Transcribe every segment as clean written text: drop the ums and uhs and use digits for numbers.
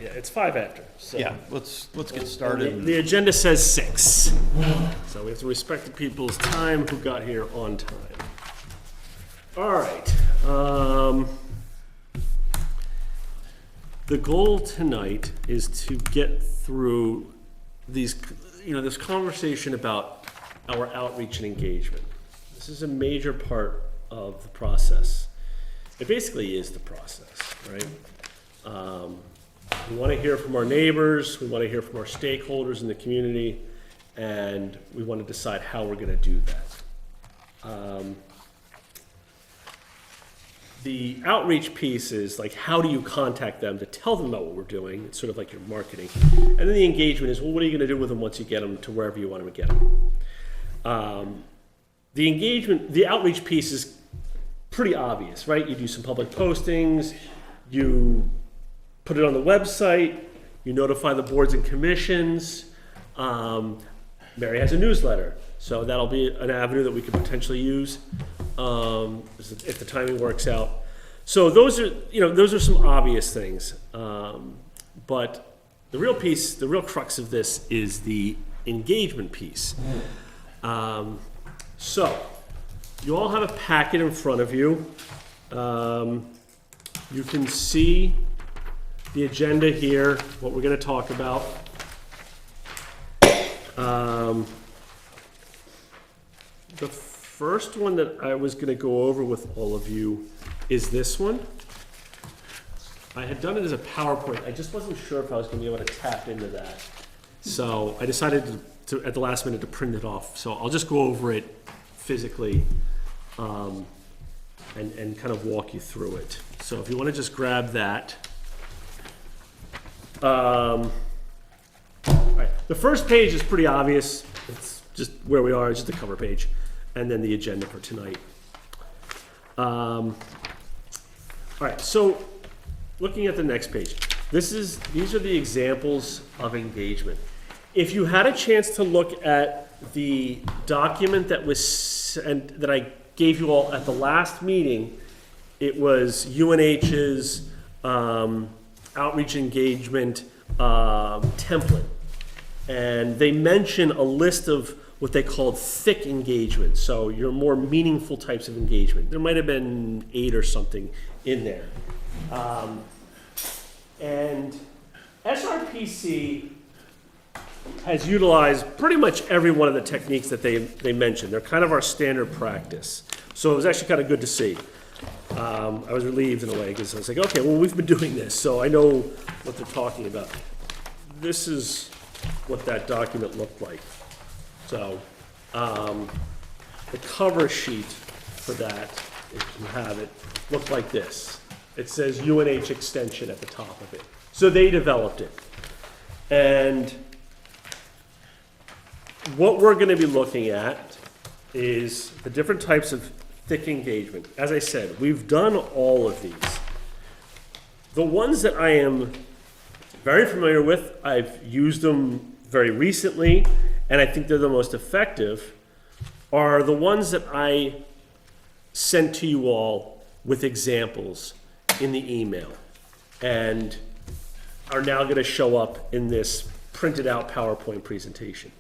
yeah, it's 5 after. So. Yeah, let's get started. The agenda says 6. So we have to respect the people's time who got here on time. All right. The goal tonight is to get through these, this conversation about our outreach and engagement. This is a major part of the process. It basically is the process, right? We want to hear from our neighbors, we want to hear from our stakeholders in the community, and we want to decide how we're going to do that. The outreach piece is like, how do you contact them to tell them about what we're doing? It's sort of like your marketing. And then the engagement is, well, what are you going to do with them once you get them to wherever you want them to get them? The outreach piece is pretty obvious, right? You do some public postings, you put it on the website, you notify the boards and commissions. Mary has a newsletter, so that'll be an avenue that we could potentially use if the timing works out. So those are some obvious things. But the real piece, the real crux of this is the engagement piece. So you all have a packet in front of you. You can see the agenda here, what we're going to talk about. The first one that I was going to go over with all of you is this one. I had done it as a PowerPoint. I just wasn't sure if I was going to be able to tap into that. So I decided to at the last minute to print it off. So I'll just go over it physically and kind of walk you through it. So if you want to just grab that. All right. The first page is pretty obvious. It's just where we are. It's just the cover page, and then the agenda for tonight. All right. So, looking at the next page, these are the examples of engagement. If you had a chance to look at the document that was sent, that I gave you all at the last meeting, it was UNH's outreach engagement template. And they mention a list of what they called thick engagement. So your more meaningful types of engagement. There might have been 8 or something in there. And SRPC has utilized pretty much every one of the techniques that they mentioned. They're kind of our standard practice. So it was actually kind of good to see. I was relieved in a way because I was like, okay, well, we've been doing this, so I know what they're talking about. This is what that document looked like. So the cover sheet for that, if you have it, looked like this. It says UNH extension at the top of it. So they developed it. And what we're going to be looking at is the different types of thick engagement. As I said, we've done all of these. The ones that I am very familiar with, I've used them very recently, and I think they're the most effective, are the ones that I sent to you all with examples in the email and are now going to show up in this printed out PowerPoint presentation.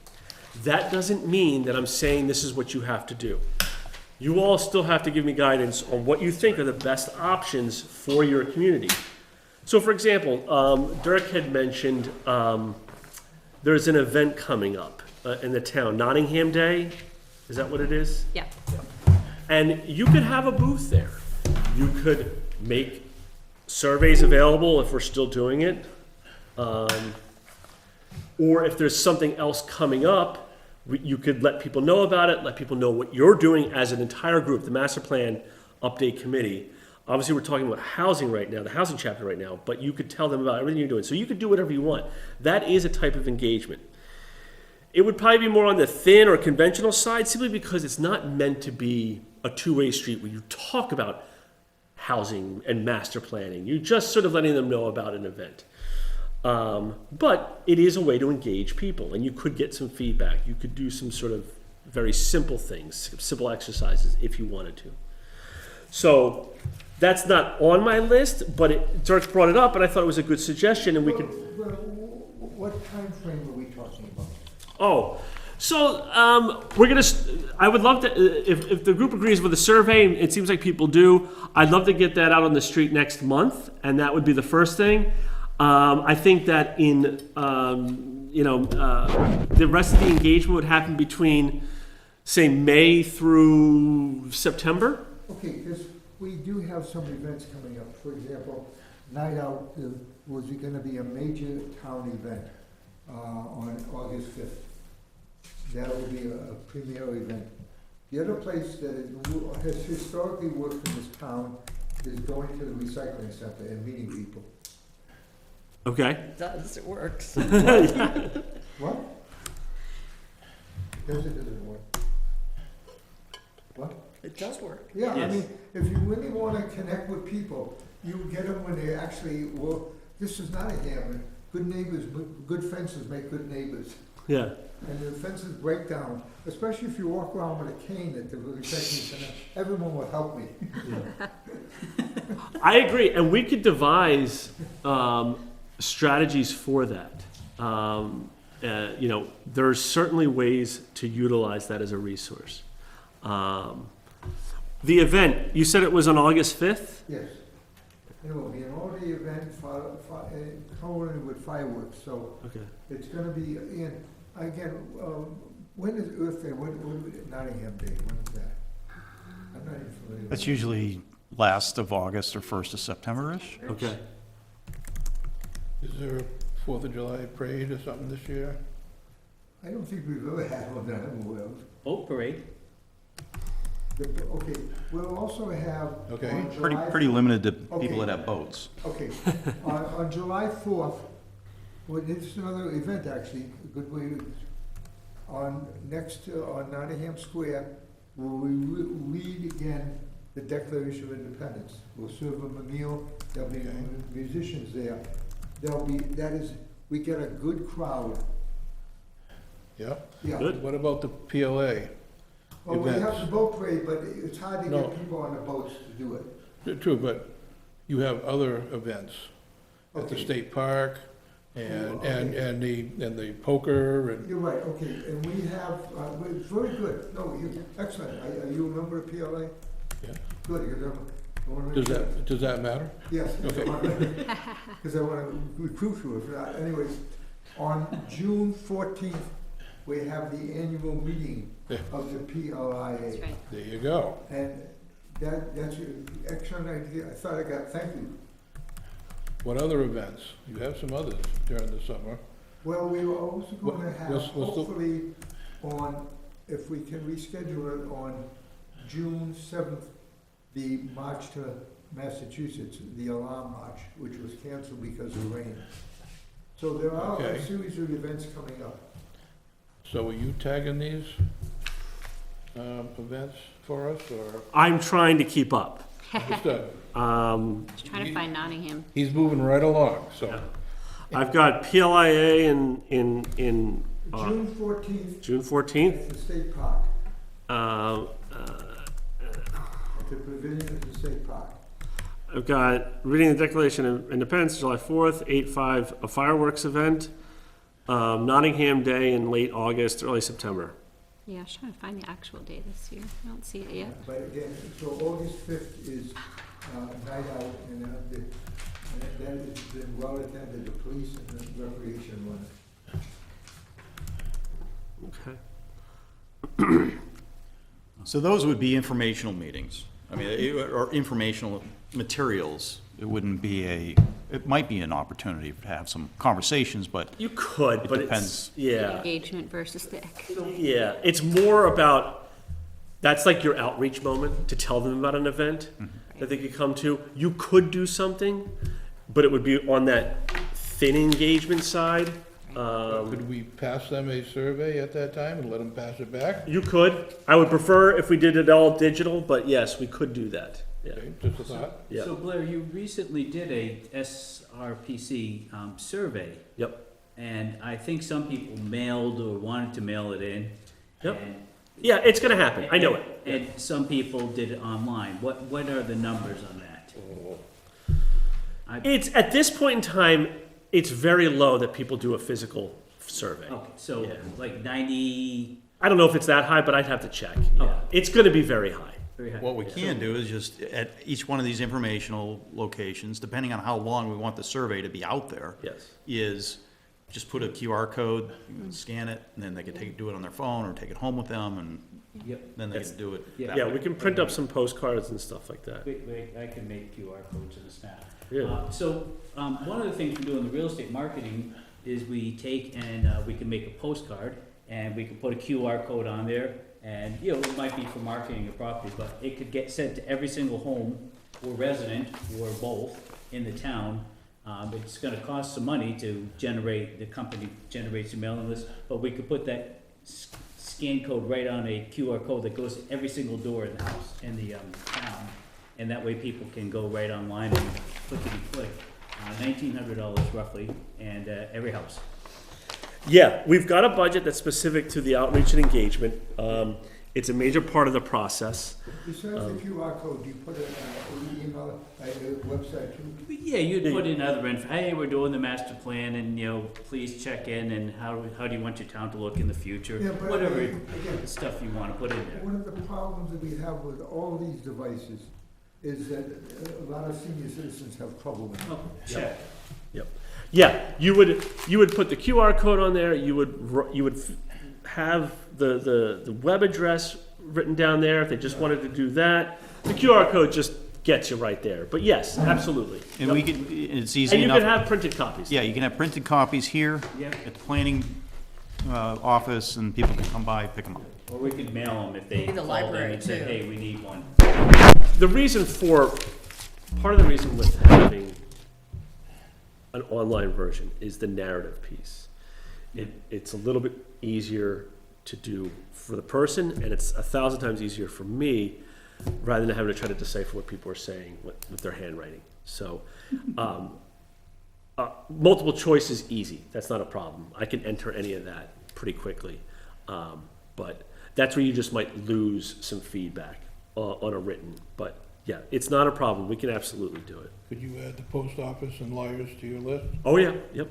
That doesn't mean that I'm saying this is what you have to do. You all still have to give me guidance on what you think are the best options for your community. So for example, Dirk had mentioned there's an event coming up in the town, Nottingham Day. Is that what it is? Yeah. And you could have a booth there. You could make surveys available if we're still doing it. Or if there's something else coming up, you could let people know about it, let people know what you're doing as an entire group, the Master Plan Update Committee. Obviously, we're talking about housing right now, the housing chapter right now, but you could tell them about everything you're doing. So you could do whatever you want. That is a type of engagement. It would probably be more on the thin or conventional side, simply because it's not meant to be a two-way street where you talk about housing and master planning. You're just sort of letting them know about an event. But it is a way to engage people, and you could get some feedback. You could do some sort of very simple things, simple exercises if you wanted to. So That's not on my list, but Dirk brought it up, and I thought it was a good suggestion, and we could. Well, what time frame are we talking about? Oh, so we're gonna. I would love to, if the group agrees with the survey, and it seems like people do. I'd love to get that out on the street next month, and that would be the first thing. I think that in the rest of the engagement would happen between, say, May through September. Okay, because we do have some events coming up. For example, Night Out was gonna be a major town event on August 5th. That will be a premier event. The other place that has historically worked in this town is going to the recycling center and meeting people. Okay. It does, it works. What? Does it, doesn't work? What? It does work. Yeah, I Yes. mean, if you really want to connect with people, you get them when they actually, well, this is Nottingham. Good neighbors, good fences make good neighbors. Yeah. And the fences break down, especially if you walk around with a cane at the recycling center, everyone will help me. I agree, and we could devise strategies for that. There's certainly ways to utilize that as a resource. The event, you said it was on August 5th? Yes. It will be an all-day event, coloring with fireworks, so Okay. it's gonna be, in again, when is Earth Day, when Nottingham Day, when is that? I'm not even familiar. That's with usually last of August or 1st of September-ish. Okay. Is there a Fourth of July parade or something this year? it. I don't think we've ever had one that I'm aware of. Boat parade. Okay, we'll also have. Okay. on July Pretty limited to Okay. people that have boats. Okay, on July 4th, well, this is another event, actually, a good way to, on Nottingham Square, where we read again the Declaration of Independence. We'll serve them a meal, there'll be musicians there. We get a good crowd, Yeah? yeah. Good. What about the PLA? Well, we have events? the boat parade, but it's hard to No. get people on the boats to do it. True, but you have other events at the Okay. state park and the poker and, You're right, okay, and we have, it's very good, no, excellent, are you a member of PLA? Yeah. Good, you're does that matter? Yes, Okay. because I want to recruit you if not. Anyways, on June 14th, we have the annual meeting Yeah. of the PLIA. That's right. There you go. And that's an excellent idea, thank you. What other events? You have some others during the summer. Well, we were also going to have, What's the- hopefully, if we can reschedule it on June 7th, the march to Massachusetts, the alarm march, which was canceled because of rain. So there are a Okay. series of events coming up. So are you tagging these events for us, or? I'm trying to keep up. Understood. Just trying to find Nottingham. He's moving right along, so. I've got PLIA in June 14th June 14th. at the State Park, Uh, at the pavilion at the State Park. I've got reading the Declaration of Independence, July 4th, 8/5, a fireworks event, Nottingham Day in late August, early September. Yeah, I was trying to find the actual day this year. I don't see it yet. But again, so August 5th is Night Out, and that has been well attended, the police and the recreation one. Okay. So those would be informational meetings. I mean, or informational materials. It wouldn't be it might be an opportunity to have some conversations, but You could, It but depends. it's, yeah. Engagement versus thick. Yeah, it's more about, that's like your outreach moment to tell them about an event that they could come to. You could do something, but it would be on that thin engagement side. Could we pass them a survey at that time and let them pass it back? You could. I would prefer if we did it all digital, but yes, we could do that. Yeah. Okay, just a thought. Yeah. So Blair, you recently did a SRPC survey, Yep. and I think some people mailed or wanted to mail it in. Yep. and- Yeah, it's gonna happen. I know it. And some people did it online. What are the numbers on that? It's, at this point in time, it's very low that people do a physical survey. Okay, so Yeah. like 90, I don't know if it's that high, but I'd have to check. Yeah. Okay. It's gonna be very high. very high. What we can do is just, at each one of these informational locations, depending on how long we want the survey to be out there, Yes. is just put a QR code, scan it, and then they can do it on their phone, or take it home with them, and Yep. then they can do it Yeah. that Yeah, way. we can print up some postcards and stuff like that. I can make QR codes in a snap. Yeah. So, one of the things we do in the real estate marketing is we take and, we can make a postcard, and we can put a QR code on there, and, you know, it might be for marketing a property, but it could get sent to every single home or resident, or both, in the town. It's gonna cost some money to generate, the company generates a mailing list, but we could put that scan code right on a QR code that goes to every single door in the house, in the, town. And that way people can go right online and click, $1,900 roughly, and, every house. Yeah, we've got a budget that's specific to the outreach and engagement. It's a major part of the process. Besides the QR code, do you put it on an email, a website too? Yeah, you'd put in other info, hey, we're doing the master plan, and, you know, please check in, and how do you want your town to look in the future? Yeah, but Whatever again, stuff you wanna put in there. one of the problems that we have with all these devices is that a lot of senior citizens have trouble with them. Oh, check. Yeah, you would put the QR code on there, you would have the web address written down there if they just wanted to do that. The QR code just gets you right there, but yes, absolutely. And we could, it's easy And you enough. can have printed copies. Yeah, you can have printed copies here Yep. at the planning office, and people can come by, pick them up. Or we could mail them if they Maybe the called in library, and said, too. hey, we need one. Part of the reason with having an online version is the narrative piece. It's a little bit easier to do for the person, and it's 1,000 times easier for me, rather than having to try to decipher what people are saying with their handwriting. So, multiple choice is easy. That's not a problem. I can enter any of that pretty quickly. But that's where you just might lose some feedback on a written. But yeah, it's not a problem. We can absolutely do it. Could you add the post office and lawyers to your list? Oh, yeah, yep.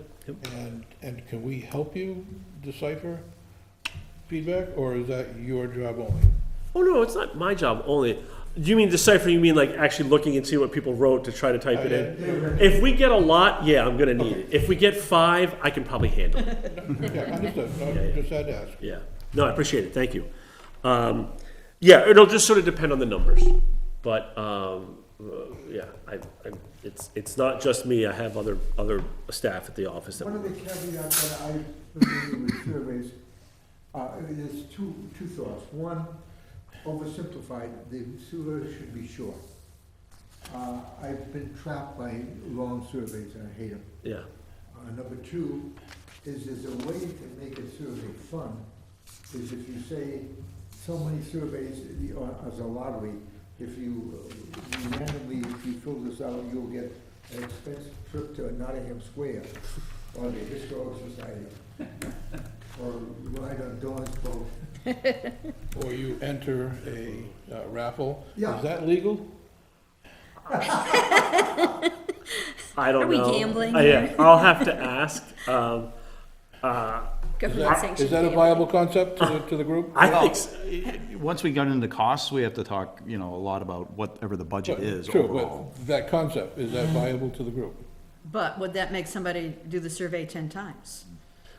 And can we help you decipher feedback, or is that your job only? Oh, no, it's not my job only. Do you mean decipher, you mean like actually looking and see what people wrote to try to type it in? If we get a lot, yeah, I'm gonna need it. If we get 5, I can probably handle it. Yeah, understood, no, Yeah, yeah. just had to ask. Yeah, no, I appreciate it, thank you. Yeah, it'll just sort of depend on the numbers, but, yeah, it's not just me, I have other staff at the office that. One of the caveats that I've been with surveys, is two thoughts. One, oversimplified, the survey should be short. I've been trapped by long surveys, and I hate them. Yeah, Number two is there's a way to make a survey fun, is if you say so many surveys as a lottery, if you randomly, if you fill this out, you'll get an expensive trip to Nottingham Square or the Historical Society, or ride on Dawn's boat. Or you enter a raffle. Yeah. Is that legal? I don't Are we know. gambling Yeah, here? I'll have to ask. Government Is sanctioned that a gambling. viable concept to the group? I Well, think, once we got into costs, we have to talk, a lot about whatever the budget is True, overall. but that concept, is that viable to the group? But would that make somebody do the survey 10 times?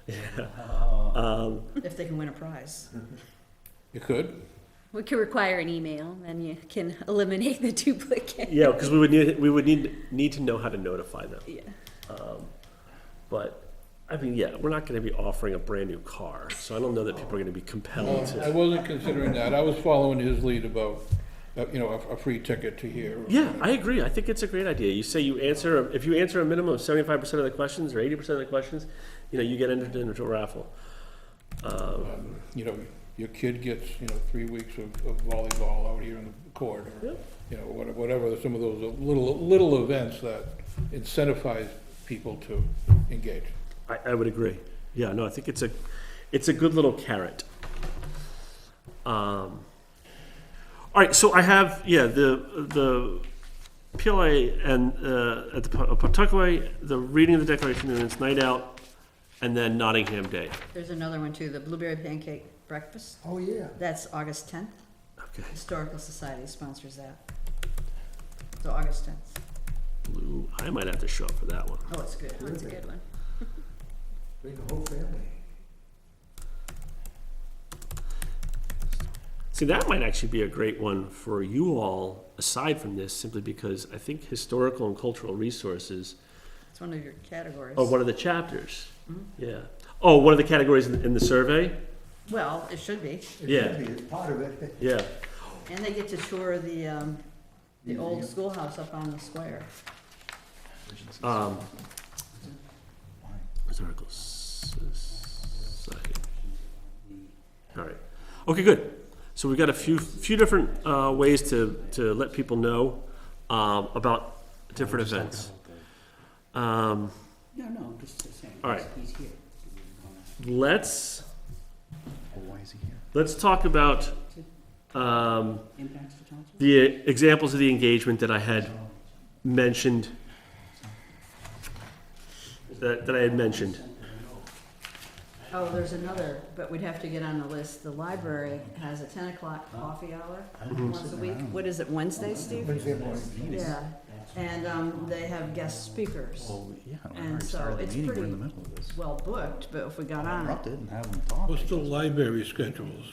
If they can win a prize? You could. We could require an email, then you can eliminate the duplicate. yeah, because we would need to know how to notify them. Yeah. But, I mean, yeah, we're not gonna be offering a brand new car, so I don't know that people are gonna be compelled I to. wasn't considering that. I was following his lead about, a free ticket to here. Yeah, I agree. I think it's a great idea. You say if you answer a minimum of 75% of the questions or 80% of the questions, you get entered into a raffle. Your kid gets, 3 weeks of volleyball out here in the court, or, whatever, some of those little events that incentivize people to engage. I would agree. Yeah, no, I think it's a good little carrot. All right, so I have, the PLA and, at the Pawtuckaway, the reading of the Declaration, and it's night out, and then Nottingham Day. There's another one too, the Blueberry Pancake Breakfast. Oh, yeah. That's August 10th. Okay, Historical Society sponsors that. So August 10th. Blue, I might have to show up for that one. Oh, it's good. That's a good one. Bring the whole family. See, that might actually be a great one for you all, aside from this, simply because I think historical and cultural resources It's one of your categories. are one of the chapters. Yeah. Oh, one of the categories in the survey? Well, it should be. It Yeah. should be, it's part of it. Yeah. And they get to tour the old schoolhouse up on the square. Historical Society. All right. Okay, good. So we've got a few different ways to let people know about different events. No, just saying. All right. He's here. Let's Why is he here? talk about Impacts to Townsville? the examples of the engagement that I had mentioned. That I had mentioned. Oh, there's another, but we'd have to get on the list. The library has a 10 o'clock coffee hour once a week. What is it, Wednesday, Steve? Wednesday morning. Yeah, and they have guest speakers. Well, yeah, I And already so started the it's meeting, we're in pretty- the middle of this. Well booked, but if we got on it, Interrupted and have them talk. What's the library schedules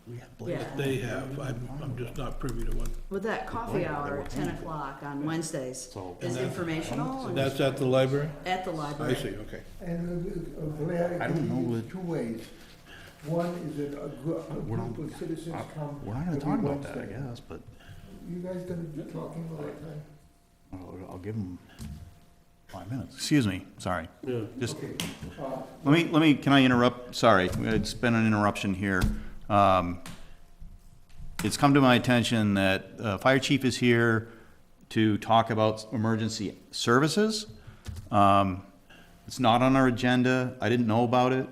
We had Blake. yeah. they have? I'm just not privy to what. With that coffee hour at 10 o'clock on Wednesdays So- is informational and That's at the library? at the I library. see, okay. And Blair, I don't know it can be two ways. One is that a group of citizens come We're not gonna every talk about that, I Wednesday. guess, but You guys gonna be talking all the time? I'll give them 5 minutes. Excuse me, sorry. Yeah. Just, Okay. let me, can I interrupt? Sorry, it's been an interruption here. It's come to my attention that fire chief is here to talk about emergency services. It's not on our agenda. I didn't know about it.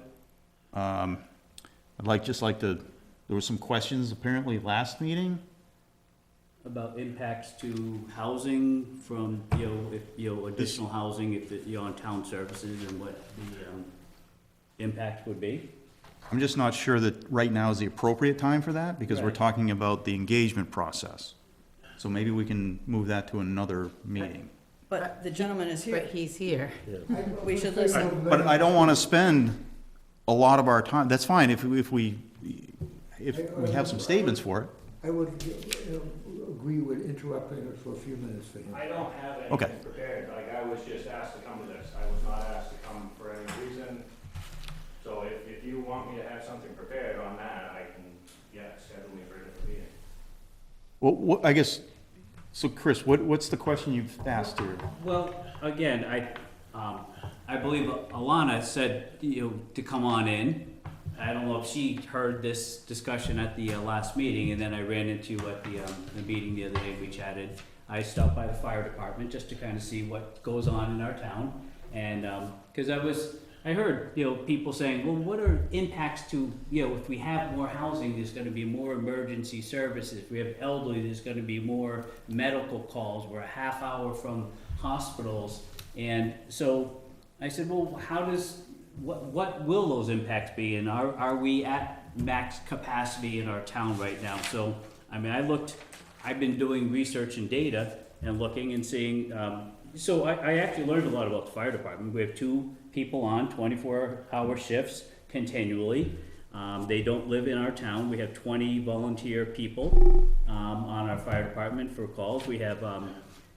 I'd just like to, there were some questions apparently last meeting. About impacts to housing from, additional housing, if, on town services and what the, impact would be. I'm just not sure that right now is the appropriate time for that, because we're Right. talking about the engagement process. So maybe we can move that to another meeting. But the gentleman is here. But he's here. We should listen. But I don't want to spend a lot of our time, that's fine if we have some statements for it. I would agree with interrupting it for a few minutes for him. I don't have Okay. anything prepared, like, I was just asked to come to this, I was not asked to come for any reason. So if you want me to have something prepared on that, I can, schedule me for a different meeting. Well, I guess, so Chris, what's the question you've asked here? Well, again, I believe Alana said, to come on in. I don't know if she heard this discussion at the last meeting, and then I ran into at the meeting the other day, we chatted. I stopped by the fire department just to kind of see what goes on in our town. And, cause I heard, people saying, well, what are impacts to, if we have more housing, there's gonna be more emergency services. If we have elderly, there's gonna be more medical calls. We're a half hour from hospitals. And so I said, well, what will those impacts be, and are we at max capacity in our town right now? So, I've been doing research and data and looking and seeing, so I actually learned a lot about the fire department. We have 2 people on 24-hour shifts continually. They don't live in our town. We have 20 volunteer people on our fire department for calls. We have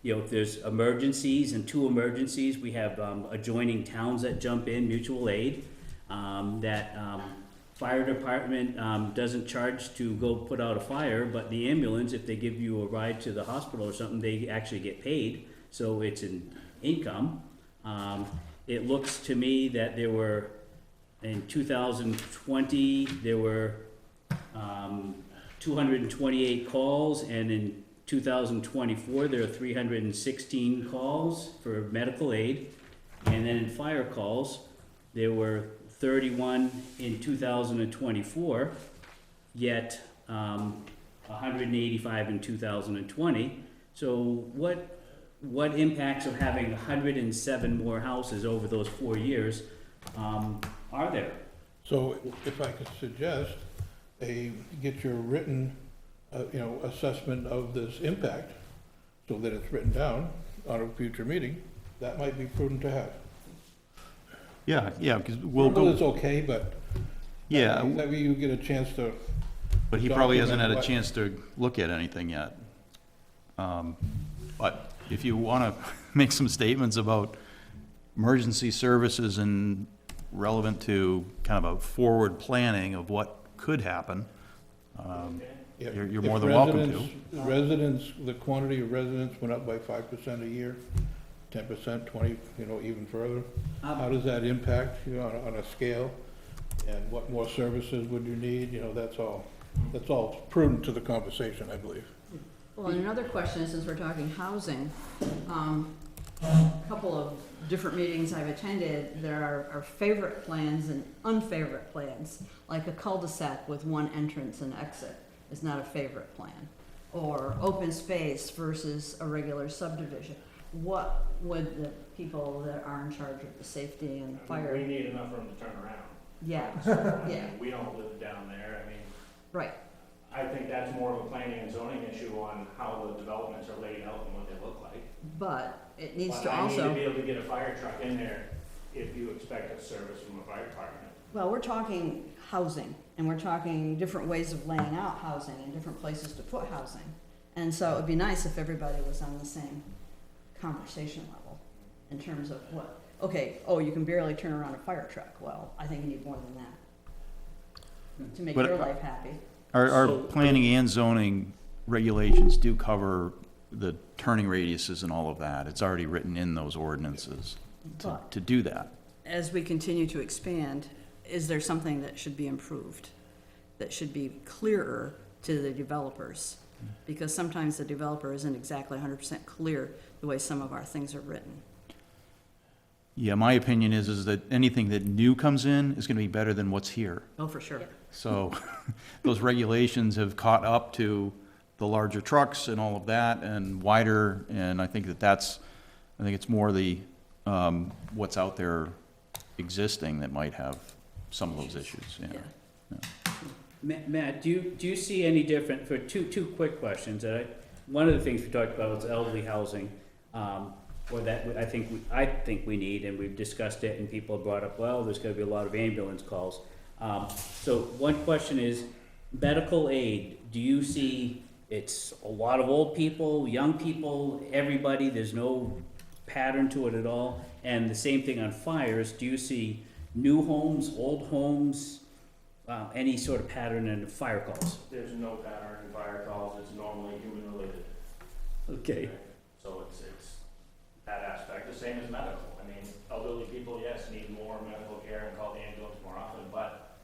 if there's emergencies and 2 emergencies, we have adjoining towns that jump in, mutual aid. Fire department doesn't charge to go put out a fire, but the ambulance, if they give you a ride to the hospital or something, they actually get paid, so it's an income. It looks to me that there were, in 2020, there were 228 calls, and in 2024, there are 316 calls for medical aid. And then in fire calls, there were 31 in 2024, yet 185 in 2020. So what impacts of having 107 more houses over those 4 years, are there? So if I could suggest, get your written, assessment of this impact, so that it's written down on a future meeting, that might be prudent to have. Yeah, because we'll Well, go, it's okay, but yeah, that way you get a chance to, but he probably hasn't had a document what- chance to look at anything yet. But if you want to make some statements about emergency services and relevant to kind of a forward planning of what could happen, if- You're if more than welcome to. Residents, the quantity of residents went up by 5% a year, 10%, 20, even further. How does that impact you on a scale? And what more services would you need? That's all prudent to the conversation, I believe. Well, and another question, since we're talking housing, a couple of different meetings I've attended, there are favorite plans and unfavorite plans. Like a cul-de-sac with one entrance and exit is not a favorite plan. Or open space versus a regular subdivision. What would the people that are in charge of the safety and We fire, need enough room to turn around. yeah, So, I yeah, mean, we don't live down there, I mean, right. I think that's more of a planning and zoning issue on how the developments are laid out and what they look like. But it needs But to I need to also, be able to get a fire truck in there if you expect a service from a fire department. well, we're talking housing, and we're talking different ways of laying out housing and different places to put housing. And so it'd be nice if everybody was on the same conversation level in terms of what, okay, oh, you can barely turn around a fire truck. Well, I think you need more than that to make But- your life happy. our So- planning and zoning regulations do cover the turning radiuses and all of that. It's already written in those ordinances But to do that. as we continue to expand, is there something that should be improved? That should be clearer to the developers? Because sometimes the developer isn't exactly 100% clear the way some of our things are written. Yeah, my opinion is that anything that new comes in is gonna be better than what's here. Oh, for sure. So those regulations have caught up to the larger trucks and all of that and wider, and I think I think it's more the, what's out there existing that might have some of those issues, yeah. Yeah. Matt, do you see any different, for two quick questions, one of the things we talked about was elderly housing, or that I think we need, and we've discussed it, and people have brought up, well, there's gonna be a lot of ambulance calls. So one question is, medical aid, do you see it's a lot of old people, young people, everybody, there's no pattern to it at all? And the same thing on fires, do you see new homes, old homes, any sort of pattern in fire calls? There's no pattern in fire calls, it's normally human related. Okay. So it's that aspect, the same as medical. I mean, elderly people, yes, need more medical care and call the ambulance more often, but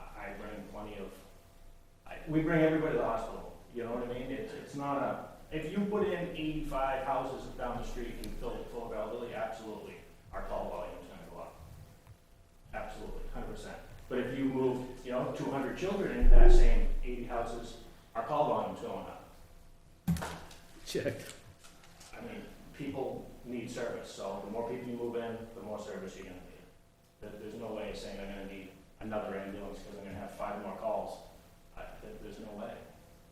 I bring plenty of, we bring everybody to the hospital, you know what I mean? It's not if you put in 85 houses down the street and fill it full of elderly, absolutely, our call volume is gonna go up. Absolutely, 100%. But if you move, 200 children into that same 80 houses, our call volume's going up. Check. I mean, people need service, so the more people you move in, the more service you're gonna need. There's no way of saying I'm gonna need another ambulance because I'm gonna have 5 more calls. There's no way.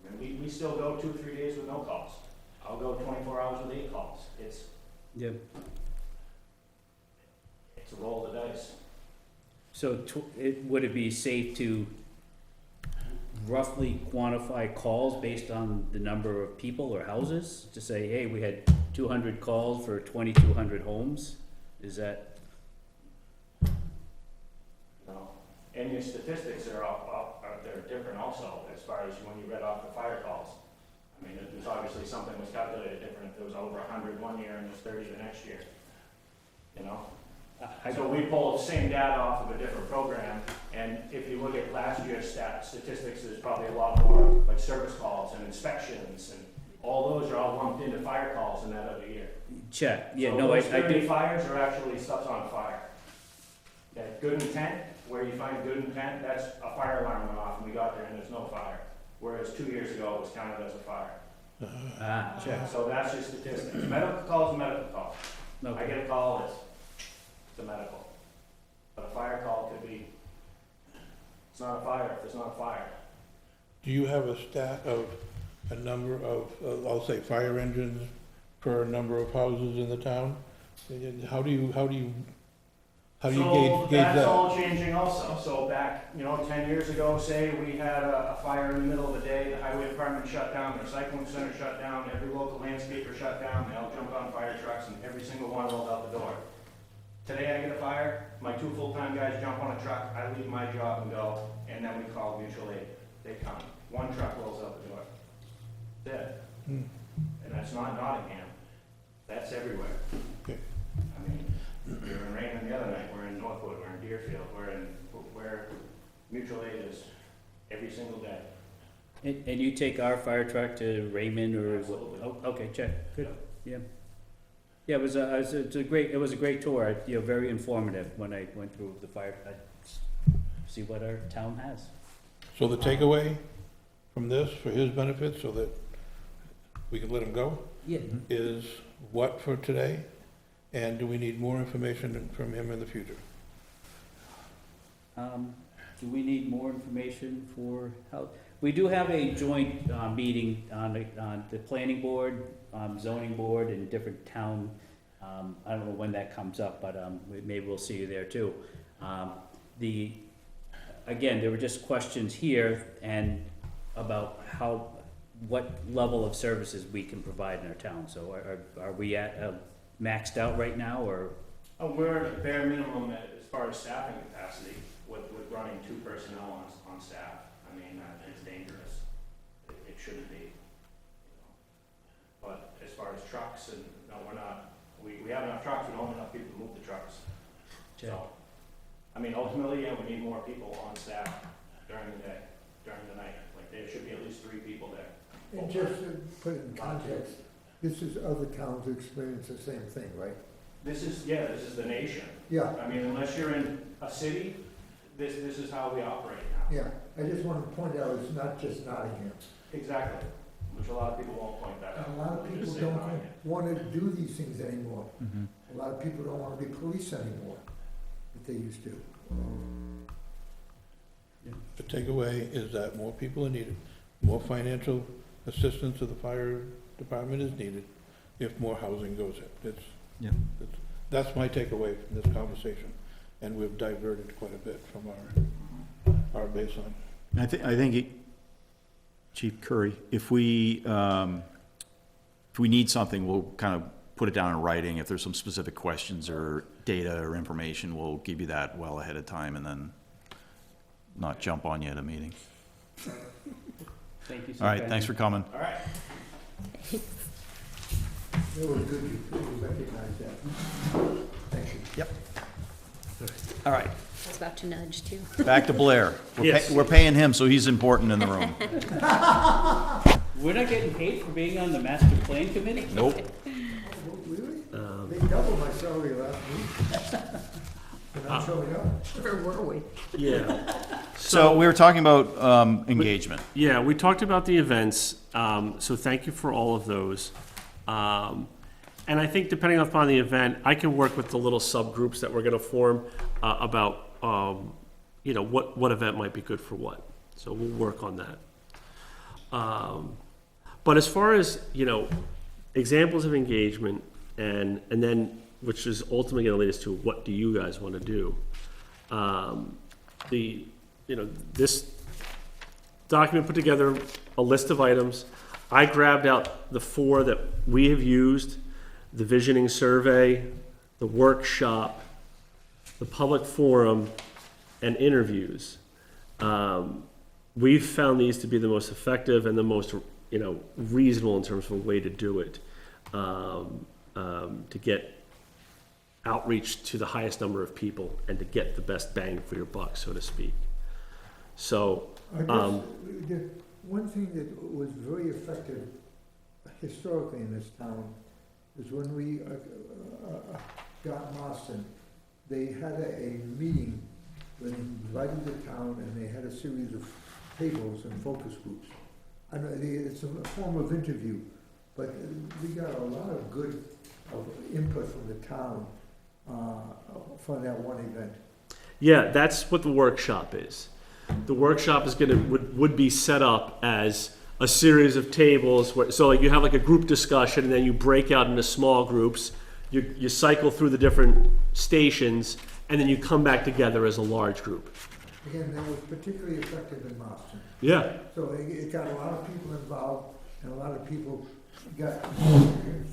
I mean, we still go 2-3 days with no calls. I'll go 24 hours with 8 calls. It's Yeah. a roll of the dice. So would it be safe to roughly quantify calls based on the number of people or houses? To say, hey, we had 200 calls for 2,200 homes? Is that, And your statistics are they're different also, as far as when you read off the fire calls. I mean, there's obviously something was calculated different, if there was over 100 one year and there's 30 the next year, So we pull the same data off of a different program, and if you look at last year's statistics, there's probably a lot more, like service calls and inspections, and all those are all lumped into fire calls in that other year. check, yeah, So no, I those 30 do, fires are actually stuff's on fire. That good intent, where you find good intent, that's a fire alarm went off and we got there and there's no fire. Whereas 2 years ago, it was counted as a fire. Check. So that's your statistics. Medical call is a medical call. I Okay. get a call, it's a medical. But a fire call could be, it's not a fire if it's not a fire. Do you have a stat of a number of, I'll say, fire engines per number of houses in the town? And how do you So gauge that's that? all changing also. So back, 10 years ago, say we had a fire in the middle of the day, the highway department shut down, the recycling center shut down, every local landscaper shut down, they all jumped on fire trucks and every single one rolled out the door. Today I get a fire, my 2 full-time guys jump on a truck, I leave my job and go, and then we call mutual aid. They come. 1 truck rolls out the door. That's it. Hmm. And that's not Nottingham. That's everywhere. Okay. I mean, we were in Raymond the other night, we're in Northwood, we're in Deerfield, where mutual aid is every single day. And you take our fire truck to Raymond or? Absolutely. Oh, okay, check, good, yeah. Yeah, it was a great tour, very informative when I went through the fire, see what our town has. So the takeaway from this, for his benefit, so that we can let him go, Yeah. is what for today? And do we need more information from him in the future? Do we need more information for how, we do have a joint, meeting on the planning board, zoning board and different town, I don't know when that comes up, but, maybe we'll see you there too. Again, there were just questions here and about what level of services we can provide in our town, so are we at, maxed out right now, or? We're at a bare minimum as far as staffing capacity with running 2 personnel on staff. I mean, it's dangerous. It shouldn't be. But as far as trucks and, no, we're not, we have enough trucks, we don't have enough people to move the trucks. So, I mean, ultimately, yeah, we need more people on staff during the day, during the night. Like, there should be at least 3 people there. And just to put it in context, this is other towns experience the same thing, right? This is the nation. Yeah, I mean, unless you're in a city, this is how we operate now. yeah. I just want to point out, it's not just Nottingham. Exactly, which a lot of people won't point that out. A lot of They'll people just say don't Nottingham. want to do these things anymore. A lot of people don't want to be police anymore, that they used to. The takeaway is that more people are needed, more financial assistance to the fire department is needed if more housing goes in. That's my takeaway from this conversation, and we've diverted quite a bit from our baseline. I think, Chief Curry, if we need something, we'll kind of put it down in writing. If there's some specific questions or data or information, we'll give you that well ahead of time and then not jump on you at a meeting. Thank you so All right, kindly. thanks for coming. All right. It was good you recognized that. Thank you. All right, I was about to nudge too. back to Blair. Yes. We're paying him, so he's important in the room. We're not getting paid for being on the master plan committee? Nope. Oh, really? They doubled my salary last week. And I'm showing up. Where were we? Yeah. So we were talking about engagement. Yeah, we talked about the events, so thank you for all of those. And I think depending upon the event, I can work with the little subgroups that we're gonna form about, what event might be good for what. So we'll work on that. But as far as, examples of engagement and then, which is ultimately gonna lead us to what do you guys wanna do? This document put together a list of items. I grabbed out the 4 that we have used: the visioning survey, the workshop, the public forum, and interviews. We've found these to be the most effective and the most, reasonable in terms of a way to do it, to get outreach to the highest number of people and to get the best bang for your buck, so to speak. So, I guess the one thing that was very effective historically in this town is when we got Marston, they had a meeting when they invited the town and they had a series of tables and focus groups. I know it's a form of interview, but we got a lot of good input from the town for that one event. Yeah, that's what the workshop is. The workshop is would be set up as a series of tables where, so like you have like a group discussion and then you break out into small groups. You cycle through the different stations and then you come back together as a large group. Again, that was particularly effective in Boston. Yeah. So it got a lot of people involved, and a lot of people got,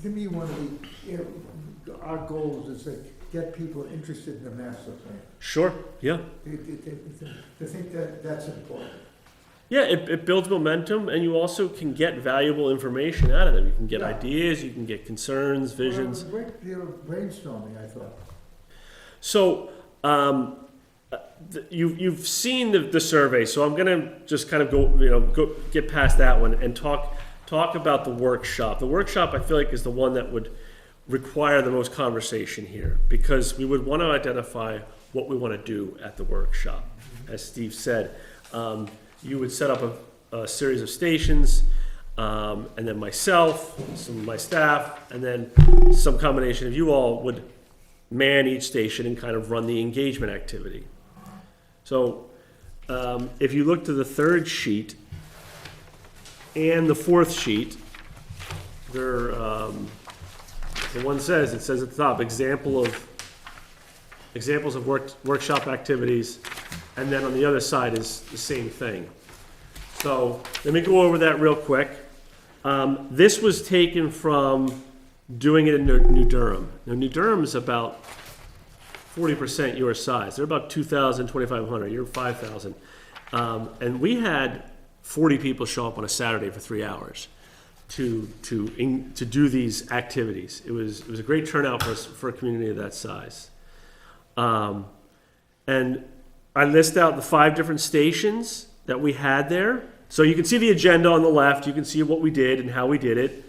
to me, one of our goals is to get people interested in the master plan. Sure, yeah. To think that that's important. Yeah, it builds momentum and you also can get valuable information out of them. You can get Yeah. ideas, you can get concerns, visions. Well, brainstorming, I thought. So, you've seen the survey, so I'm gonna just kind of go get past that one and talk about the workshop. The workshop, I feel like, is the one that would require the most conversation here, because we would want to identify what we want to do at the workshop. As Steve said, you would set up a series of stations, and then myself, some of my staff, and then some combination of you all would man each station and kind of run the engagement activity. So if you look to the third sheet and the fourth sheet, they're, the one says, it says at the top, examples of workshop activities, and then on the other side is the same thing. So let me go over that real quick. This was taken from doing it in New Durham. Now, New Durham is about 40% your size. They're about 2,000, 2,500. You're 5,000. And we had 40 people show up on a Saturday for 3 hours to do these activities. It was a great turnout for a community of that size. And I list out the 5 different stations that we had there. So you can see the agenda on the left. You can see what we did and how we did it.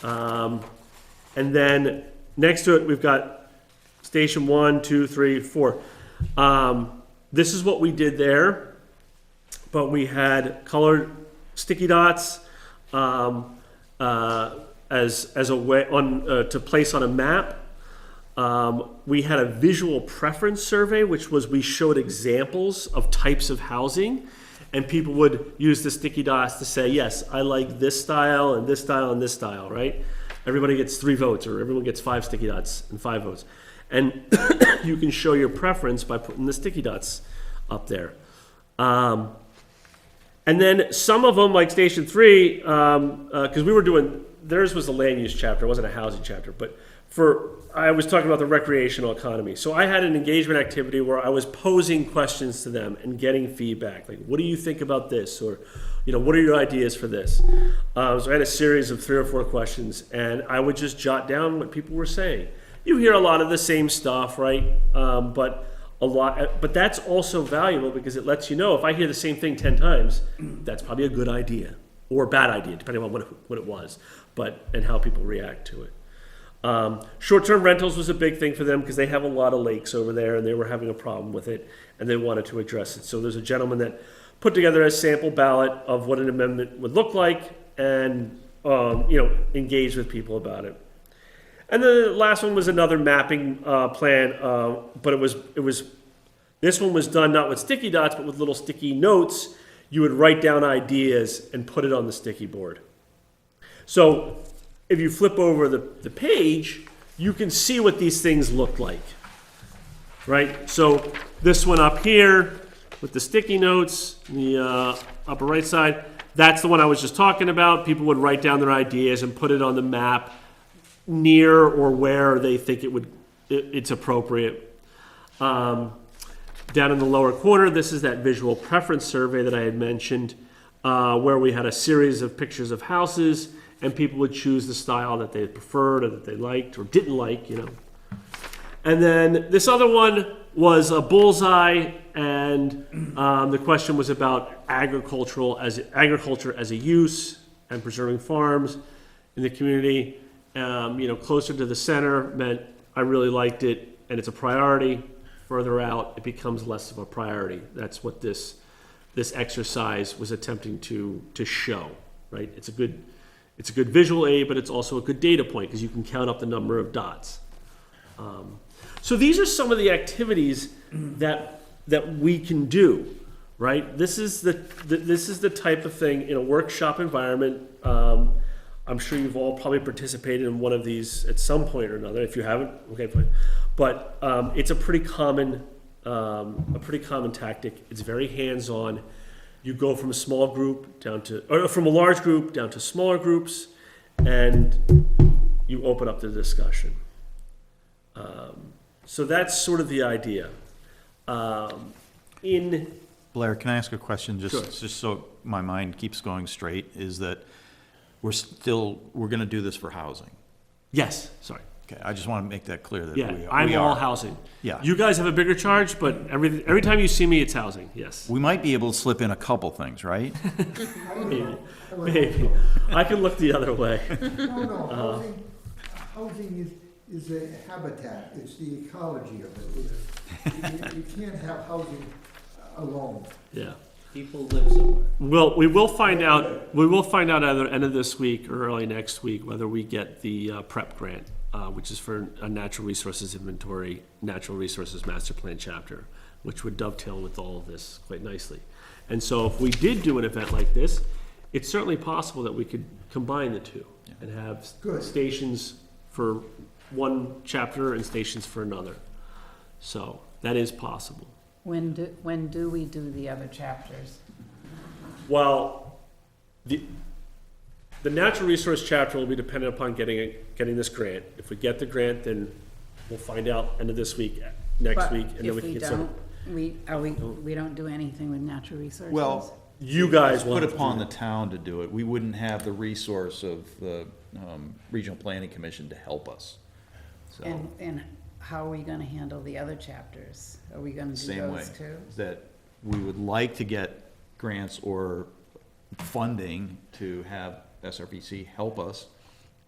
And then next to it, we've got station 1, 2, 3, 4. This is what we did there, but we had colored sticky dots as a way to place on a map. We had a visual preference survey, which was we showed examples of types of housing, and people would use the sticky dots to say, yes, I like this style and this style and this style, right? Everybody gets 3 votes, or everyone gets 5 sticky dots and 5 votes. And you can show your preference by putting the sticky dots up there. And then some of them, like Station 3, because we were doing, theirs was a land use chapter, it wasn't a housing chapter, but I was talking about the recreational economy. So I had an engagement activity where I was posing questions to them and getting feedback. Like, what do you think about this? Or, what are your ideas for this? So I had a series of 3 or 4 questions, and I would just jot down what people were saying. You hear a lot of the same stuff, right? But that's also valuable because it lets you know if I hear the same thing 10 times, that's probably a good idea or a bad idea, depending on what it was, and how people react to it. Short-term rentals was a big thing for them because they have a lot of lakes over there and they were having a problem with it and they wanted to address it. So there's a gentleman that put together a sample ballot of what an amendment would look like and, engage with people about it. And then the last one was another mapping plan, but this one was done not with sticky dots, but with little sticky notes. You would write down ideas and put it on the sticky board. So if you flip over the page, you can see what these things look like, right? So this one up here with the sticky notes, the upper right side, that's the one I was just talking about. People would write down their ideas and put it on the map near or where they think it's appropriate. Down in the lower corner, this is that visual preference survey that I had mentioned, where we had a series of pictures of houses, and people would choose the style that they preferred or that they liked or didn't like, And then this other one was a bullseye, and the question was about agriculture as a use and preserving farms in the community. Closer to the center meant I really liked it and it's a priority. Further out, it becomes less of a priority. That's what this exercise was attempting to show. right? It's a good visual aid, but it's also a good data point, because you can count up the number of dots. So these are some of the activities that we can do, right? This is the type of thing in a workshop environment. I'm sure you've all probably participated in one of these at some point or another. If you haven't, okay, fine. But it's a pretty common tactic. It's very hands-on. You go from a small group down to, or from a large group down to smaller groups, and you open up the discussion. So that's sort of the idea. Blair, can I ask a question, Sure. just so my mind keeps going straight, is that we're gonna do this for housing? Yes, sorry. Okay, I just wanna make that clear that Yeah, we I'm all are. housing. Yeah. You guys have a bigger charge, but every time you see me, it's housing, yes. We might be able to slip in a couple things, right? I don't know. I would Maybe. hope I can look the other way. so. No, housing is a habitat, it's the ecology of it. You can't have housing alone. Yeah. People live somewhere. Well, we will find out either end of this week or early next week whether we get the PREP grant, which is for a natural resources inventory, natural resources master plan chapter, which would dovetail with all of this quite nicely. And so if we did do an event like this, it's certainly possible that we could combine the two and have Good. stations for one chapter and stations for another. So that is possible. When do we do the other chapters? Well, the natural resource chapter will be dependent upon getting this grant. If we get the grant, then we'll find out end of this week, next But week, and then we can if we get some. don't, we don't do anything with natural resources? Well, You guys will put have to upon do the town to do it. We wouldn't have the resource of the Regional Planning Commission to help us. So, And how are we gonna handle the other chapters? Are we gonna do same way, those too? that we would like to get grants or funding to have SRPC help us.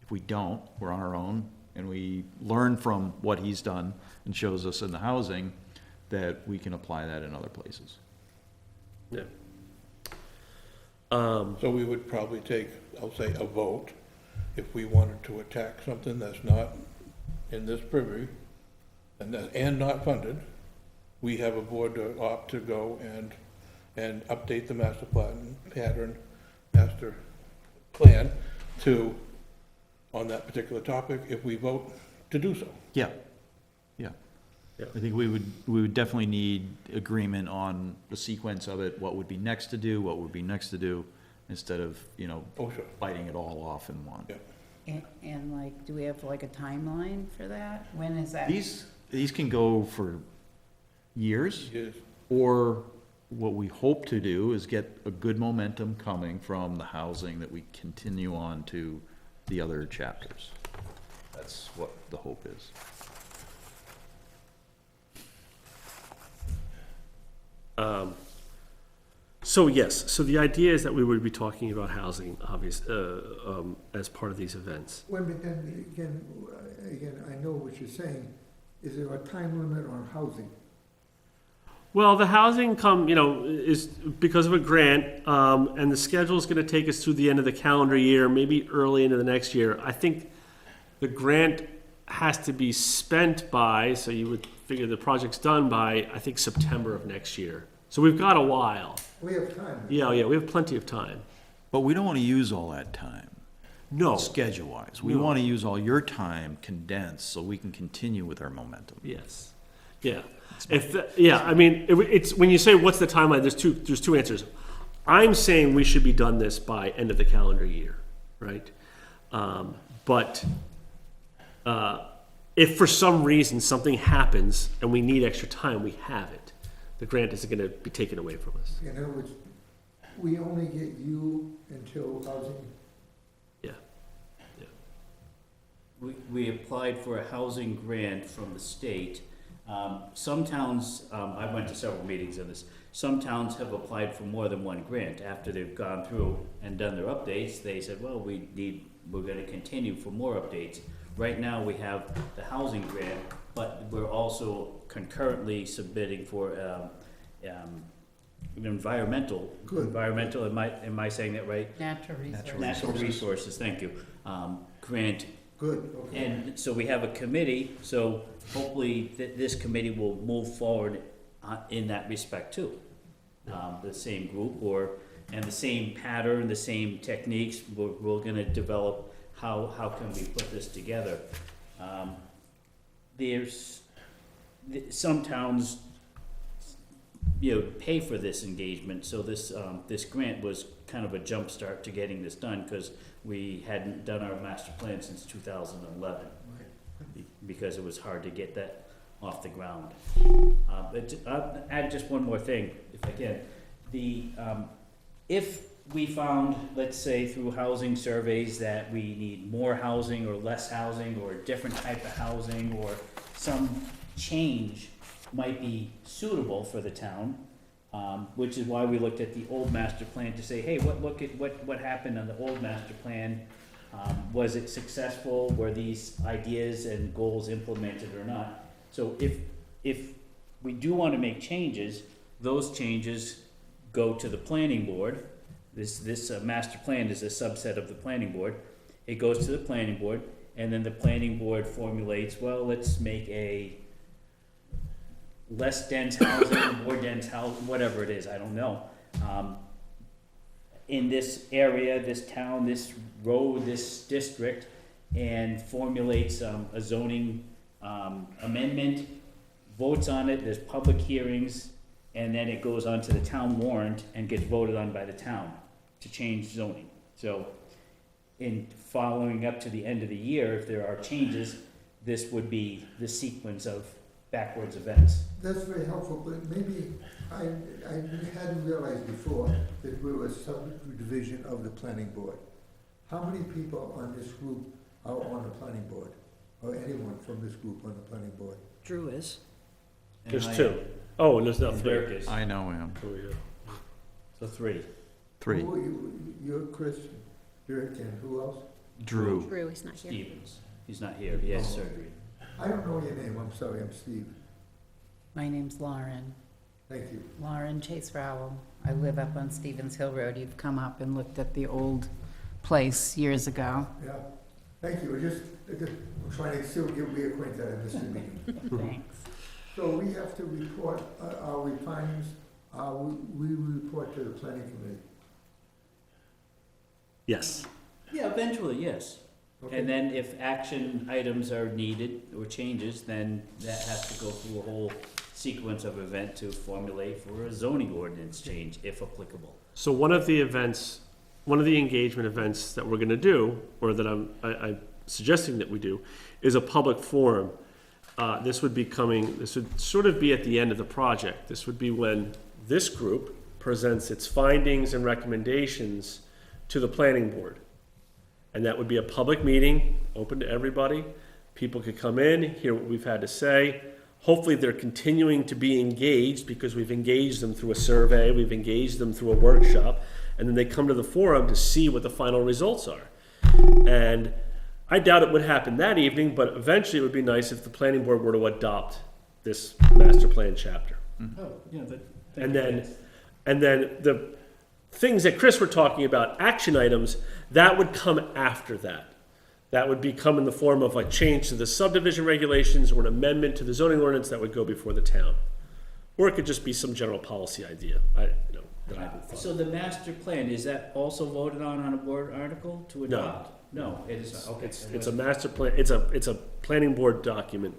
If we don't, we're on our own, and we learn from what he's done and shows us in the housing, that we can apply that in other places. Yeah. So we would probably take, I'll say, a vote if we wanted to attack something that's not in this privy and not funded. We have a board to opt to go and update the master plan to, on that particular topic, if we vote to do so. Yeah, yeah. Yeah. I think we would definitely need agreement on the sequence of it, what would be next to do, what would be next to do, instead of, Oh, sure. biting it all off in one. Yeah. And like, do we have like a timeline for that? When is that? These can go for years, Yes. or what we hope to do is get a good momentum coming from the housing that we continue on to the other chapters. That's what the hope is. So yes, so the idea is that we would be talking about housing, as part of these events. Well, but then again, I know what you're saying. Is there a time limit on housing? Well, the housing is because of a grant, and the schedule is going to take us through the end of the calendar year, maybe early into the next year. I think the grant has to be spent by, so you would figure the project's done by, I think, September of next year. So we've got a while. We have time. Yeah, we have plenty of time. But we don't want to use all that time, No. schedule-wise. We No. want to use all your time condensed so we can continue with our momentum. Yes. Yeah. It's when you say what's the timeline, there's two answers. I'm saying we should be done this by end of the calendar year, right? But if for some reason something happens and we need extra time, we have it. The grant isn't going to be taken away from us. In other words, we only get you until housing. Yeah. We applied for a housing grant from the state. Some towns, I went to several meetings of this, some towns have applied for more than one grant. After they've gone through and done their updates, they said, well, we're gonna continue for more updates. Right now, we have the housing grant, but we're also concurrently submitting for Good. environmental, am I saying that right? Natural resources. Natural resources, thank you, grant. Good, okay. And so we have a committee, so hopefully this committee will move forward in that respect too. The same group and the same pattern, the same techniques, we're gonna develop how can we put this together. Some towns, pay for this engagement, so this grant was kind of a jump start to getting this done, because we hadn't done our master plan since 2011, because it was hard to get that off the ground. But I'll add just one more thing, if I can. If we found, let's say through housing surveys, that we need more housing or less housing or a different type of housing, or some change might be suitable for the town, which is why we looked at the old master plan to say, hey, look at what happened on the old master plan. Was it successful? Were these ideas and goals implemented or not? So if we do want to make changes, those changes go to the planning board. This master plan is a subset of the planning board. It goes to the planning board, and then the planning board formulates, well, let's make a less dense housing, more dense housing, whatever it is, I don't know. In this area, this town, this road, this district, and formulates a zoning amendment, votes on it, there's public hearings, and then it goes on to the town warrant and gets voted on by the town to change zoning. So in following up to the end of the year, if there are changes, this would be the sequence of backwards events. That's very helpful, but maybe I hadn't realized before that we were a subdivision of the planning board. How many people on this group are on the planning board? Or anyone from this group on the planning board? Drew is. There's And two. Oh, and there's now And three. Dirk is, I know him. Oh, yeah. so 3. Three. You're Chris, Dirk, and who else? Drew. Drew is not here. Stevens, he's not here, he has surgery. I don't know your name, I'm sorry, I'm Steve. My name's Lauren, Thank you. Lauren Chase Rowell. I live up on Stevens Hill Road. You've come up and looked at the old place years ago. Yeah, thank you. I'm trying to still get reacquainted at this meeting. Thanks. So we have to report our findings, we report to the planning committee. Yes. Yeah, eventually, yes. Okay. And then if action items are needed or changes, then that has to go through a whole sequence of event to formulate for a zoning ordinance change, if applicable. So one of the engagement events that we're gonna do, or that I'm suggesting that we do, is a public forum. This would sort of be at the end of the project. This would be when this group presents its findings and recommendations to the planning board. And that would be a public meeting, open to everybody. People could come in, hear what we've had to say. Hopefully they're continuing to be engaged, because we've engaged them through a survey, we've engaged them through a workshop, and then they come to the forum to see what the final results are. And I doubt it would happen that evening, but eventually it would be nice if the planning board were to adopt this master plan chapter. Oh, yeah, And then the things that Chris were talking about, action items, that would come after that. That would become in the form of a change to the subdivision regulations or an amendment to the zoning ordinance that would go before the town. Or it could just be some general policy idea, that I haven't thought. So the master plan, is that also voted on a board article to No. adopt? No, it is not, okay. It's a master plan, it's a planning board document,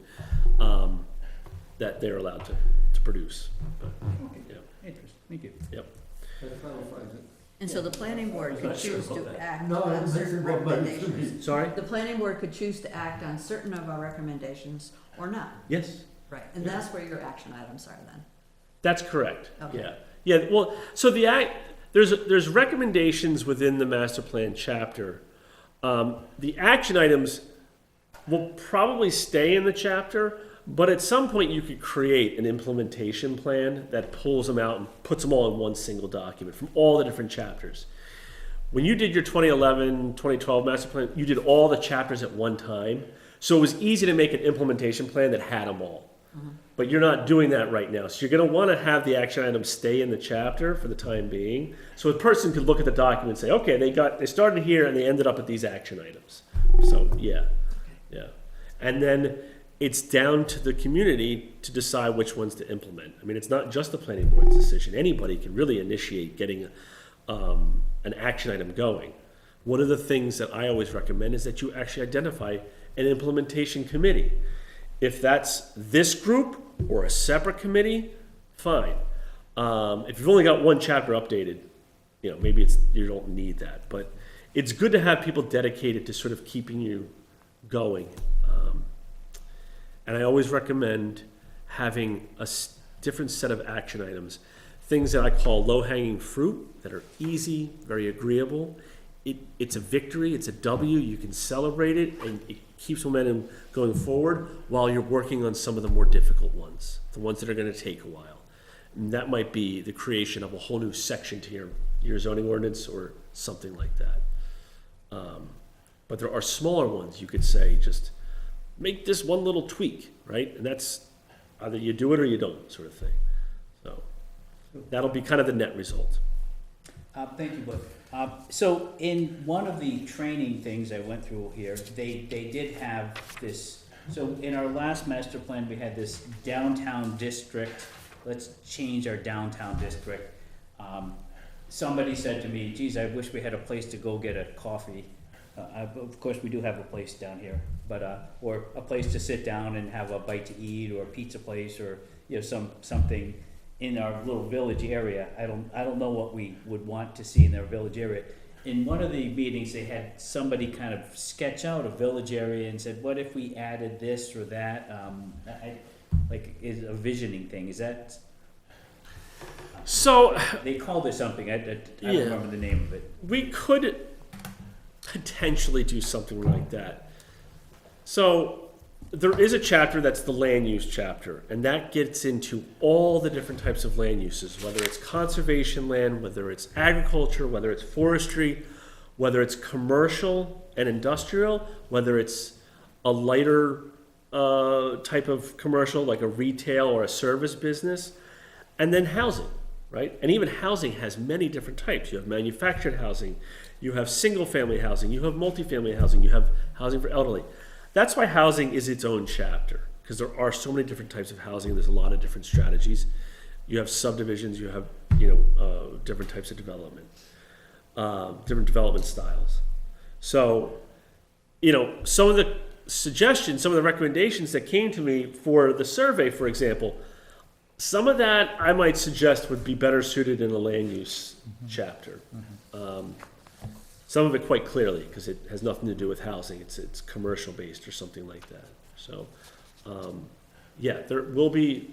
that they're allowed to produce. But, Okay, yeah. interesting, thank you. That clarifies it. And so the planning board I'm could not sure choose about to that. act No, on it makes certain it more money to recommendations. me. Sorry? The planning board could choose to act on certain of our recommendations or not. Yes. Right, and that's where your action items are then. That's correct, Okay. yeah. Yeah, well, so there's recommendations within the master plan chapter. The action items will probably stay in the chapter, but at some point you could create an implementation plan that pulls them out and puts them all in one single document from all the different chapters. When you did your 2011, 2012 master plan, you did all the chapters at one time. So it was easy to make an implementation plan that had them all. but you're not doing that right now. So you're gonna wanna have the action items stay in the chapter for the time being. So a person could look at the document and say, okay, they started here and they ended up at these action items. So, yeah. And then it's down to the community to decide which ones to implement. I mean, it's not just the planning board's decision. Anybody can really initiate getting an action item going. One of the things that I always recommend is that you actually identify an implementation committee. If that's this group or a separate committee, fine. If you've only got one chapter updated, maybe you don't need that. But it's good to have people dedicated to sort of keeping you going. And I always recommend having a different set of action items, things that I call low-hanging fruit that are easy, very agreeable. It's a victory, it's a W, you can celebrate it, and it keeps momentum going forward while you're working on some of the more difficult ones, the ones that are going to take a while. And that might be the creation of a whole new section to your zoning ordinance or something like that. But there are smaller ones you could say, just make this one little tweak, right? And that's either you do it or you don't, sort of thing. So that'll be kind of the net result. Thank you, Blake. So in one of the training things I went through here, they did have this, so in our last master plan, we had this downtown district. Let's change our downtown district. Somebody said to me, geez, I wish we had a place to go get a coffee. Of course, we do have a place down here, but, or a place to sit down and have a bite to eat, or a pizza place, or, something in our little village area. I don't know what we would want to see in our village area. In one of the meetings, they had somebody kind of sketch out a village area and said, what if we added this or that? Is a visioning thing, is that? So They called it something, I don't Yeah. remember the name of it. we could potentially do something like that. So there is a chapter that's the land use chapter, and that gets into all the different types of land uses, whether it's conservation land, whether it's agriculture, whether it's forestry, whether it's commercial and industrial, whether it's a lighter type of commercial like a retail or a service business, and then housing, right? And even housing has many different types. You have manufactured housing, you have single-family housing, you have multifamily housing, you have housing for elderly. That's why housing is its own chapter, because there are so many different types of housing. There's a lot of different strategies. You have subdivisions, you have different types of development, different development styles. So, some of the suggestions, some of the recommendations that came to me for the survey, for example, some of that I might suggest would be better suited in a land use chapter. Some of it quite clearly, because it has nothing to do with housing. It's commercial based or something like that. So, there will be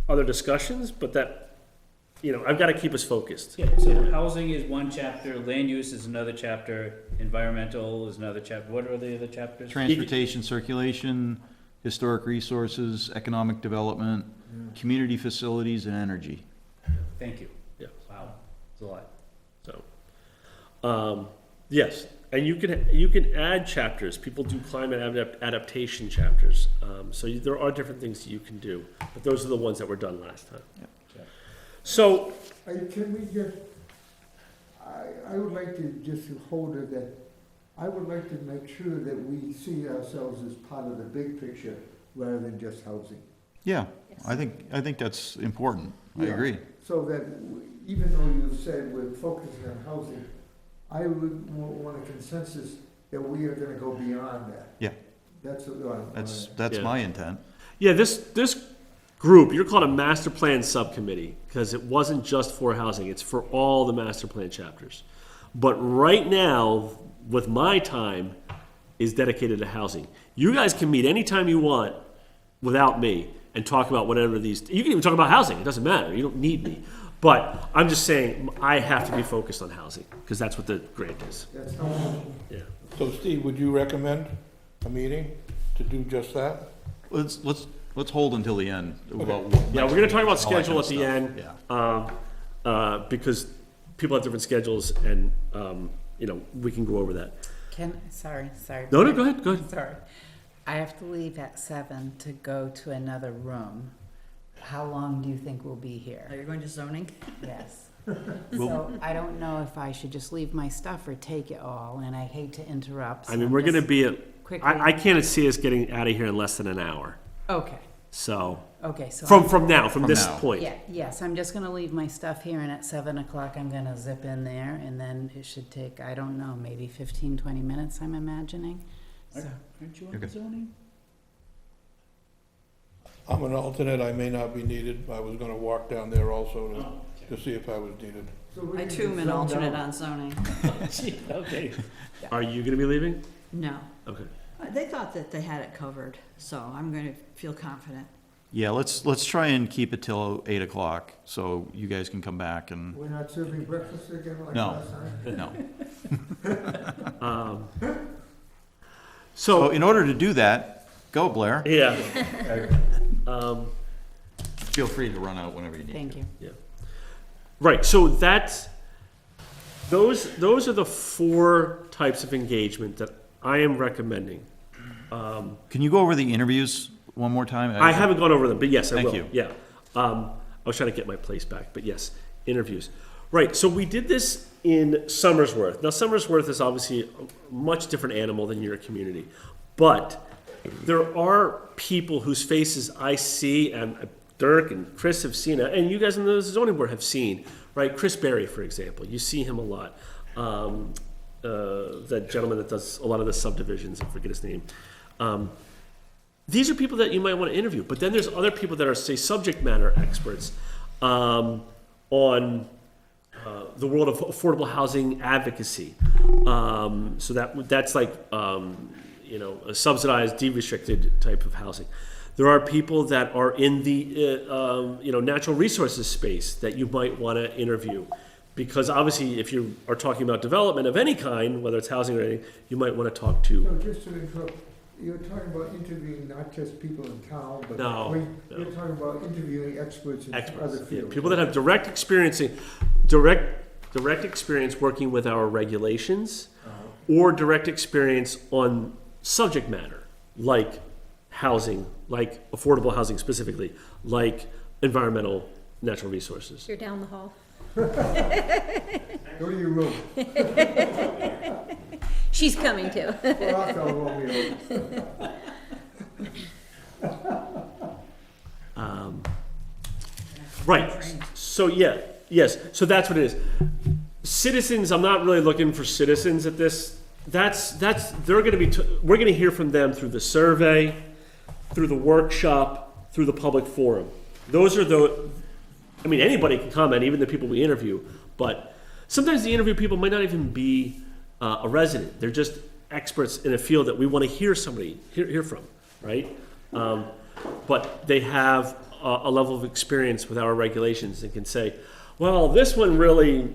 other discussions, but that, I've got to keep us focused. Yeah, so housing is one chapter, land use is another chapter, environmental is another chapter. What are the other chapters? Transportation, circulation, historic resources, economic development, community facilities, and energy. Thank you. Yeah. Wow, it's a lot. So, yes, and you can add chapters. People do climate adaptation chapters. So there are different things that you can do, but those are the ones that were done last time. Yep. So, Can we just, I would like to just hold it that, I would like to make sure that we see ourselves as part of the big picture rather than just housing. Yeah, Yes. I think that's important. I Yeah. agree. So that even though you said we're focusing on housing, I would want a consensus that we are gonna go beyond that. Yeah. That's what That's Yeah. my intent. yeah, this group, you're called a master plan subcommittee, because it wasn't just for housing, it's for all the master plan chapters. But right now, with my time, is dedicated to housing. You guys can meet anytime you want without me and talk about whatever these, you can even talk about housing, it doesn't matter, you don't need me. But I'm just saying, I have to be focused on housing, because that's what the grant is. that's helpful. Yeah. So Steve, would you recommend a meeting to do just that? Let's hold until the end. About Yeah, we're gonna talk about all that schedule kind at of the stuff. end. Yeah. Because people have different schedules, and, we can go over that. Sorry. No, go ahead. Sorry. I have to leave at 7 to go to another room. how long do you think we'll be Are here? you going to zoning? Yes. So I don't know if I should just leave my stuff or take it all, and I hate to interrupt. I so mean, I'm we're gonna just be at, quickly- I can't see us getting out of here in less than an hour. Okay, So, okay, so. from now, from From this now. point. Yeah, yes, I'm just gonna leave my stuff here, and at 7 o'clock, I'm gonna zip in there, and then it should take, I don't know, maybe 15, 20 minutes, I'm imagining. So, Aren't you on Okay. zoning? I'm an alternate, I may not be needed. I was gonna walk down there also Oh, to see if I was needed. So we I need too to am an zone alternate down. on zoning. Okay. Are you gonna be leaving? No. Okay. They thought that they had it covered, so I'm going to feel confident. Yeah, let's try and keep it till 8 o'clock, so you guys can come back and, We're not serving breakfast again like No. last time? no. So, So in order to do that, go Blair. yeah. Um, Feel free to run out whenever you need. thank you. Right, so those are the 4 types of engagement that I am recommending. Can you go over the interviews one more time? I haven't gone over them, but yes, I Thank will. you. Yeah. I was trying to get my place back, but yes, interviews. Right, so we did this in Somersworth. Now, Somersworth is obviously a much different animal than your community, but there are people whose faces I see, and Dirk and Chris have seen it, and you guys in the zoning board have seen, right? Chris Berry, for example, you see him a lot. That gentleman that does a lot of the subdivisions, I forget his name. These are people that you might want to interview, but then there's other people that are, say, subject matter experts on the world of affordable housing advocacy. So that's like a subsidized, de-restricted type of housing. There are people that are in the natural resources space that you might want to interview. Because obviously, if you are talking about development of any kind, whether it's housing or anything, you might want to talk to. So just to interrupt, you're talking about interviewing not just people in town, but No, you're talking about interviewing experts in other Experts, yeah, fields. people that have direct experience working with our regulations, or direct experience on subject matter, like housing, like affordable housing specifically, like environmental natural resources. You're down the hall. Go to your room. She's coming too. Or I'll tell Romeo. Right, so yes, so that's what it is. Citizens, I'm not really looking for citizens at this. They're gonna be, we're gonna hear from them through the survey, through the workshop, through the public forum. Those are anybody can comment, even the people we interview, but sometimes the interview people might not even be a resident. They're just experts in a field that we want to hear from, right? But they have a level of experience with our regulations and can say, well, this one really,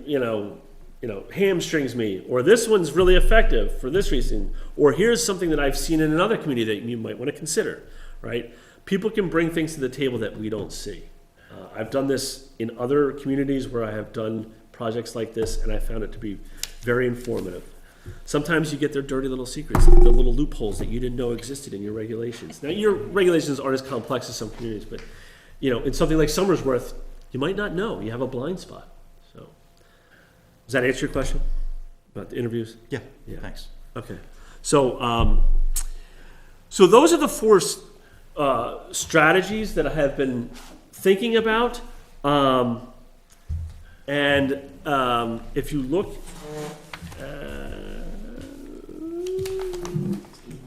hamstrings me, or this one's really effective for this reason, or here's something that I've seen in another community that you might want to consider, right? People can bring things to the table that we don't see. I've done this in other communities where I have done projects like this, and I found it to be very informative. Sometimes you get their dirty little secrets, the little loopholes that you didn't know existed in your regulations. Now, your regulations aren't as complex as some communities, but, in something like Somersworth, you might not know. You have a blind spot. So, does that answer your question about the interviews? Yeah, Yeah. thanks. Okay. So, so those are the 4 strategies that I have been thinking about. If you look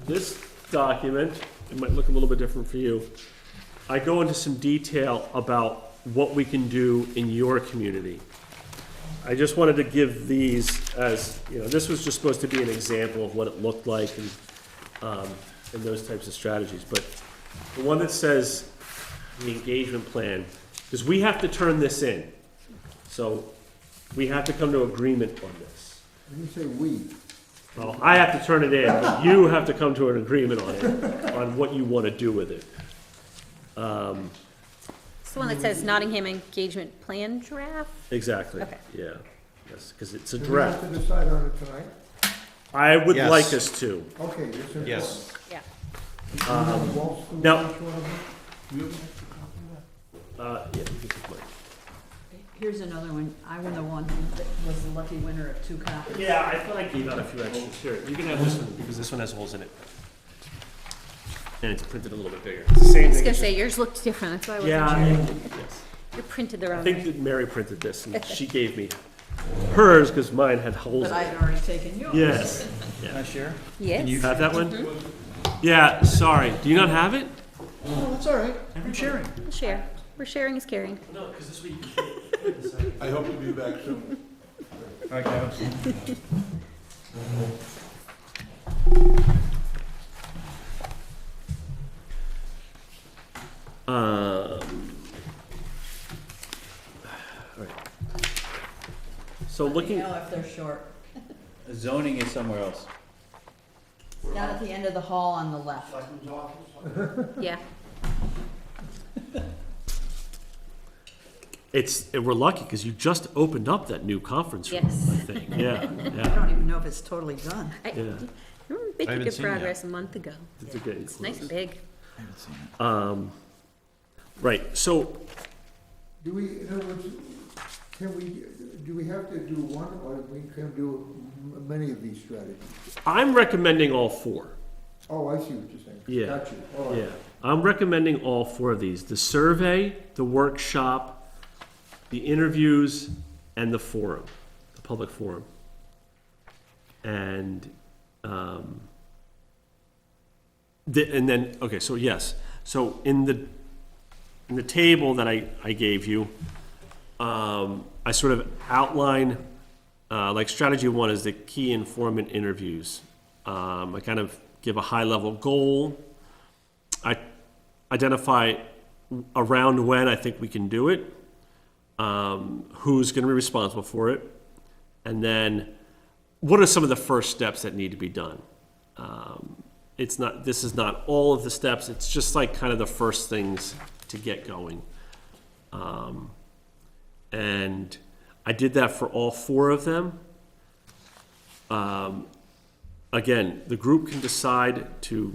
this document, it might look a little bit different for you. I go into some detail about what we can do in your community. I just wanted to give these as, this was just supposed to be an example of what it looked like and those types of strategies. But the one that says the engagement plan, because we have to turn this in. So we have to come to agreement on this. When you say we, Well, I have to turn it in, but you have to come to an agreement on it, on what you want to do with it. It's the one that says Nottingham Engagement Plan Draft. Exactly. Okay. Yeah. Yes, because it's a do we have draft. to decide on it tonight? I would Yes. like us to. Okay, it's important. Yes. Yeah. You have Wall Street now- each one of them? Yeah, you can take mine. Here's another one. I was the one that was the lucky winner of 2 copies. Yeah, I thought I gave out a few extras. Here, you can have this one, because this one has holes in it. And it's printed a little bit bigger. It's the same I was thing. gonna it's say, yours looked different, that's why I just- wasn't sure. Yeah, yes. You're printed the I wrong think way. that Mary printed this, and she gave me hers, because mine had holes But in I it. had already taken yours. Yes. Can I share? You Yes. have that one? Yeah, sorry. Do you not have it? Oh, that's all right. I'm sharing. We'll share. We're sharing is caring. No, because this week. I hope to be back soon. All right, Kevin. All right. So Let me looking, know if they're short. Zoning is somewhere else. Down at the end of the hall on the left. Yeah. we're lucky, because you just opened up that new conference room, Yes. I think. Yeah, I yeah, don't even know if it's totally done. I, yeah. we're I making haven't good seen it yet. progress a month ago. It's a good It's nice and close. big. I haven't seen it. Right, so Do we, in other words, do we have to do one, or we can do many of these strategies? I'm recommending all 4. Oh, I see what you're saying. Yeah. Got you. All right. Yeah, I'm recommending all 4 of these: the survey, the workshop, the interviews, and the forum, the public forum. And, and then, okay, so yes, so in the table that I gave you, I sort of outline, like strategy 1 is the key informant interviews. I kind of give a high-level goal. I identify around when I think we can do it, who's going to be responsible for it, and then what are some of the first steps that need to be done. This is not all of the steps, it's just like kind of the first things to get going. And I did that for all 4 of them. Again, the group can decide to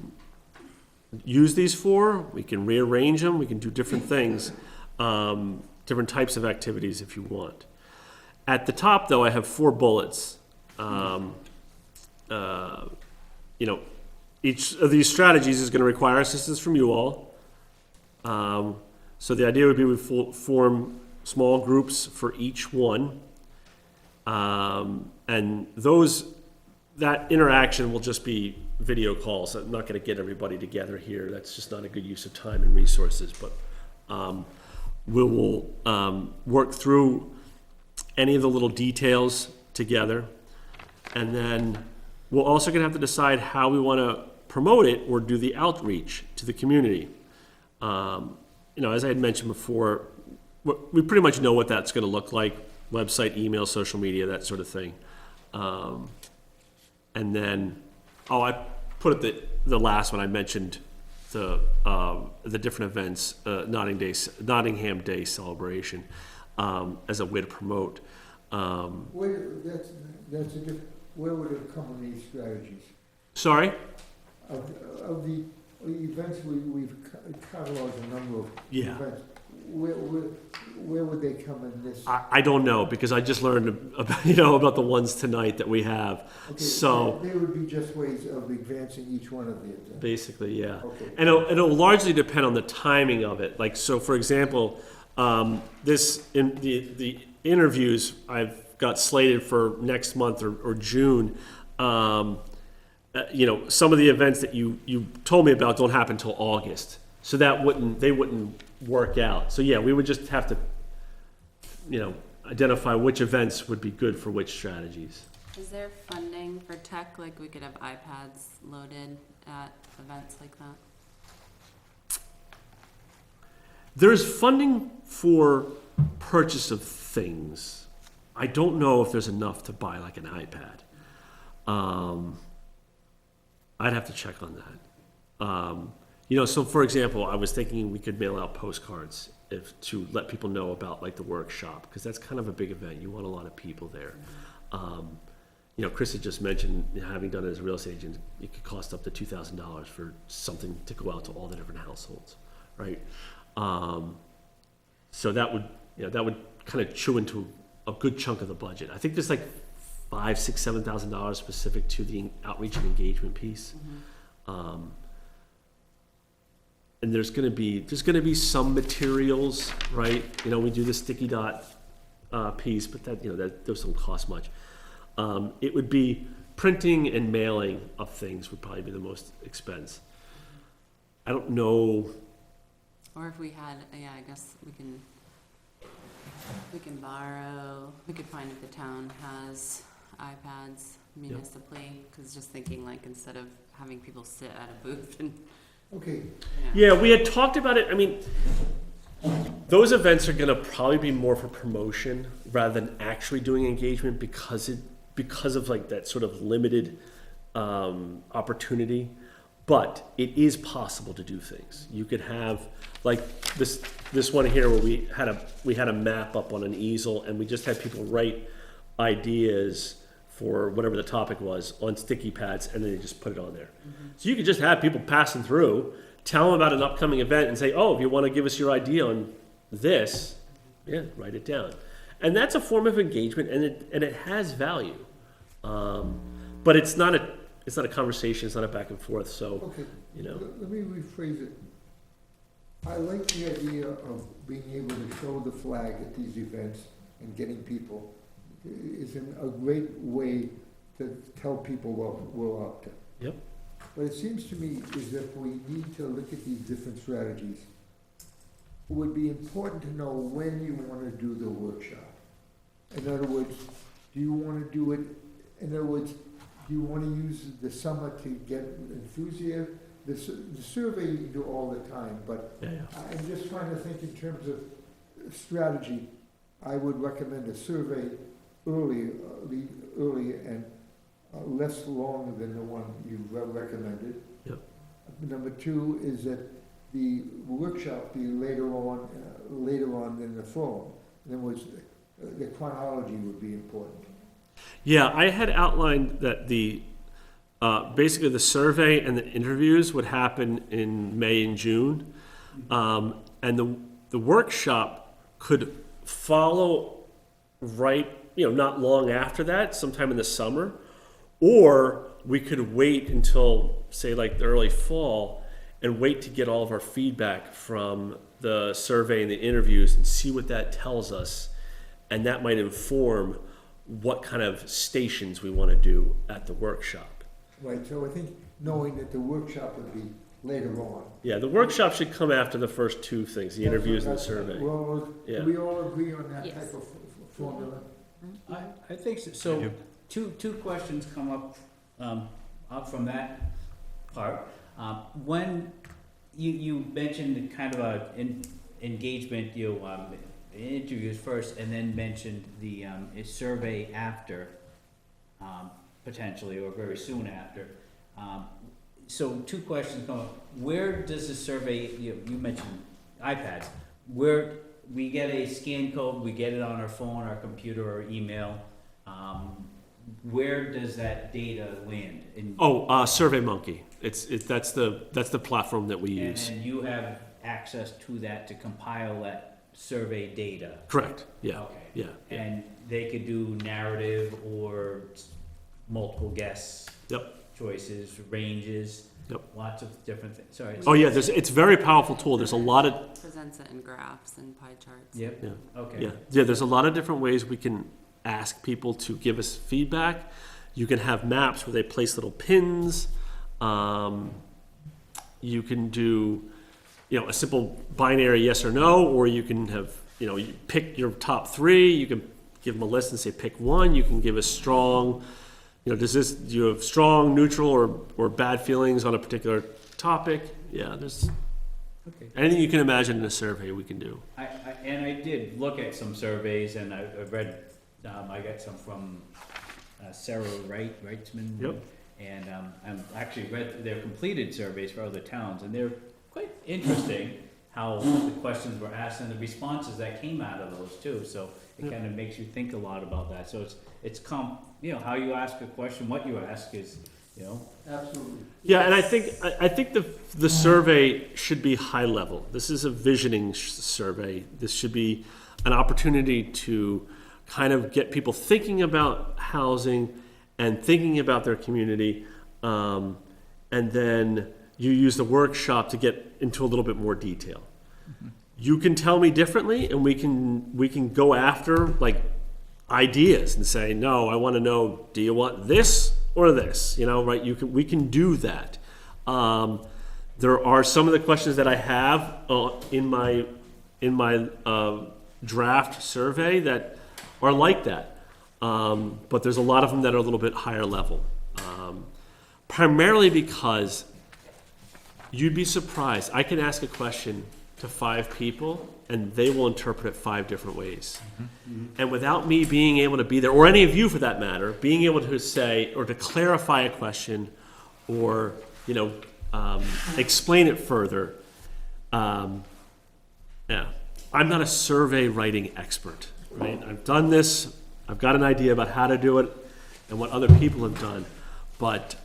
use these 4, we can rearrange them, we can do different things, different types of activities if you want. At the top, though, I have 4 bullets. Each of these strategies is going to require assistance from you all. So the idea would be we form small groups for each one. And that interaction will just be video calls. I'm not going to get everybody together here. That's just not a good use of time and resources. But we will work through any of the little details together. And then we're also going to have to decide how we want to promote it or do the outreach to the community. As I had mentioned before, we pretty much know what that's going to look like: website, email, social media, that sort of thing. And then, I put it the last one I mentioned, the different events, Nottingham Day celebration, as a way to promote. That's a different, where would it come in these strategies? Sorry? Of the events we've cataloged a number of Yeah. events, where would they come in this? I don't know, because I just learned about the ones tonight that we have. Okay, So they would be just ways of advancing each one of the events. basically, yeah. Okay. And it'll largely depend on the timing of it. Like, so for example, the interviews I've got slated for next month or June. Some of the events that you told me about don't happen until August. So they wouldn't work out. So yeah, we would just have to, identify which events would be good for which strategies. Is there funding for tech, like we could have iPads loaded at events like that? There's funding for purchase of things. I don't know if there's enough to buy like an iPad. I'd have to check on that. So for example, I was thinking we could mail out postcards to let people know about like the workshop, because that's kind of a big event. You want a lot of people there. Chris had just mentioned, having done it as a real estate agent, it could cost up to $2,000 for something to go out to all the different households, right? So that would, that would kind of chew into a good chunk of the budget. I think there's like $5,000, $6,000, $7,000 specific to the outreach and engagement piece. And there's gonna be some materials, right? We do the sticky dot piece, but those don't cost much. It would be printing and mailing of things would probably be the most expense. I don't know. Or if we had, yeah, I guess we can borrow, we could find if the town has iPads municipally, because just thinking like instead of having people sit at a booth and, Okay, Yeah, we had talked about it. I mean, those events are gonna probably be more for promotion rather than actually doing engagement because of like that sort of limited opportunity. But it is possible to do things. You could have like this one here where we had a map up on an easel and we just had people write ideas for whatever the topic was on sticky pads, and then they just put it on there. So you could just have people passing through, tell them about an upcoming event and say, oh, if you want to give us your idea on this, yeah, write it down. And that's a form of engagement, and it has value. But it's not a conversation, it's not a back and forth, so, okay. Let me rephrase it. I like the idea of being able to show the flag at these events and getting people. Is a great way to tell people what we're up to. Yep. But it seems to me is that we need to look at these different strategies. It would be important to know when you want to do the workshop. In other words, do you want to do it, in other words, do you want to use the summer to get enthusiasm? The survey you can do all the time, but Yeah. I'm just trying to think in terms of strategy. I would recommend a survey early and less long than the one you recommended. Yep. Number two is that the workshop be later on in the fall. In other words, the chronology would be important. Yeah, I had outlined that basically the survey and the interviews would happen in May and June. And the workshop could follow right, not long after that, sometime in the summer. Or we could wait until, say, like the early fall and wait to get all of our feedback from the survey and the interviews and see what that tells us. And that might inform what kind of stations we want to do at the workshop. Right, so I think knowing that the workshop would be later on. Yeah, the workshop should come after the first two things, the interviews and the survey. Well, Yeah. do we all agree on that Yes. type of formula? I think so. So, two questions come up from that part. When you mentioned kind of engagement, interviews first, and then mentioned the survey after, potentially, or very soon after. So two questions come up. Where does the survey, you mentioned iPads, where we get a scan code, we get it on our phone, our computer, or email, where does that data land? SurveyMonkey. That's the platform that we use. And you have access to that to compile that survey data? Correct. Yeah. Okay. Yeah. And they could do narrative or multiple guess Yep. choices, ranges. Yep. Lots of different things. Sorry. Oh yeah. It's a very powerful tool. There's a lot of presents it in graphs and pie charts. Yep. Yeah. Okay. yeah. There's a lot of different ways we can ask people to give us feedback. You can have maps where they place little pins. You can do, a simple binary yes or no, or you can have, you pick your top three. You can give them a list and say pick one. You can give a strong, do you have strong, neutral, or bad feelings on a particular topic? Yeah, there's Okay. anything you can imagine in a survey we can do. I did look at some surveys, and I read, I got some from Sarah Reitzman. Yep. And I'm actually read their completed surveys for other towns, and they're quite interesting how the questions were asked and the responses that came out of those too. So it kind of makes you think a lot about that. So it's how you ask a question, what you ask is you know? Absolutely. Yeah, and I think the survey should be high level. This is a visioning survey. This should be an opportunity to kind of get people thinking about housing and thinking about their community. And then you use the workshop to get into a little bit more detail. You can tell me differently, and we can go after like ideas and say, no, I want to know, do you want this or this? You know, right? We can do that. There are some of the questions that I have in my draft survey that are like that, but there's a lot of them that are a little bit higher level. Primarily because you'd be surprised. I can ask a question to 5 people, and they will interpret it 5 different ways. And without me being able to be there, or any of you for that matter, being able to say or to clarify a question, or explain it further, yeah, I'm not a survey writing expert, right? I've done this. I've got an idea about how to do it, and what other people have done, but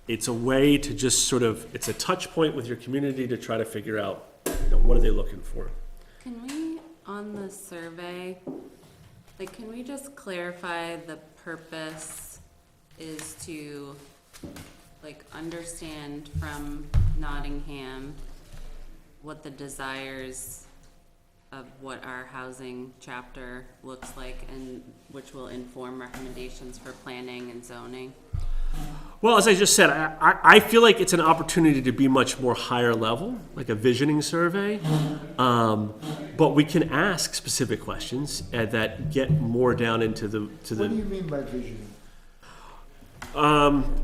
it's a way to just sort of, it's a touch point with your community to try to figure out, what are they looking for? Can we, on the survey, can we just clarify the purpose is to, understand from Nottingham what the desires of what our housing chapter looks like, and which will inform recommendations for planning and zoning? Well, as I just said, I feel like it's an opportunity to be much more higher level, like a visioning survey. But we can ask specific questions that get more down into the. What do you mean by visioning?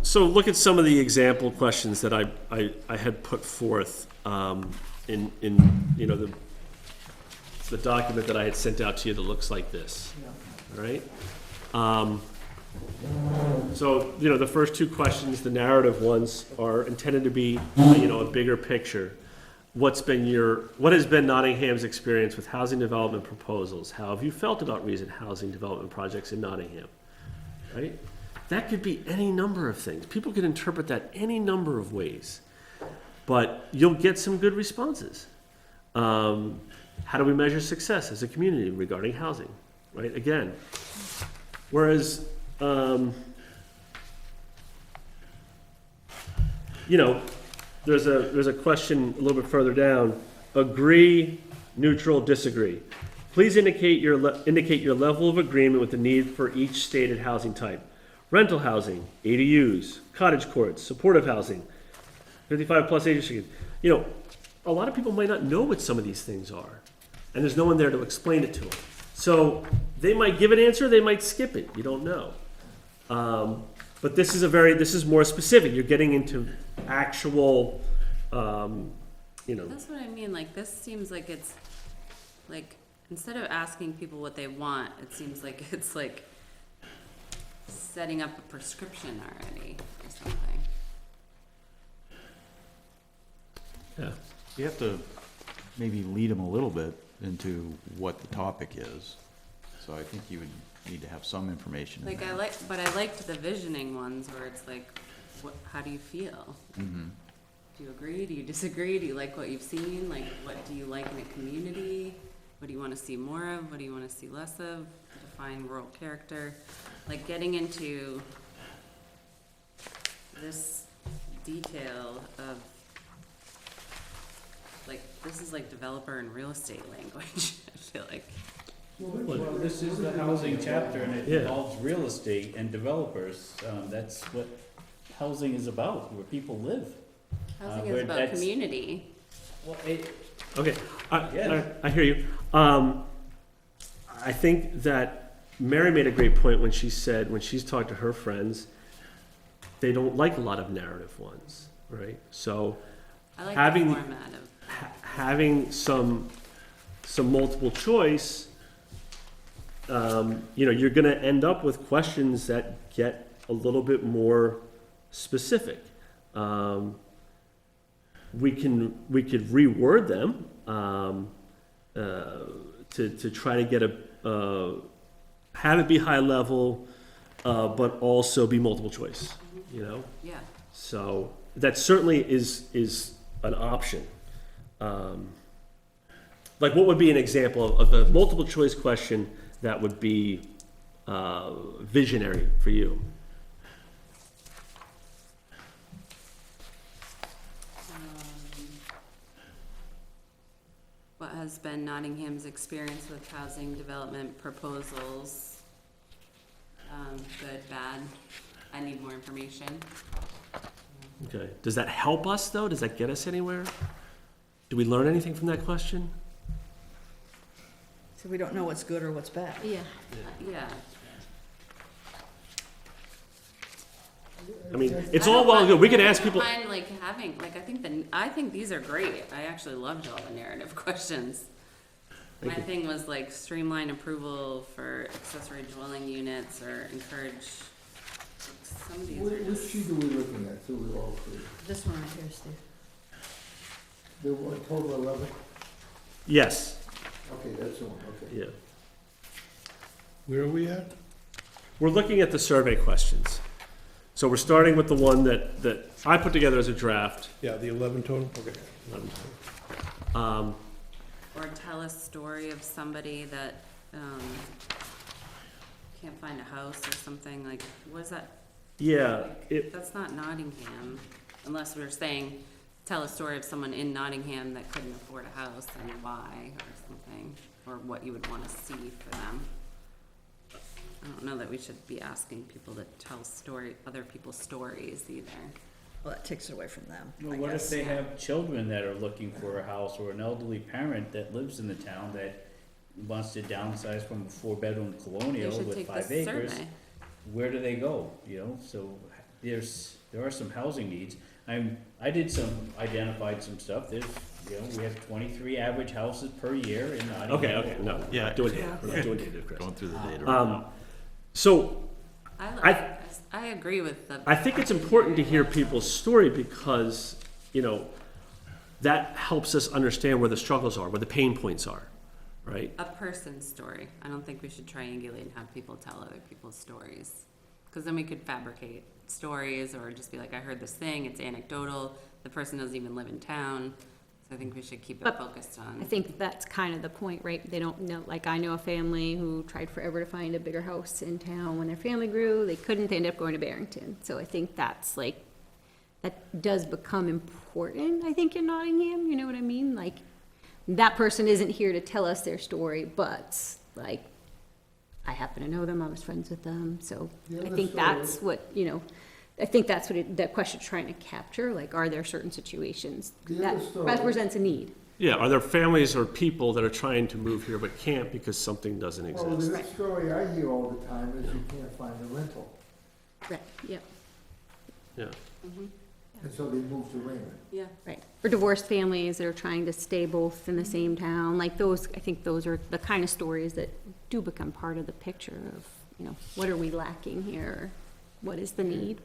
So look at some of the example questions that I had put forth in the document that I had sent out to you that looks like this. All right. So, the first 2 questions, the narrative ones, are intended to be, a bigger picture. What has been Nottingham's experience with housing development proposals? How have you felt about recent housing development projects in Nottingham? Right? That could be any number of things. People can interpret that any number of ways, but you'll get some good responses. How do we measure success as a community regarding housing? Right? Again, whereas there's a question a little bit further down. Agree, neutral, disagree. Please indicate your level of agreement with the need for each stated housing type. Rental housing, ADUs, cottage courts, supportive housing, 55 plus age restrictions. A lot of people might not know what some of these things are, and there's no one there to explain it to them. So they might give an answer, they might skip it. You don't know. But this is more specific. You're getting into actual, That's what I mean, this seems like it's, instead of asking people what they want, it seems like it's setting up a prescription already or something. yeah. You have to maybe lead them a little bit into what the topic is. So I think you would need to have some information in there. But I liked the visioning ones where it's how do you feel? Mm-hmm. Do you agree? Do you disagree? Do you like what you've seen? What do you like in a community? What do you want to see more of? What do you want to see less of? Define rural character. Getting into this detail of, this is developer and real estate language, I feel like. Well, this is the housing chapter, and it Yeah. involves real estate and developers. That's what housing is about, where people live. Housing where is about that's- community. Well, Okay, Yeah. I hear you. I think that Mary made a great point when she said, when she's talked to her friends, they don't like a lot of narrative ones, right? So I like having- the format of, having some multiple choice, you're going to end up with questions that get a little bit more specific. We could reword them to try to get have it be high level, but also be multiple choice, you know? Yeah. So that certainly is an option. Like what would be an example of a multiple choice question that would be visionary for you? What has been Nottingham's experience with housing development proposals? Good, bad? I need more information. Okay. Does that help us though? Does that get us anywhere? Do we learn anything from that question? So we don't know what's good or what's bad. Yeah. Yeah. I mean, it's all well and good. We could ask people. I don't mind like having, like, I think these are great. I actually loved all the narrative questions. My thing was like streamline approval for accessory dwelling units or encourage, some of these are Which just. sheet are we looking at, so we're all clear? This one right here, Steve. The one, total 11? Yes. Okay, that's the one, okay. Yeah. Where are we at? We're looking at the survey questions. So we're starting with the one that I put together as a draft. Yeah, the 11 total, okay. Or tell a story of somebody that, can't find a house or something, like, what is that? Yeah, That's not Nottingham, unless we're saying, tell a story of someone in Nottingham that couldn't afford a house and why, or something, or what you would wanna see for them. I don't know that we should be asking people to tell other people's stories either. Well, that takes it away from them, Well, I what if guess. they have children that are looking for a house, or an elderly parent that lives in the town that wants to downsize from a 4-bedroom They colonial should with take 5 this acres? survey. Where do they go, you know? So there are some housing needs. Identified some stuff. There's, you know, we have 23 average houses per year in Nottingham. okay, no, we're Yeah. not doing data. We're not doing data, Chris. Going through the data right now. So I agree with the. I think it's important to hear people's story because, you know, that helps us understand where the struggles are, where the pain points are, right? A person's story. I don't think we should triangulate and have people tell other people's stories. Because then we could fabricate stories or just be like, I heard this thing, it's anecdotal, the person doesn't even live in town. So I think we should keep it But focused on. I think that's kind of the point, right? They don't know, like I know a family who tried forever to find a bigger house in town. When their family grew, they couldn't, they ended up going to Barrington. So I think that's like, that does become important, I think, in Nottingham, you know what I mean? Like, that person isn't here to tell us their story, but like, I happen to know them, I was friends with them, so The I other think story- that's what, you know, I think that's what that question's trying to capture, like, are there certain situations The that other story- represents a need? Yeah, are there families or people that are trying to move here but can't because something doesn't Well, exist? the story I hear all the time is you can't find a rental, Right, yeah, Yeah. and so they move to Raymond. Yeah. right. Or divorced families that are trying to stay both in the same town, like those, I think those are the kind of stories that do become part of the picture of, you know, what are we lacking here? What is the need?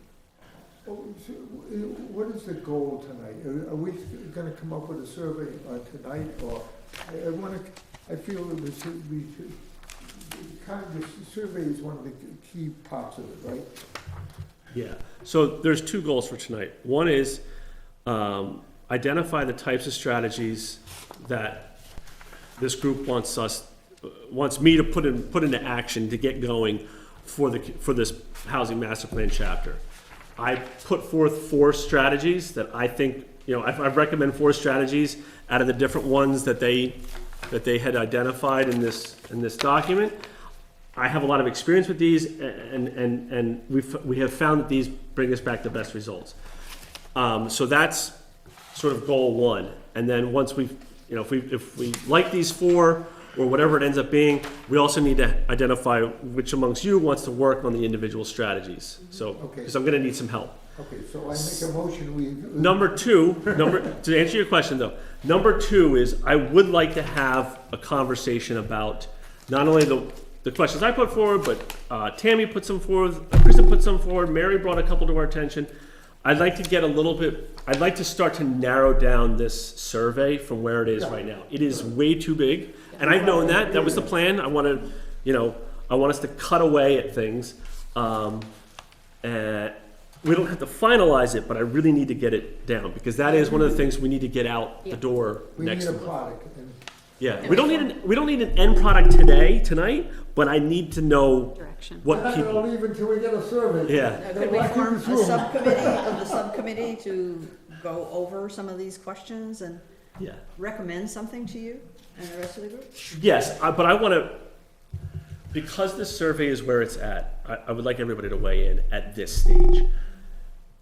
Oh, so, what is the goal tonight? Are we gonna come up with a survey tonight, or, I feel that we should, kind of, the survey is one of the key parts of it, right? Yeah, so there's two goals for tonight. One is identify the types of strategies that this group wants me to put into action to get going for this housing master plan chapter. I put forth 4 strategies that I think, you know, I recommend 4 strategies out of the different ones that they had identified in this document. I have a lot of experience with these, and we have found that these bring us back the best results. So that's sort of goal 1. And then once if we like these 4 or whatever it ends up being, we also need to identify which amongst you wants to work on the individual strategies. So, Okay. because I'm going to need some help. Okay, so I make a motion, we. Number 2, to answer your question though, number 2 is I would like to have a conversation about not only the questions I put forward, but Tammy put some forward, Kristen put some forward, Mary brought a couple to our attention. I'd like to start to narrow down this survey from where it is right now. It is way too big, and I've known that was the plan. I want us to cut away at things. And we don't have to finalize it, but I really need to get it down, because that is one of the things we need to get out the Yeah. door We next need a month. product, and Yeah, we don't need an end product tonight, but I need to know Direction. what I'm not people, gonna leave until we get a survey. yeah. Could we form a subcommittee to go over some of these questions and Yeah. recommend something to you and the rest of the group? Yes, but I want to, because this survey is where it's at, I would like everybody to weigh in at this stage.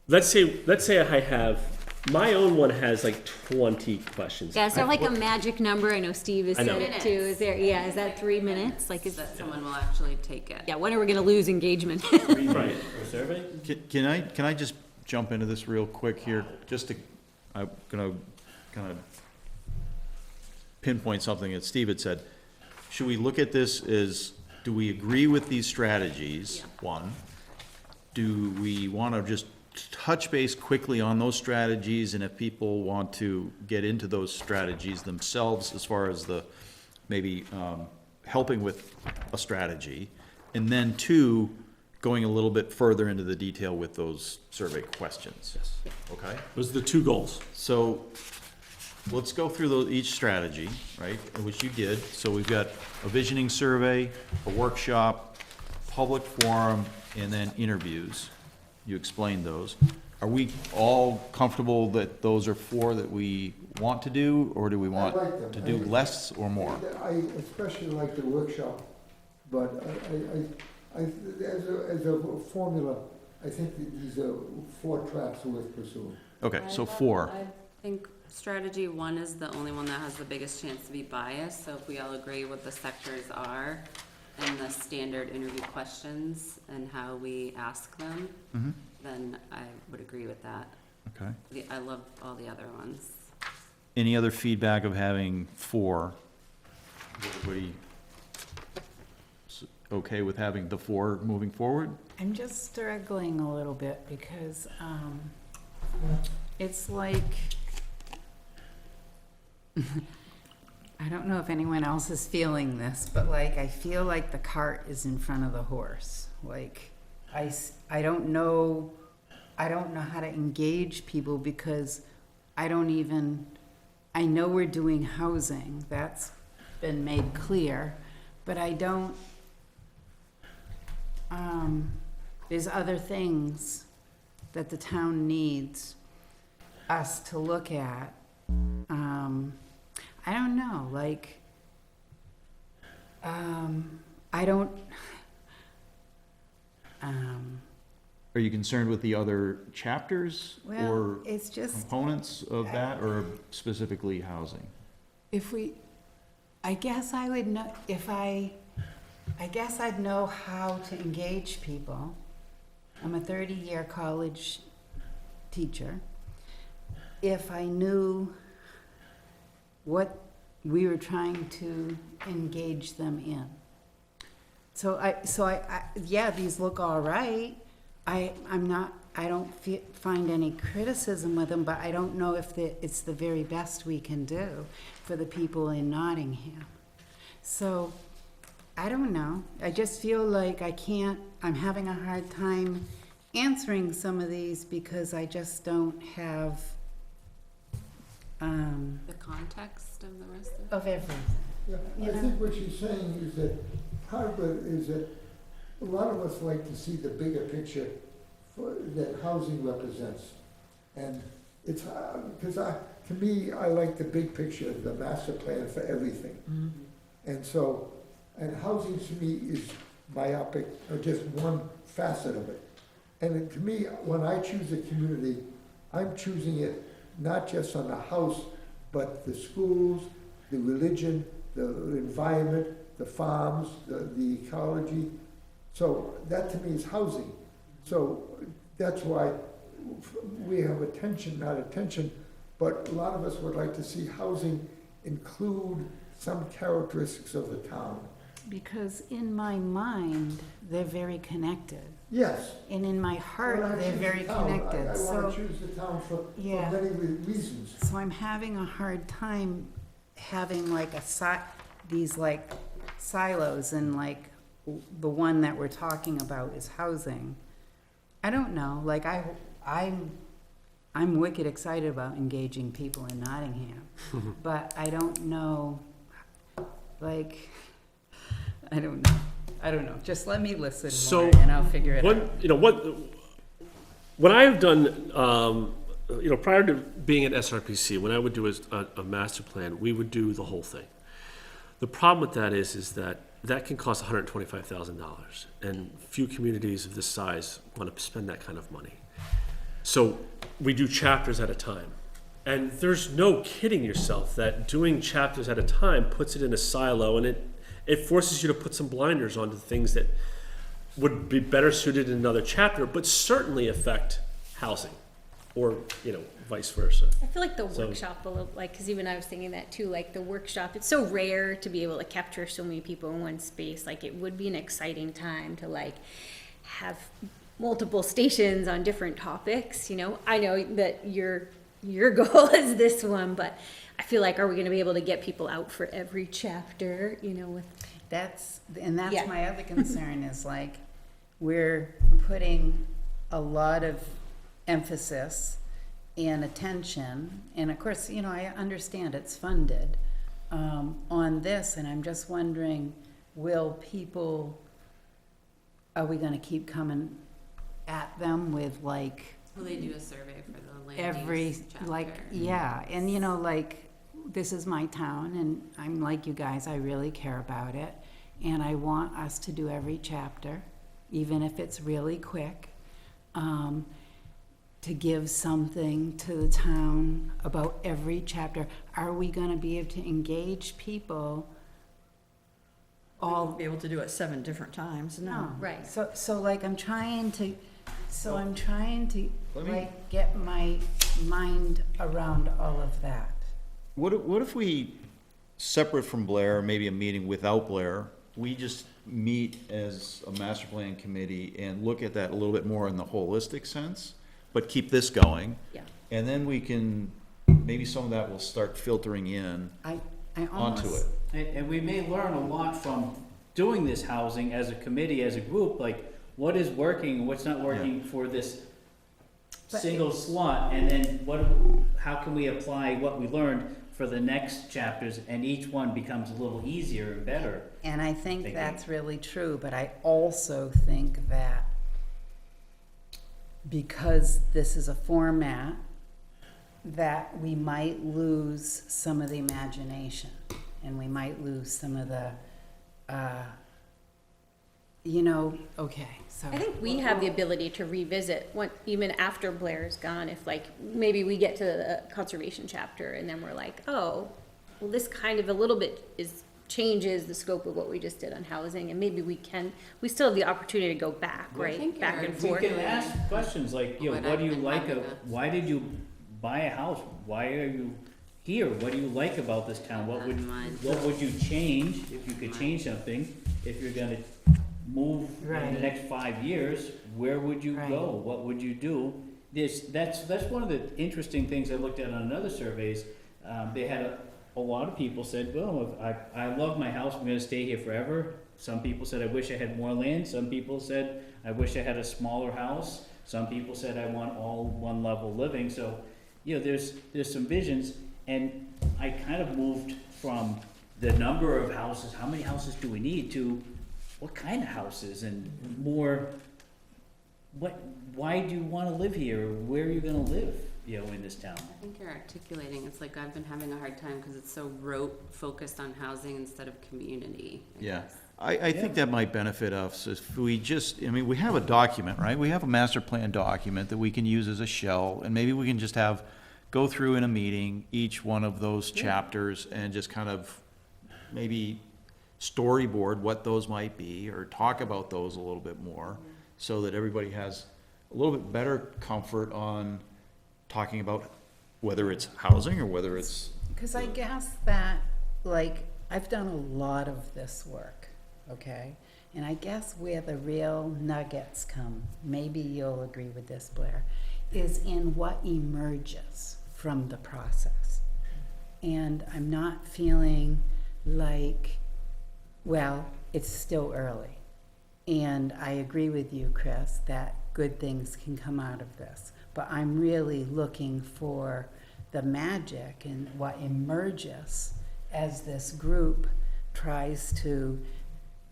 Let's say I have, my own one has like 20 questions. Yeah, is there like a magic number? I know Steve has I know. said it too. Is there, yeah, is that 3 minutes? Like, So is, that someone will actually take it. yeah, when are we gonna lose engagement? 3 Right. minutes for a survey? Can I just jump into this real quick here? Just to, I'm gonna kind of pinpoint something that Steve had said. Should we look at this as, do we agree with these strategies? One. Do we want to just touch base quickly on those strategies, and if people want to get into those strategies themselves as far as the, maybe helping with a strategy? And then two, going a little bit further into the detail with those survey questions. Yes. Okay? Those are the two goals. So let's go through each strategy, right, which you did. So we've got a visioning survey, a workshop, public forum, and then interviews. You explained those. Are we all comfortable that those are 4 that we want to do, or do we want like them. to do less or more? I especially like the workshop, but as a formula, I think that these are 4 tracks worth pursuing. Okay, so 4. I think strategy 1 is the only one that has the biggest chance to be biased, so if we all agree what the sectors are and the standard interview questions and how we ask them, Mhm. then I would agree with that. Okay. I love all the other ones. Any other feedback of having 4? Is everybody okay with having the 4 moving forward? I'm just struggling a little bit because, it's like, I don't know if anyone else is feeling this, but like, I feel like the cart is in front of the horse. Like, I don't know how to engage people because I know we're doing housing, that's been made clear, but I don't, there's other things that the town needs us to look at. I don't know, like, I don't, Are you concerned with the other chapters well, or it's just, components of that, or specifically housing? if we, I guess I would know, I guess I'd know how to engage people. I'm a 30-year college teacher. If I knew what we were trying to engage them in. So yeah, these look all right. I don't find any criticism with them, but I don't know if it's the very best we can do for the people in Nottingham. So, I don't know. I just feel like I'm having a hard time answering some of these because I just don't have, The context of the rest of of everything. Yeah, You I know? think what she's saying is that part of it is that a lot of us like to see the bigger picture that housing represents. And it's, because to me, I like the big picture, the master plan for everything. And so, and housing to me is myopic, or just one facet of it. And to me, when I choose a community, I'm choosing it not just on the house, but the schools, the religion, the environment, the farms, the ecology. So that to me is housing. So that's why we have not attention, but a lot of us would like to see housing include some characteristics of the town. Because in my mind, they're very connected. Yes. And in my heart, When I they're choose very the town, connected. I want So, to choose the town for Yeah. many reasons. so I'm having a hard time having like these like silos and like the one that we're talking about is housing, I don't know, like I'm wicked excited about engaging people in Nottingham, but I don't know, like, I don't know, just let me listen So, more and I'll figure it out. What I have done, prior to being at SRPC, when I would do a master plan, we would do the whole thing. The problem with that is that can cost $125,000, and few communities of this size want to spend that kind of money. So we do chapters at a time. And there's no kidding yourself that doing chapters at a time puts it in a silo, and it forces you to put some blinders onto things that would be better suited in another chapter, but certainly affect housing, or, vice versa. I feel like the So- workshop a little, like, because even I was thinking that too, like the workshop, it's so rare to be able to capture so many people in one space. Like, it would be an exciting time to like have multiple stations on different topics, I know that your goal is this one, but I feel like, are we gonna be able to get people out for every chapter, with, That's Yeah. my other concern is like, we're putting a lot of emphasis and attention, and of course, I understand it's funded, on this, and I'm just wondering, are we gonna keep coming at them with like, Will they do a survey for the land every, use chapter? like, yeah, and like, this is my town, and I'm like you guys, I really care about it, and I want us to do every chapter, even if it's really quick, to give something to the town about every chapter. Are we gonna be able to engage people all? Be able to do it 7 different times, no. right. So like, I'm trying to Let me- like get my mind around all of that. What if we, separate from Blair, maybe a meeting without Blair, we just meet as a master plan committee and look at that a little bit more in the holistic sense, but keep this going? Yeah. And then we can, maybe some of that will start filtering in I onto almost. it. And we may learn a lot from doing this housing as a committee, as a group, like what is working, what's not working for this But- single slot, and then how can we apply what we learned for the next chapters, and each one becomes a little easier and better. And I think Thinking. that's really true, but I also think that because this is a format, that we might lose some of the imagination, and we might lose some of the, okay, so. I think we have the ability to revisit even after Blair's gone, if like, maybe we get to the conservation chapter and then we're like, oh, well, this kind of a little bit changes the scope of what we just did on housing, and maybe we still have the opportunity to go back, Well, I right? think Back you're- and We forth. can ask questions like, What what do you I've been like, having this. why did you buy a house? Why are you here? What do you like about this town? What would you change, if you could change something, if you're gonna move in the Right. next 5 years, where would you Right. go? What would you do? That's one of the interesting things I looked at on another surveys. They had a lot of people said, well, I love my house, I'm gonna stay here forever. Some people said, I wish I had more land. Some people said, I wish I had a smaller house. Some people said, I want all one level living. So, there's some visions, and I kind of moved from the number of houses, how many houses do we need, to what kind of houses, and more, why do you wanna live here? Where are you gonna live, in this town? I think you're articulating, it's like I've been having a hard time because it's so focused on housing instead of community. I Yeah, guess. I think that might benefit us if we just, we have a document, right? We have a master plan document that we can use as a shell, and maybe we can just go through in a meeting each one of those chapters and just kind of maybe storyboard what those might be, or talk about those a little bit more, so that everybody has a little bit better comfort on talking about whether it's housing or whether it's, Because I guess that, like, I've done a lot of this work, okay? And I guess where the real nuggets come, maybe you'll agree with this, Blair, is in what emerges from the process. And I'm not feeling like, well, it's still early. And I agree with you, Chris, that good things can come out of this. But I'm really looking for the magic and what emerges as this group tries to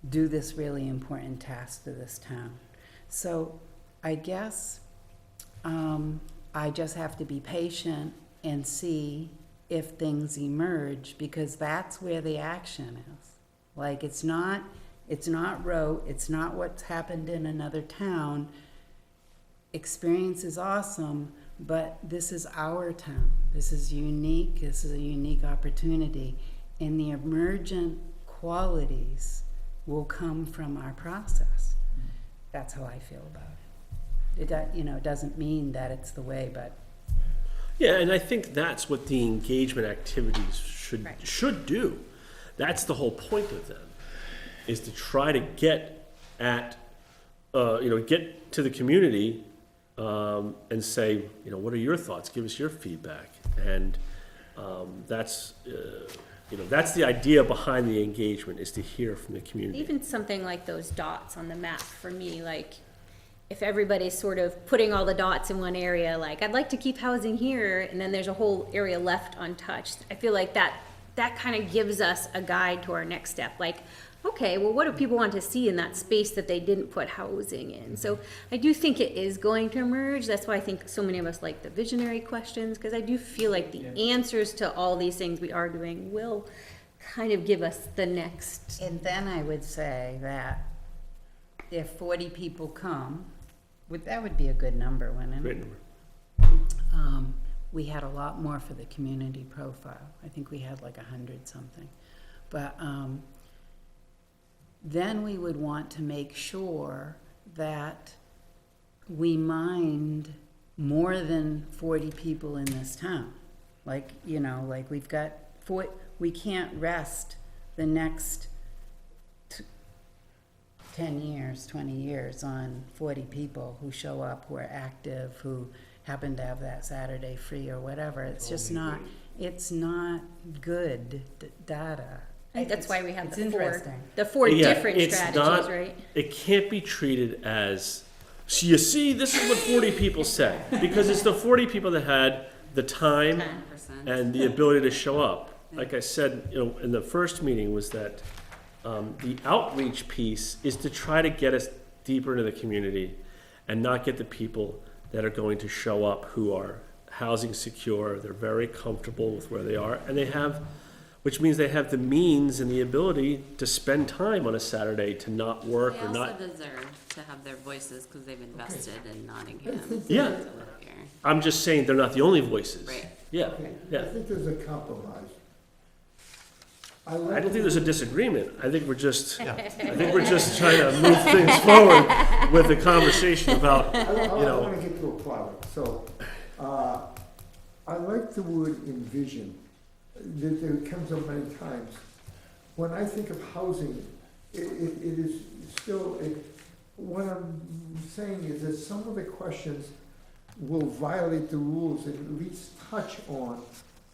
do this really important task to this town. So I guess I just have to be patient and see if things emerge, because that's where the action is. Like, it's not rote, it's not what's happened in another town. Experience is awesome, but this is our town. This is unique, this is a unique opportunity, and the emergent qualities will come from our process. That's how I feel about it. It doesn't mean that it's the way, but Yeah, and I think that's what the engagement activities Right. should do. That's the whole point of them, is to try to get at, get to the community and say, what are your thoughts? Give us your feedback. And that's the idea behind the engagement, is to hear from the community. Even something like those dots on the map, for me, like, if everybody's sort of putting all the dots in one area, like, I'd like to keep housing here, and then there's a whole area left untouched, I feel like that kind of gives us a guide to our next step. Like, okay, well, what do people want to see in that space that they didn't put housing in? So I do think it is going to emerge. That's why I think so many of us like the visionary questions, because I do feel like the answers to all these things we are doing will kind of give us the next. And then I would say that if 40 people come, that would be a good number, wouldn't it? Great number. We had a lot more for the community profile. I think we had like 100 something. But then we would want to make sure that we mind more than 40 people in this town. Like we've got we can't rest the next 10 years, 20 years on 40 people who show up, who are active, who happen to have that Saturday free or whatever. It's just not good data. I think that's why we have It's the four interesting. Yeah, different it's strategies, not- right? It can't be treated as, so you see, this is what 40 people said, because it's the 40 people that had the time 10%. and the ability to show up. Like I said, in the first meeting, was that the outreach piece is to try to get us deeper into the community and not get the people that are going to show up who are housing secure, they're very comfortable with where they are, and which means they have the means and the ability to spend time on a Saturday to not work They or not. also deserve to have their voices because they've invested in Nottingham. Yeah. to live here. I'm just saying they're not the only voices. Right. Yeah, I yeah. think there's a compromise. I don't think there's a disagreement. I think we're just trying to move things forward with the conversation about, I want to get to a plowing. So, I like the word envision. That comes up many times. When I think of housing, it is still, what I'm saying is that some of the questions will violate the rules and at least touch on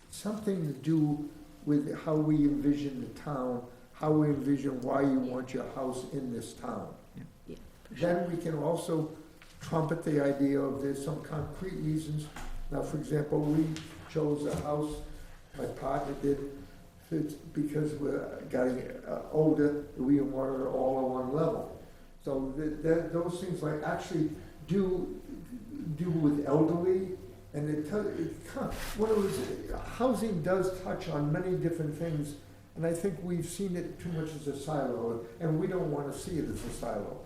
something to do with how we envision the town, how we envision why you want your house in this town. Yeah, Then we can also trumpet the idea of there's some concrete reasons. Now, for example, we chose a house, my partner did, it's because we're getting older, we wanted it all on one level. So those things like actually do with elderly, and housing does touch on many different things, and I think we've seen it too much as a silo, and we don't want to see it as a silo.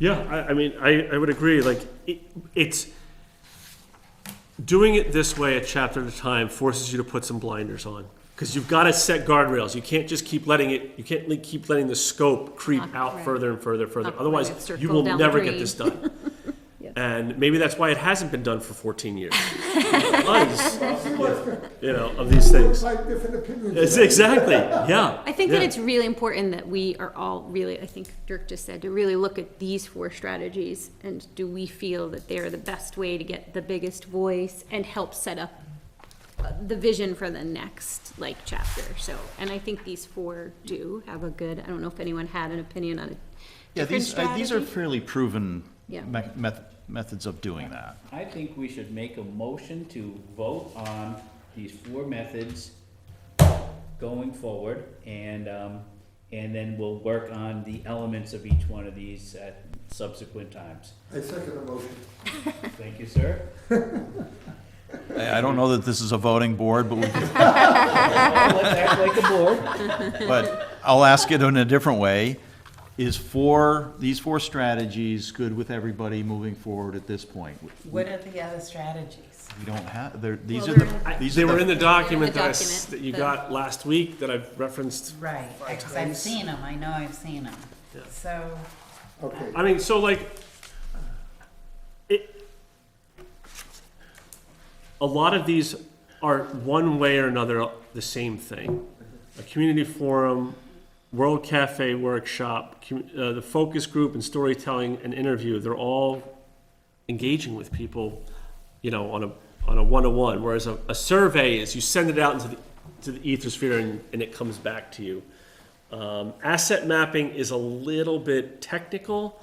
yeah, I mean, I would agree. Like, it's doing it this way, a chapter at a time, forces you to put some blinders on. Because you've got to set guardrails. You can't just keep letting the scope creep out Right. further and further. Not Otherwise, quite a circle you will down the never get drain. this done. Yeah. And maybe that's why it hasn't been done for 14 years. Because, of these things. Like different opinions. It's exactly, yeah. I think that yeah. it's really important that we are all really, I think Dirk just said, to really look at these four strategies, and do we feel that they're the best way to get the biggest voice and help set up the vision for the next, like, chapter, so, and I think these four do have a good, I don't know if anyone had an opinion on a Yeah, different these are strategy. fairly proven Yeah. methods of doing that. I think we should make a motion to vote on these four methods going forward, and then we'll work on the elements of each one of these at subsequent times. I second the motion. Thank you, sir. I don't know that this is a voting board, but Let's act like a board. but I'll ask it in a different way. Is these four strategies good with everybody moving forward at this point? What are the other strategies? We don't have, Well, these are they're these They are were in the the, document that document, that you the- got last week that I've referenced. Right, Five because I've times. seen them, I know I've seen them. Yeah. So, Okay. I mean, so like, a lot of these are one way or another the same thing. A community forum, World Cafe workshop, the focus group and storytelling and interview, they're all engaging with people, you know, on a one-to-one, whereas a survey is you send it out into the ethosphere and it comes back to you. Asset mapping is a little bit technical.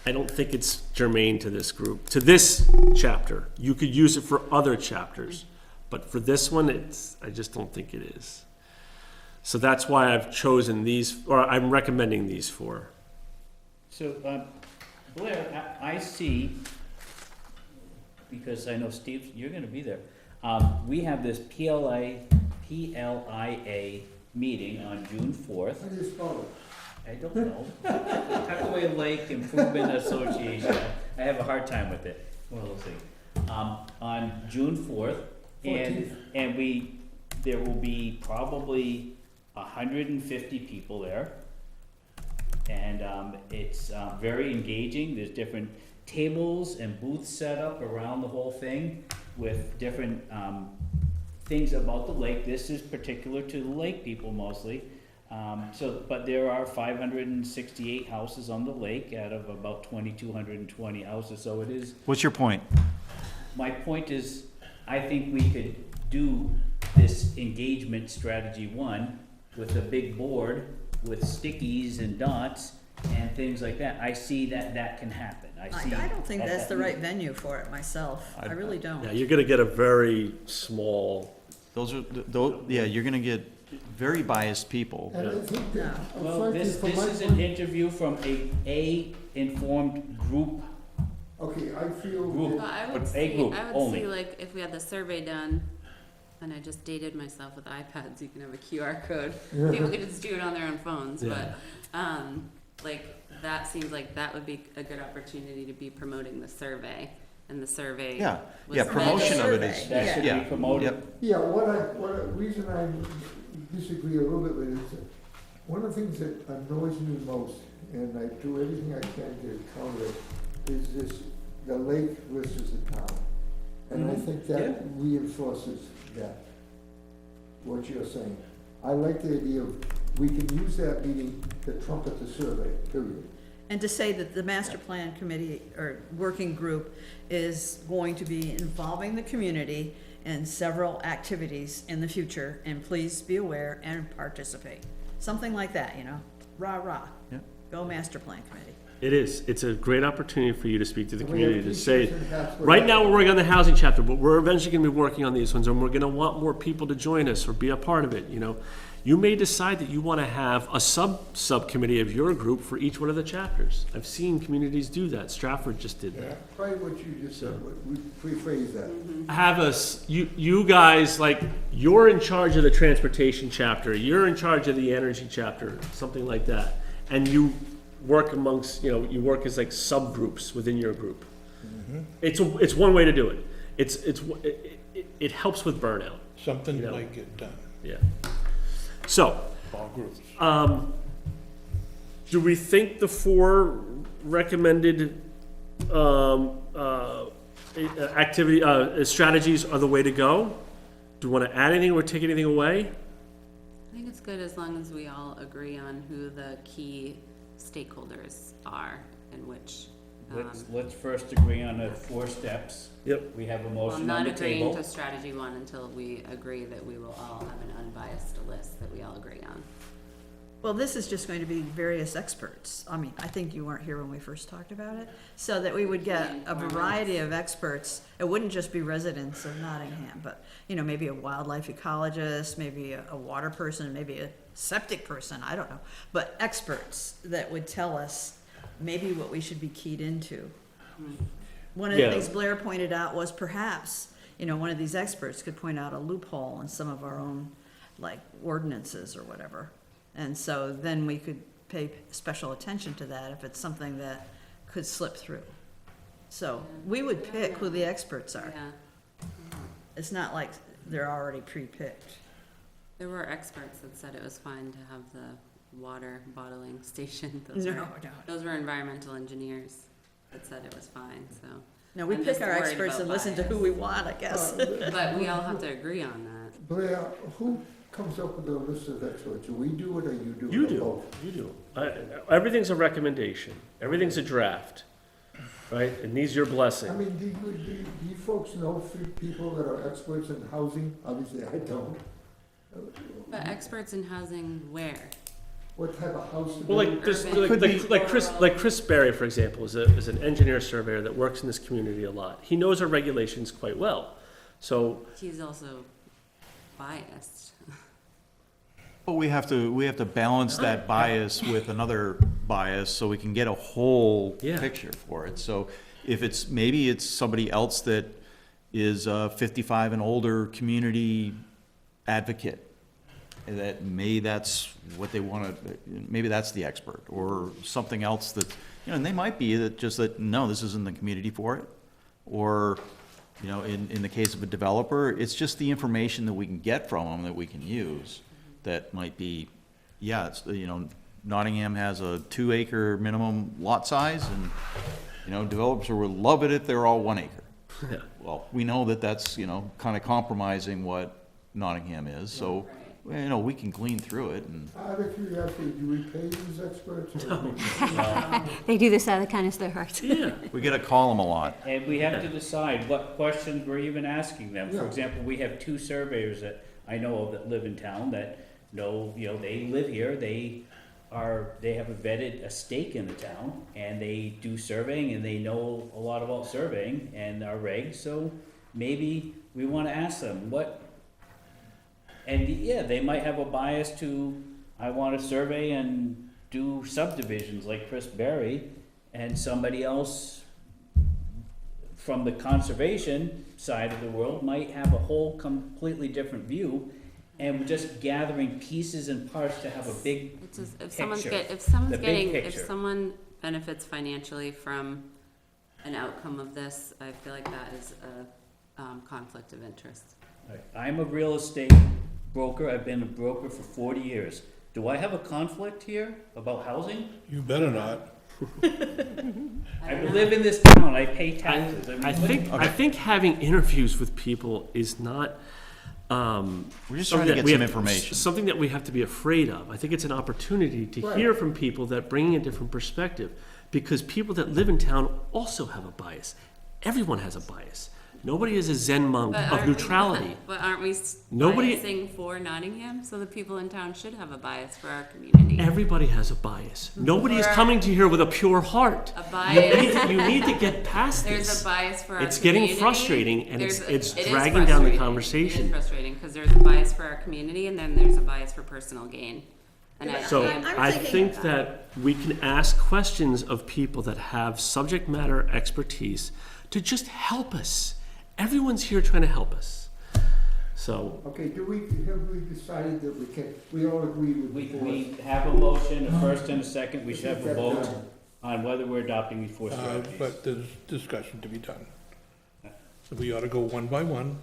I don't think it's germane to this group, to this chapter. You could use it for other chapters, but for this one, I just don't think it is. So that's why I've chosen these, or I'm recommending these four. So, Blair, I see, because I know Steve, you're gonna be there. We have this PLIA meeting on June 4th. How do you spell it? I don't know. Tuckaway Lake Improvement Association. I have a hard time with it. One of those things. On June 4th, and there will be probably 150 people there. And it's very engaging. There's different tables and booths set up around the whole thing with different things about the lake. This is particular to the lake people mostly. But there are 568 houses on the lake out of about 2,220 houses, so it is. what's your point? My point is, I think we could do this engagement strategy one with a big board with stickies and dots and things like that. I see that can happen. I don't think that's the right venue for it myself. I really don't. Yeah, you're gonna get a very small, Yeah, you're gonna get very biased people. And I think that, Well, frankly, this from my is an point, interview from a informed group. okay, I feel Group. Well, that, I would But a see, group I would only. see like if we had the survey done, and I just dated myself with iPads, you can have a QR code. People could just do it on their own phones, Yeah. but, like, that seems like that would be a good opportunity to be promoting the survey, and the survey. Yeah, was yeah, meant- promotion of it survey. is, That should yeah, be promoted. yep. yeah, reason I disagree a little bit with it is that one of the things that annoys me most, and I do everything I can to counter it, is the lake versus the town. And I think that reinforces that, what you're saying. I like the idea of, we can use that meeting to trumpet the survey, period. And to say that the master plan committee or working group is going to be involving the community in several activities in the future, and please be aware and participate. Something like that, you know, rah, rah. Yep. Go master plan committee. it is, it's a great opportunity for you to speak to the And we have community, to t-shirts say, and hats with right that. now, we're working on the housing chapter, but we're eventually gonna be working on these ones, and we're gonna want more people to join us or be a part of it, you know? You may decide that you wanna have a subcommittee of your group for each one of the chapters. I've seen communities do that, Stratford just did that. Probably what you just said, we rephrase that. Have us, you guys, like, you're in charge of the transportation chapter, you're in charge of the energy chapter, something like that. And you work amongst, you know, you work as like subgroups within your group. It's one way to do it. It helps with burnout, Something Yeah. might get done, yeah. So, all groups. do we think the four recommended, strategies are the way to go? Do we wanna add anything or take anything away? I think it's good as long as we all agree on who the key stakeholders are and which Let's first agree on the 4 steps. Yep. We have a Well, motion not on the agreeing table. to strategy 1 until we agree that we will all have an unbiased list that we all agree on. Well, this is just going to be various experts. I mean, I think you weren't here when we first talked about it. So that we would get a variety of experts. It wouldn't just be residents of Nottingham, but, you know, maybe a wildlife ecologist, maybe a water person, maybe a septic person, I don't know. But experts that would tell us maybe what we should be keyed into. One of the Yeah. things Blair pointed out was perhaps, you know, one of these experts could point out a loophole in some of our own, like, ordinances or whatever. And so then we could pay special attention to that if it's something that could slip through. So we would pick who the experts are. Yeah, It's not like they're already pre-picked. there were experts that said it was fine to have the water bottling station. No. Those were environmental engineers that said it was fine, so. No, we I'm pick just our worried experts about and listen to bias. who we want, I guess. But we all have to agree on that. Blair, who comes up with a list of experts? Do we do it or you do it? You or do, both? you do. Everything's a recommendation, everything's a draft, right? It needs your I blessing. mean, do you folks know few people that are experts in housing? Obviously, I don't. But experts in housing where? What type of house? Well, like, this, Urban. like Chris Berry, for example, is an engineer surveyor that works in this community a lot. He knows our regulations quite well. So, He's also biased. But we have to balance that bias with another bias so we can get a whole Yeah. picture for it. So if it's, maybe it's somebody else that is a 55 and older community advocate, that maybe that's what they want to, maybe that's the expert, or something else that, you know, and they might be that just that, no, this isn't the community for it. Or, you know, in the case of a developer, it's just the information that we can get from them that we can use. That might be, yeah, it's, you know, Nottingham has a 2-acre minimum lot size, and, you know, developers would love it if they're all 1 acre. yeah. Well, we know that that's, you know, kind of compromising what Nottingham is, so, you know, we can glean through it, and Out of curiosity, do we pay these experts? Or They do this out of the kindness of their hearts. Yeah. we gotta call them a lot. And we have to decide what questions we're even asking them. For Yeah. example, we have 2 surveyors that I know of that live in town that know, you know, they live here, they have a vetted a stake in the town, and they do surveying, and they know a lot about surveying and our regs, so maybe we wanna ask them, what, and yeah, they might have a bias to, I wanna survey and do subdivisions like Chris Berry, and somebody else from the conservation side of the world might have a whole completely different view, and we're just gathering pieces and parts to have a big, It's just, if Picture. someone's The big getting, if picture. someone benefits financially from an outcome of this, I feel like that is a, conflict of interest. I'm a real estate broker, I've been a broker for 40 years. Do I have a conflict here about housing? You better not. I live in this town, I pay taxes. mean, I think having interviews with people is not, We're just something trying to that get we some have- information. Something that we have to be afraid of. I think it's an opportunity to Right. hear from people that bring a different perspective, because people that live in town also have a bias. Everyone has a bias. Nobody is a Zen monk But of aren't we- neutrality. But aren't we Nobody- biasing for Nottingham? So the people in town should have a bias for our community. Everybody has a bias. Nobody is For- coming to here with a pure heart. A You bias, need, you need to get past there's this. a bias for our It's getting community. frustrating, and it's It is dragging down the frustrating. conversation. It is frustrating, because there's a bias for our community, and then there's a bias for personal gain. And So I'm I thinking- think that we can ask questions of people that have subject matter expertise to just help us. Everyone's here trying to help us. So, Okay, have we decided that we all agree with We, the we fourth? have a motion, a first and a second, we should have a vote on whether we're adopting these 4 strategies. But there's discussion to be done. So we ought to go one by one,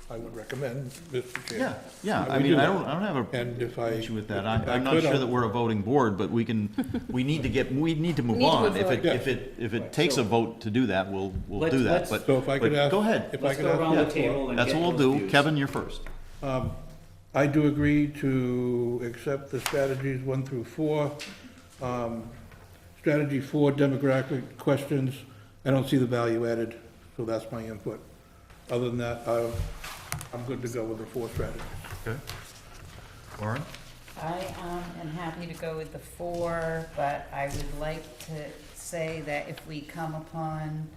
I would recommend, Mr. Chairman. Yeah, I We mean, do I that. don't have a And if I. issue with that. if I I'm not could, sure I'll- that we're a voting board, but we need to move need to on. move If forward. if it takes a vote to do that, we'll Let's- do that, let's- but, So if I could but ask. go ahead. If I Let's could go ask around the for- table and That's get what we'll those do. views. Kevin, you're first. I do agree to accept the strategies 1 through 4. Strategy 4, demographic questions. I don't see the value added, so that's my input. Other than that, I'm good to go with the 4 strategies. Okay. Lauren? I am happy to go with the 4, but I would like to say that if we come upon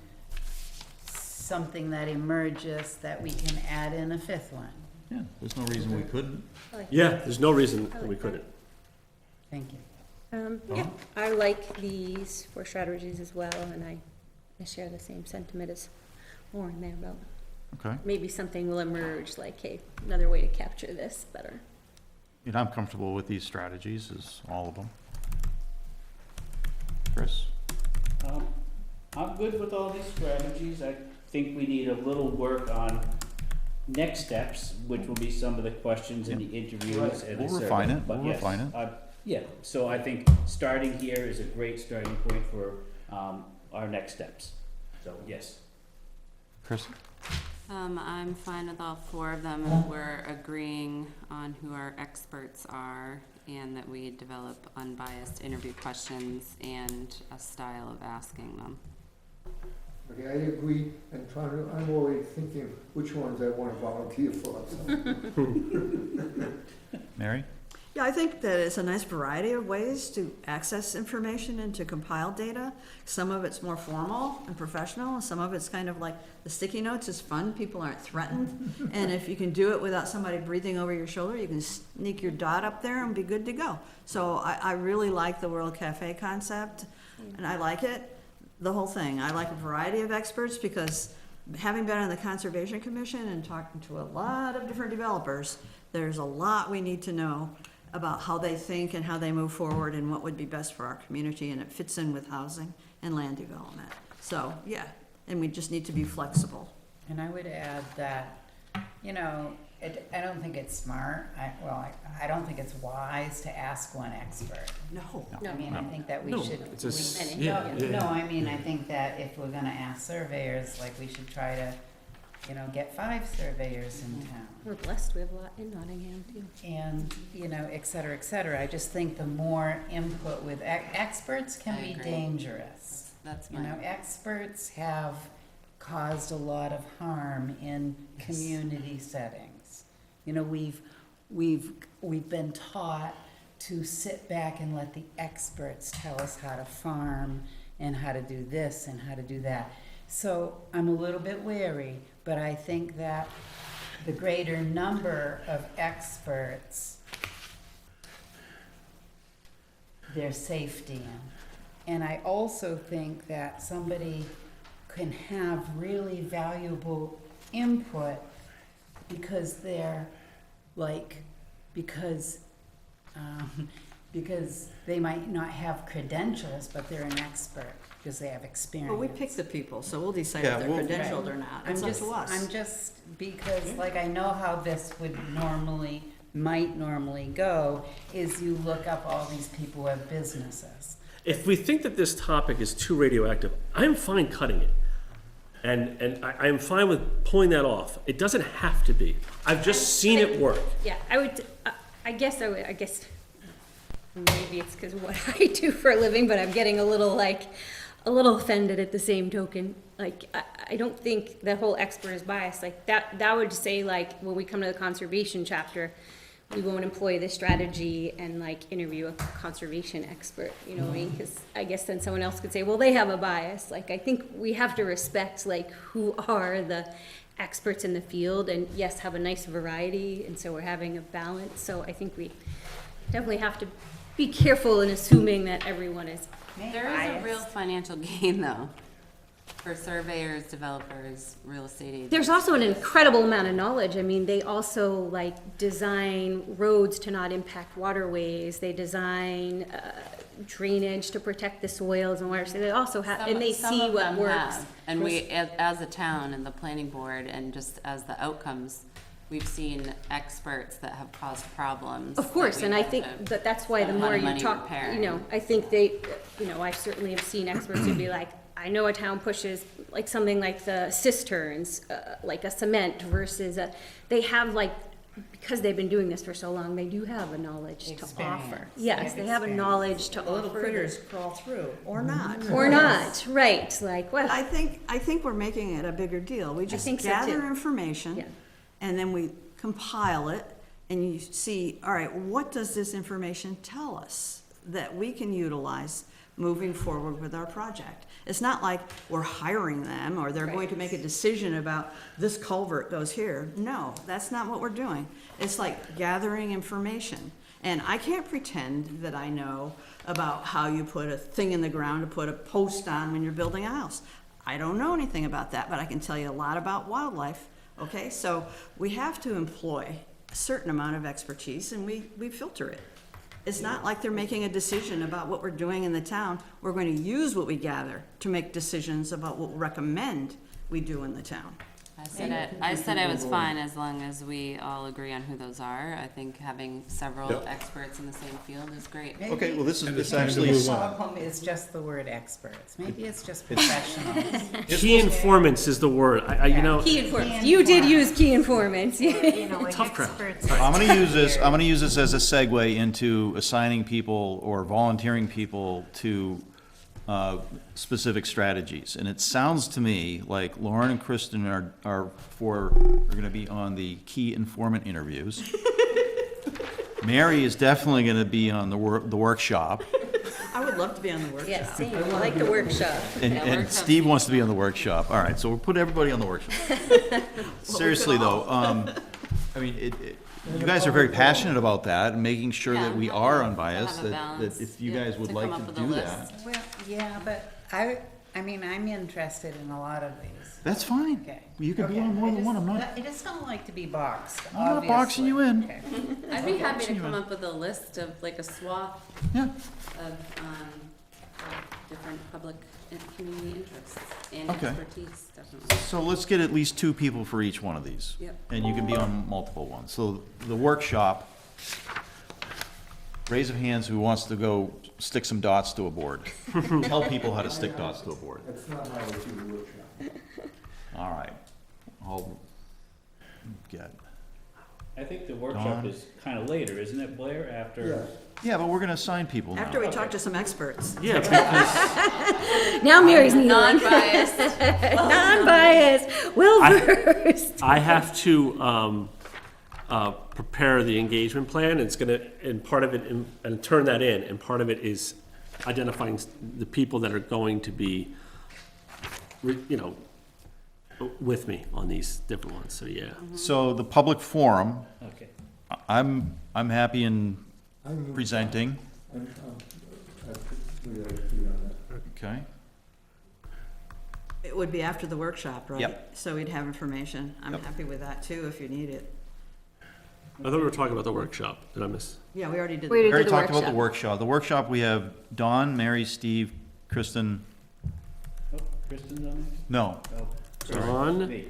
something that emerges, that we can add in a 5th one. Yeah, there's no reason we couldn't. Yeah, there's no reason we couldn't. Thank you. Yeah, I like these 4 strategies as well, and I share the same sentiment as Lauren there about Okay. maybe something will emerge, like, hey, another way to capture this better. And I'm comfortable with these strategies, is all of them. Chris? I'm good with all these strategies. I think we need a little work on next steps, which will be some of the questions in the interviews and the We'll survey. refine it, But we'll yes, refine it. Yeah, so I think starting here is a great starting point for our next steps. So, yes. Chris? I'm fine with all 4 of them. We're agreeing on who our experts are and that we develop unbiased interview questions and a style of asking them. Okay, I agree, and I'm already thinking which ones I want to volunteer for, so. Mary? Yeah, I think that it's a nice variety of ways to access information and to compile data. Some of it's more formal and professional, and some of it's kind of like the sticky notes is fun, people aren't threatened. And if you can do it without somebody breathing over your shoulder, you can sneak your dot up there and be good to go. So I really like the World Cafe concept, and I like it, the whole thing. I like a variety of experts because having been on the Conservation Commission and talking to a lot of different developers, there's a lot we need to know about how they think and how they move forward and what would be best for our community, and it fits in with housing and land development. So, yeah, and we just need to be flexible. And I would add that, you know, I don't think it's smart, I don't think it's wise to ask one expert. No. I mean, I think that we No, should. it's just- we- yeah, no, yeah. No, I mean, I think that if we're gonna ask surveyors, like, we should try to, you know, get 5 surveyors in town. We're blessed, we have a lot in Nottingham, too. And, you know, et cetera, et cetera. I just think the more input with experts I can be agree. dangerous. That's You know, fine. experts have caused a lot of harm in community settings. You know, we've been taught to sit back and let the experts tell us how to farm and how to do this and how to do that. So I'm a little bit wary, but I think that the greater number of experts, their safety in. And I also think that somebody can have really valuable input because they're like, because they might not have credentials, but they're an expert because they have experience. Well, we pick the people, so we'll decide Yeah, if they're we'll- credentialed or not. It's up to us. I'm just, because like I know how this might normally go, is you look up all these people who have businesses. If we think that this topic is too radioactive, I'm fine cutting it. And I'm fine with pulling that off. It doesn't have to be. I've just seen it work. Yeah, I guess maybe it's because of what I do for a living, but I'm getting a little offended at the same token. Like, I don't think the whole expert is biased. Like, that would say, like, when we come to the conservation chapter, we won't employ this strategy and, like, interview a conservation expert, you know what I mean? Because I guess then someone else could say, well, they have a bias. Like, I think we have to respect, like, who are the experts in the field, and yes, have a nice variety, and so we're having a balance. So I think we definitely have to be careful in assuming that everyone is There is a biased. real financial gain, though, for surveyors, developers, real estate agents. There's also an incredible amount of knowledge. I mean, they also like design roads to not impact waterways. They design drainage to protect the soils and water. So they also have, and they Some see of what them works. have. And we, as a town and the planning board, and just as the outcomes, we've seen experts that have caused problems. Of course, that and we've I had think to that that's why the spend a lot more of you money talk, repairing. you know, I think they, you know, I certainly have seen experts who'd be like, I know a town pushes like something like the cisterns, like a cement versus they have like because they've been doing this for so long, they do have a knowledge to offer. Experience. Yes, they have a knowledge to The little offer. critters crawl through, or not. Or not, right, like, well, I think we're making it a bigger deal. We just think so, gather too. information, Yeah. and then we compile it, and you see, all right, what does this information tell us that we can utilize moving forward with our project? It's not like we're hiring them, or they're going to make a decision about this culvert goes here. No, that's not what we're doing. It's like gathering information. And I can't pretend that I know about how you put a thing in the ground to put a post on when you're building a house. I don't know anything about that, but I can tell you a lot about wildlife, okay? So we have to employ a certain amount of expertise, and we filter it. It's not like they're making a decision about what we're doing in the town. We're going to use what we gather to make decisions about what we recommend we do in the town. I said I was fine as long as we all agree on who those are. I think having several Yep. experts in the same field is great. Okay, well, this is, And this it's time to actually, move The on. problem is just the word experts. Maybe it's just professionals. Key informants is the word. You know, key informants, you did use key informants. You know, like Tough crowd. experts. I'm gonna use this as a segue into assigning people or volunteering people to specific strategies. And it sounds to me like Lauren and Kristen are gonna be on the key informant interviews. Mary is definitely gonna be on the workshop, I would love to be on the workshop. Yes, same, I like the workshop. and workshop's Steve wants to be on the workshop. All right, so we'll put everybody on the workshop. Seriously though, I mean, you guys are very passionate about that, and making sure Yeah, that we I'm are happy to unbiased, have a that balance, if you yeah, guys would to like come up to with a do list. that, Well, yeah, but I mean, I'm interested in a lot of these. that's fine. Okay. You can be Okay. on more I than one, just- I'm not, I just don't like to be boxed, I'm not boxing you in. Okay. I'd be happy to you come in. up with a list of, like, a swath Yeah, of different public and community interests and Okay. expertise, definitely. so let's get at least 2 people for each one of these. Yep. And you can be on multiple ones. So the workshop, raise of hands who wants to go stick some dots to a board. Tell people how to stick dots to a board. That's not how we do the workshop. All right. I'll get, I think the workshop Dawn? is kind of later, isn't it, Blair, after? Yes. yeah, but we're gonna assign people now. After we talk to some experts. yeah, because Now Mary's kneeling. Non-biased. Non-biased, well-versed. I have to prepare the engagement plan. It's gonna, and part of it, and turn that in, and part of it is identifying the people that are going to be, you know, with me on these different ones, so yeah. So the public forum, Okay. I'm happy in I'm- presenting, I could agree on that. okay? It would be after the workshop, right? Yep. So we'd have information. I'm Yep. happy with that too, if you need it. I thought we were talking about the workshop. Did I miss? Yeah, we already did. We that. We already the talked about the workshop. workshop. The workshop, we have Dawn, Mary, Steve, Kristen, Oh, Kristen's on it? no. Oh, Dawn? me.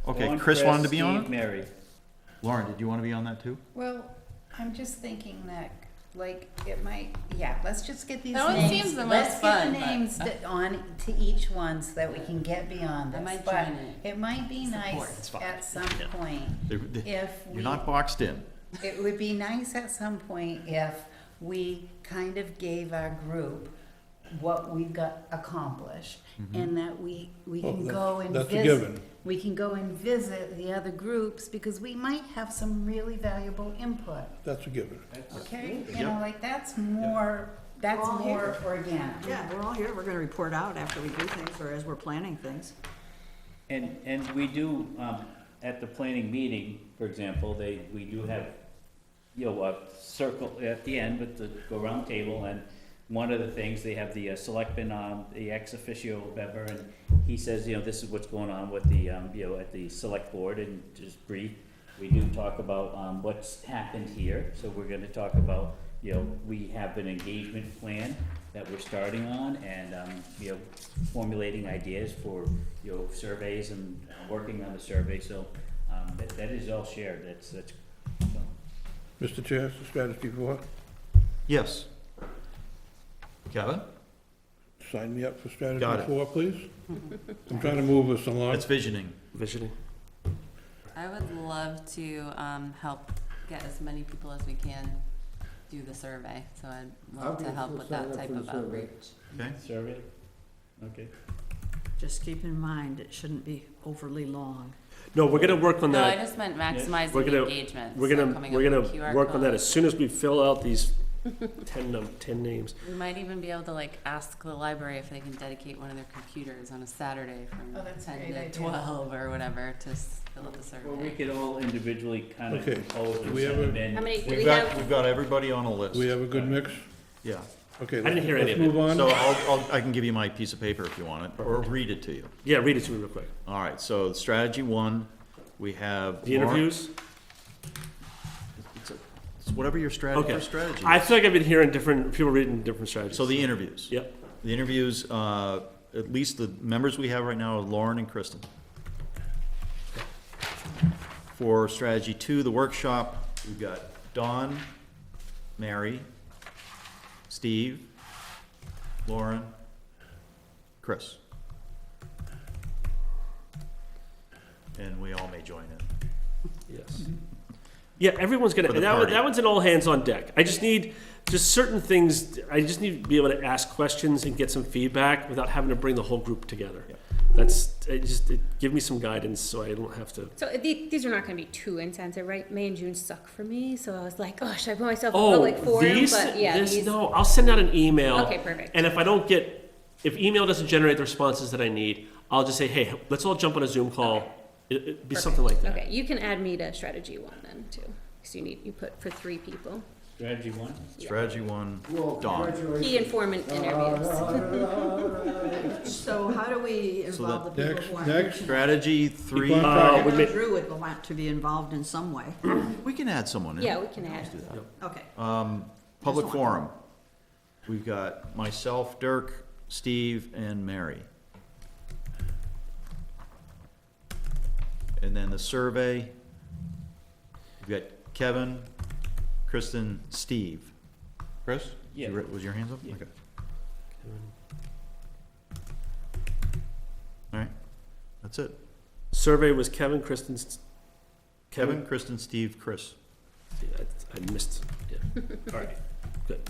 Okay, Dawn, Chris wanted to be on Steve, it? Mary. Lauren, did you want to be on that too? Well, I'm just thinking that, like, it might, yeah, let's just get these That one names. seems the Let's most get fun, the but- names on to each one so that we can get beyond I this. might But join it. it might be Support. nice at some Yeah. point if we. You're not boxed in. It would be nice at some point if we kind of gave our group what we've got accomplished, and that we can go and That's a visit. given. We can go and visit the other groups, because we might have some really valuable input, That's a given. okay? You know, like, that's more organic. Yeah, we're all here. We're gonna report out after we do things or as we're planning things. And we do, at the planning meeting, for example, we do have, you know, a circle at the end with the go-round table, and one of the things, they have the selectman, the ex officio member, and he says, you know, this is what's going on with the, you know, at the select board, and just brief. We do talk about, what's happened here, so we're gonna talk about, you know, we have an engagement plan that we're starting on, and, you know, formulating ideas for, you know, surveys and working on the survey, so, that is all shared, that's, so. Mr. Chair, strategy 4, Yes. Kevin? sign me up for strategy Got it. 4, please. I'm trying to move us along. That's visioning. Visioning? I would love to, help get as many people as we can do the survey, so I'd love to help with that type of outreach. Okay. Survey? Okay. Just keep in mind, it shouldn't be overly long. No, we're gonna work on No, I that. just meant We're maximizing gonna- the engagement, We're so gonna, coming we're up gonna with QR work on that codes. as soon as we fill out these 10 names. We might even be able to like ask the library if they can dedicate one of their computers on a Saturday from Oh, that's a 10 great to idea. 12 or whatever to fill out the Well, we survey. could all individually kind of Okay. compose and We have send a- them in. How many, do We've we got, have? we've got everybody on a list. We have a good mix? Yeah. Okay, I didn't hear any let's of it. move on. So I can give you my piece of paper if you want it, or read it to you. Yeah, read it to me real quick. All right, so strategy 1, we have. The interviews? It's whatever your strategy, Okay. your strategy I is. feel like I've been hearing different, people reading different strategies. So the interviews. Yep. The interviews, at least the members we have right now are Lauren and Kristen. For strategy 2, the workshop, we've got Dawn, Mary, Steve, Lauren, Chris. And we all may join in. Yes. Yeah, everyone's gonna, For the that one, party. that one's an all hands on deck. I just need, just certain things, I just need to be able to ask questions and get some feedback without having to bring the whole group together. Yep. Give me some guidance so I don't have to. So these are not gonna be too intensive, right? May and June suck for me, so I was like, oh, should I put myself in a Oh, public forum? these, But yeah, this, these, no, I'll send out an email. okay, perfect. And if I don't get, if email doesn't generate the responses that I need, I'll just say, hey, let's all jump on a Zoom call. It'd be something like that. Okay, you can add me to strategy 1 then too, because you put for 3 people. Strategy 1? Strategy 1, Well, Dawn. congratulations. Key informant interviews. So how do we So involve the people Next, who aren't? next, Strategy 3, on Uh, I we know may- Drew would want to be involved in some way. we can add someone in. Yeah, we can add. Let's do that. Okay. Public Just one. forum. We've got myself, Dirk, Steve, and Mary. And then the survey, we've got Kevin, Kristen, Steve. Chris? Yeah. Was your hands up? Yeah. Okay. All right, that's it. Survey was Kevin, Kristen, Kevin, Kristen, Steve, Chris. I missed, yeah. All right, good.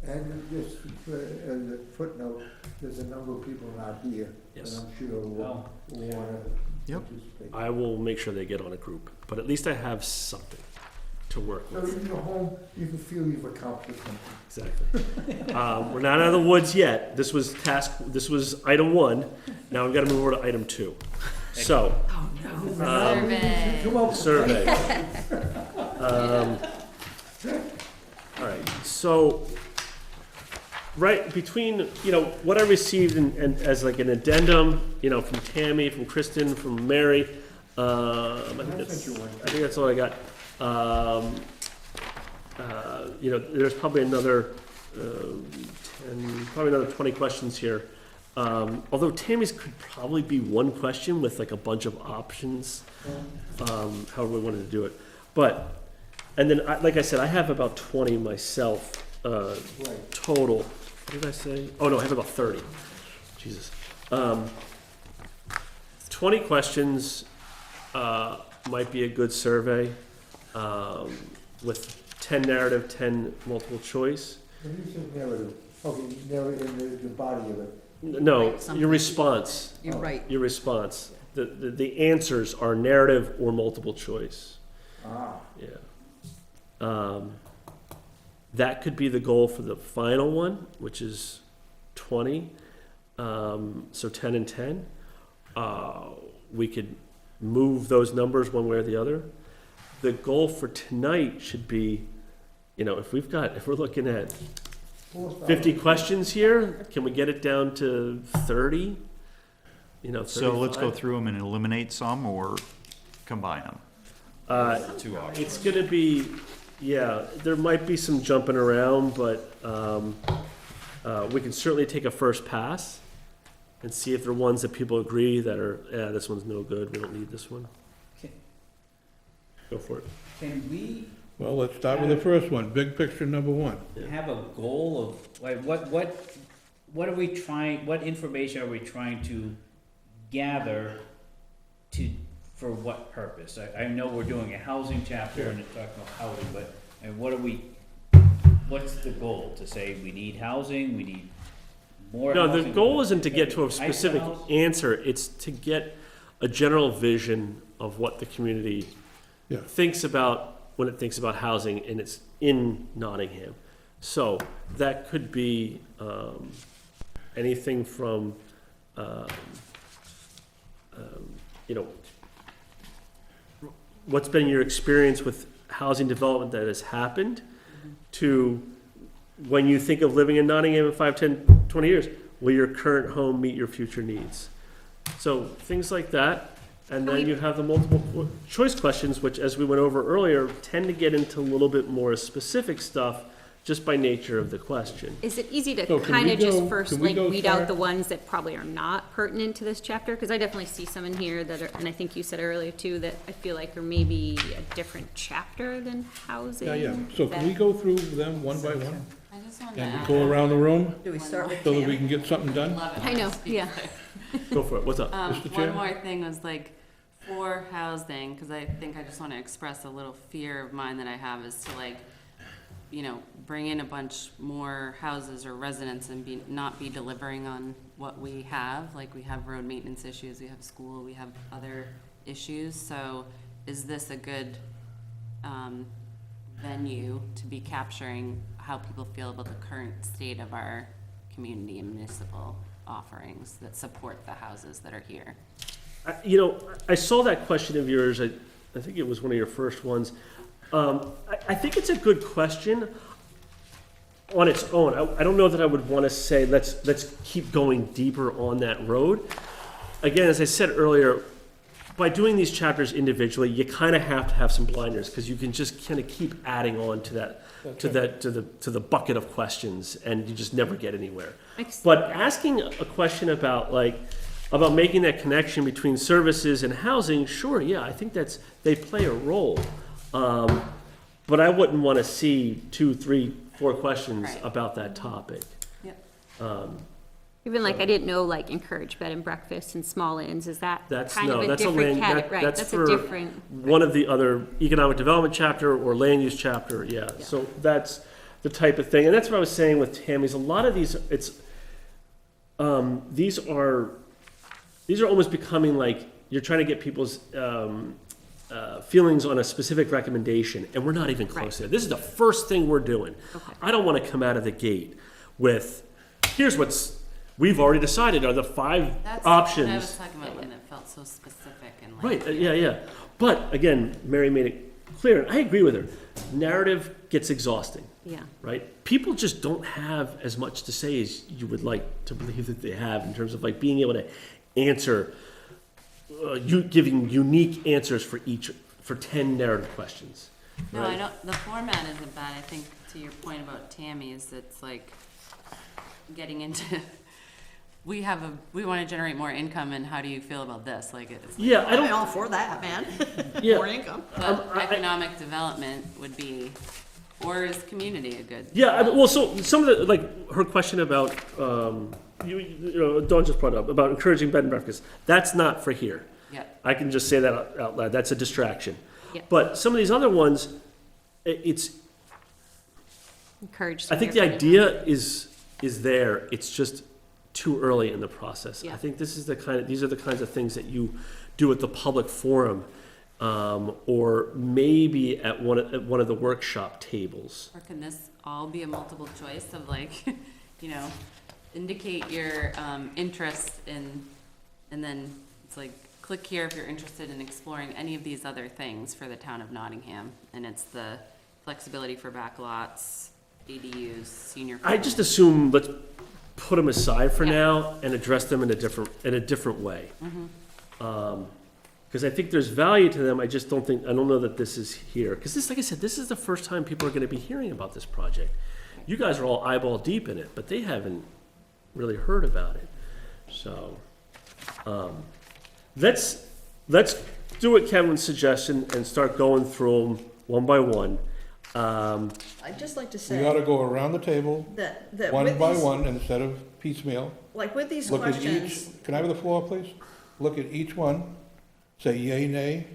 And just as a footnote, there's a number of people not here, and Yes. I'm sure will want to Yep. participate. I will make sure they get on a group, but at least I have something to work So with. when you're home, you can feel you've accomplished something. Exactly. We're not out of the woods yet. This was item 1. Now we've got to move over to item 2. So, Survey. Come up, survey. All right, so, right, between, what I received and as like an addendum, from Tammy, from Kristen, from Mary, I think that's all I got. There's probably another 20 questions here. Although Tammy's could probably be one question with like a bunch of options, however we wanted to do it. But, and then, like I said, I have about 20 myself, Right. total. What did I say? Oh, no, I have about 30. Jesus. 20 questions, might be a good survey, with 10 narrative, 10 multiple choice. When you say narrative, okay, narrative in the body of it. No, Write something. your response. You're right. Your response. The answers are narrative or multiple choice. Ah, Yeah. That could be the goal for the final one, which is 20. So 10 and 10. We could move those numbers one way or the other. The goal for tonight should be, if we're looking at 50 questions here, can we get it down to 30? So let's go 35? through them and eliminate some or combine them. Two options. It's gonna be, there might be some jumping around, but we can certainly take a first pass and see if there are ones that people agree that are, this one's no good, we don't need this one. Okay. Go for it. Can we well, let's start with the first one, big picture number 1. have a goal of, like, what are we trying, what information are we trying to gather to for what purpose? I know we're doing a housing chapter and it's talking about housing, but, and what's the goal? To say we need housing, we need more No, housing? the goal isn't to get to a Nice specific house? answer, it's to get a general vision of what the community Yeah. thinks about when it thinks about housing, and it's in Nottingham. So, that could be, anything from, you know, what's been your experience with housing development that has happened, to when you think of living in Nottingham in 5, 10, 20 years, will your current home meet your future needs? So things like that, and then you have the multiple choice questions, which, as we went over earlier, tend to get into a little bit more specific stuff just by nature of the question. Is it easy to So can kind we of just go- first can we like go weed out start- the ones that probably are not pertinent to this chapter? Because I definitely see some in here that are, and I think you said earlier too, that I feel like are maybe a different chapter than housing. Yeah. So can we that- go through them one by one I just wanted to and add. go around the room Do we start with so that we Tammy? can get something done? Love it I when know, speak yeah. there. Go for it, what's up? Mr. Chair? One more thing was like, for housing, because I think I just want to express a little fear of mine that I have is to like, you know, bring in a bunch more houses or residents and not be delivering on what we have. Like, we have road maintenance issues, we have school, we have other issues. So is this a good venue to be capturing how people feel about the current state of our community and municipal offerings that support the houses that are here? You know, I saw that question of yours, I think it was one of your first ones. I think it's a good question on its own. I don't know that I would want to say, let's keep going deeper on that road. Again, as I said earlier, by doing these chapters individually, you kind of have to have some blinders, because you can just kind of keep adding on to the bucket of questions, and you just never get anywhere. But asking a question about making that connection between services and housing, sure, yeah, I think they play a role. But I wouldn't want to see 2, 3, 4 questions Right. about that topic. Yep. Even like, I didn't know, like, encourage bed and breakfast and small inns, is that That's, kind no, of a that's a different land, category? Right, that's that's for a different, one of the other economic development chapter or land use chapter, yeah. So that's the type of thing, and that's what I was saying with Tammy's, a lot of these, these are almost becoming like, you're trying to get people's, feelings on a specific recommendation, and we're not even Right. close to it. This is the first thing we're doing. Okay. I don't want to come out of the gate with, here's we've already decided are the 5 That's options. what I was talking about, and it felt so specific and like. Right, yeah. But again, Mary made it clear, and I agree with her. Narrative gets exhausting, yeah. right? People just don't have as much to say as you would like to believe that they have in terms of like being able to answer, giving unique answers for 10 narrative questions. No, right? I don't, the format isn't bad. I think to your point about Tammy is it's like getting into, we want to generate more income, and how do you feel about this? Like, it's like, Yeah, I I'm don't, all for that, man. yeah. More income. but economic development would be, or is community a good? Yeah, well, so some of the, like, her question about, you know, Dawn just brought up, about encouraging bed and breakfast, that's not for here. Yeah, I can just say that out loud, that's a distraction. Yeah. But some of these other ones, it's, Encourage. I think the some idea is there, it's just too early in the process. I Yeah. think these are the kinds of things that you do at the public forum, or maybe at one of the workshop tables. or can this all be a multiple choice of like, you know, indicate your interest in, and then it's like, click here if you're interested in exploring any of these other things for the town of Nottingham, and it's the flexibility for backlots, ADUs, senior. I just assume let's put them aside for Yeah. now and address them in a different way. Mhm. Because I think there's value to them, I don't know that this is here. Because this, like I said, this is the first time people are gonna be hearing about this project. You guys are all eyeball deep in it, but they haven't really heard about it. So, let's do what Kevin's suggestion and start going through them one by one. I'd just like to We ought say to go around the table, that one with by these, one, instead of piecemeal. like with these Look at each, questions, can I have the floor, please? Look at each one say yay, nay,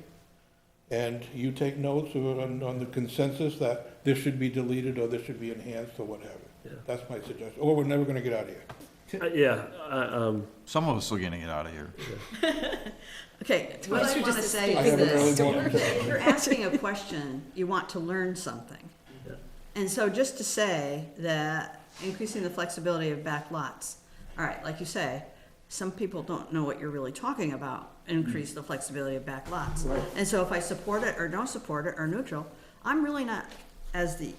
and you take notes on the consensus that this should be deleted or this should be enhanced or whatever. Yeah. That's my suggestion, or we're never gonna get out of here. Yeah, Some of us are gonna get out of here. Okay, what I want to say I is haven't really this. gone into that. If you're asking a question, you want to learn something. Yeah. And so just to say that increasing the flexibility of back lots, all right, like you say, some people don't know what you're really talking about, increase the flexibility of back lots. And so if I support it or don't support it or neutral, I'm really not, as the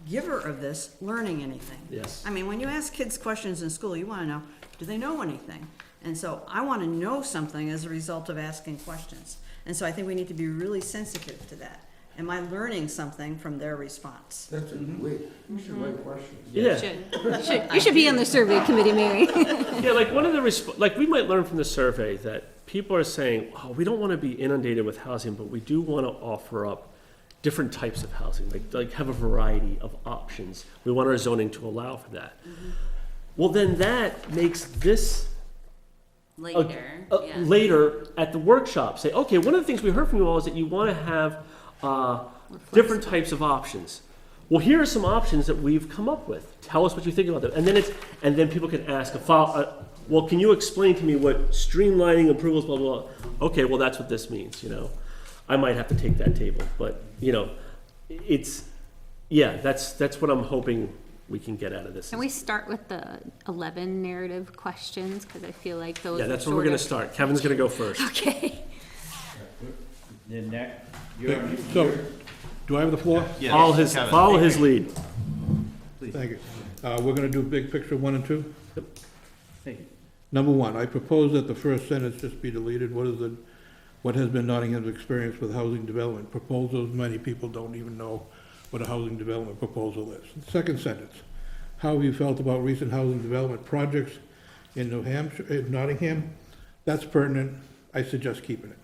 giver of this, learning anything. yes. I mean, when you ask kids questions in school, you want to know, do they know anything? And so I want to know something as a result of asking questions. And so I think we need to be really sensitive to that. Am I learning something from their response? That's a great, you should write questions. Yeah, You should be on the survey committee, Mary. yeah, like one of the, like we might learn from the survey that people are saying, oh, we don't want to be inundated with housing, but we do want to offer up different types of housing, like have a variety of options. We want our zoning to allow for that. Well, then that makes this Later, yeah. later at the workshop, say, okay, one of the things we heard from you all is that you want to have different types of options. Well, here are some options that we've come up with. Tell us what you think about them. And then people can ask a follow. Well, can you explain to me what streamlining approvals, blah, blah, blah. Okay, well, that's what this means, you know. I might have to take that table, but, you know, that's what I'm hoping we can get out of this. Can we start with the 11 narrative questions? Because I feel like those Yeah, are that's where we're sort gonna of- start. Kevin's gonna go first. Okay. Then next, you're, So, do I have the floor? Follow his lead. Thank you. We're gonna do big picture 1 and 2. thank you. Number 1, I propose that the first sentence just be deleted. What has been Nottingham's experience with housing development proposals? Many people don't even know what a housing development proposal is. Second sentence, how have you felt about recent housing development projects in Nottingham? That's pertinent. I suggest keeping it.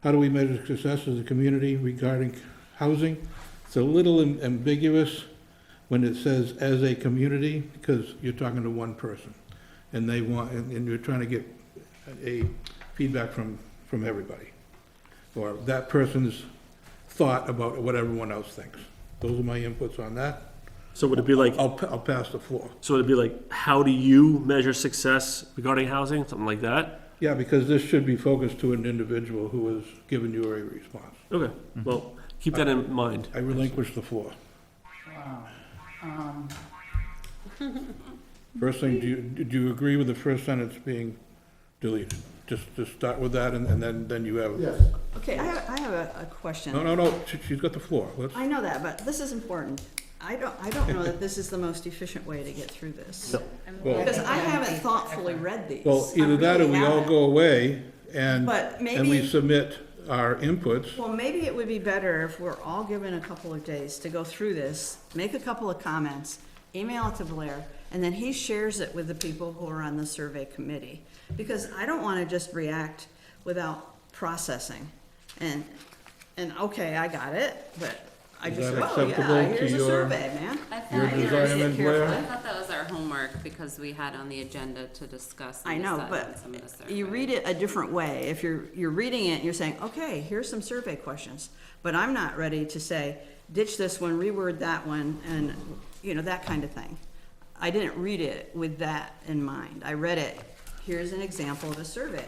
How do we measure success as a community regarding housing? It's a little ambiguous when it says as a community, because you're talking to one person. And and you're trying to get a feedback from everybody, or that person's thought about what everyone else thinks. Those are my inputs on that. So would it be like, I'll pass the floor. so would it be like, how do you measure success regarding housing, something like that? Yeah, because this should be focused to an individual who has given you a response. Okay, well, keep that in mind. I relinquish the floor. First thing, do you agree with the first sentence being deleted? Just start with that, and then you have. Yes, Okay, I have a question. No, she's got the floor. Let's. I know that, but this is important. I don't know that this is the most efficient way to get through this. Well, Because I haven't thoughtfully read these. well, I either that or really we all haven't. go away and But we maybe, submit our inputs. well, maybe it would be better if we're all given a couple of days to go through this, make a couple of comments, email it to Blair, and then he shares it with the people who are on the survey committee. Because I don't want to just react without processing. And okay, I got it, but I Is just, that oh, acceptable yeah, to here's a your- survey, man. I thought Your you design were- and Blair? I thought that was our homework because we had on the agenda to discuss I and know, decide but on some of the survey. you read it a different way. If you're reading it, you're saying, okay, here's some survey questions. But I'm not ready to say, ditch this one, reword that one, and, you know, that kind of thing. I didn't read it with that in mind. I read it, here's an example of a survey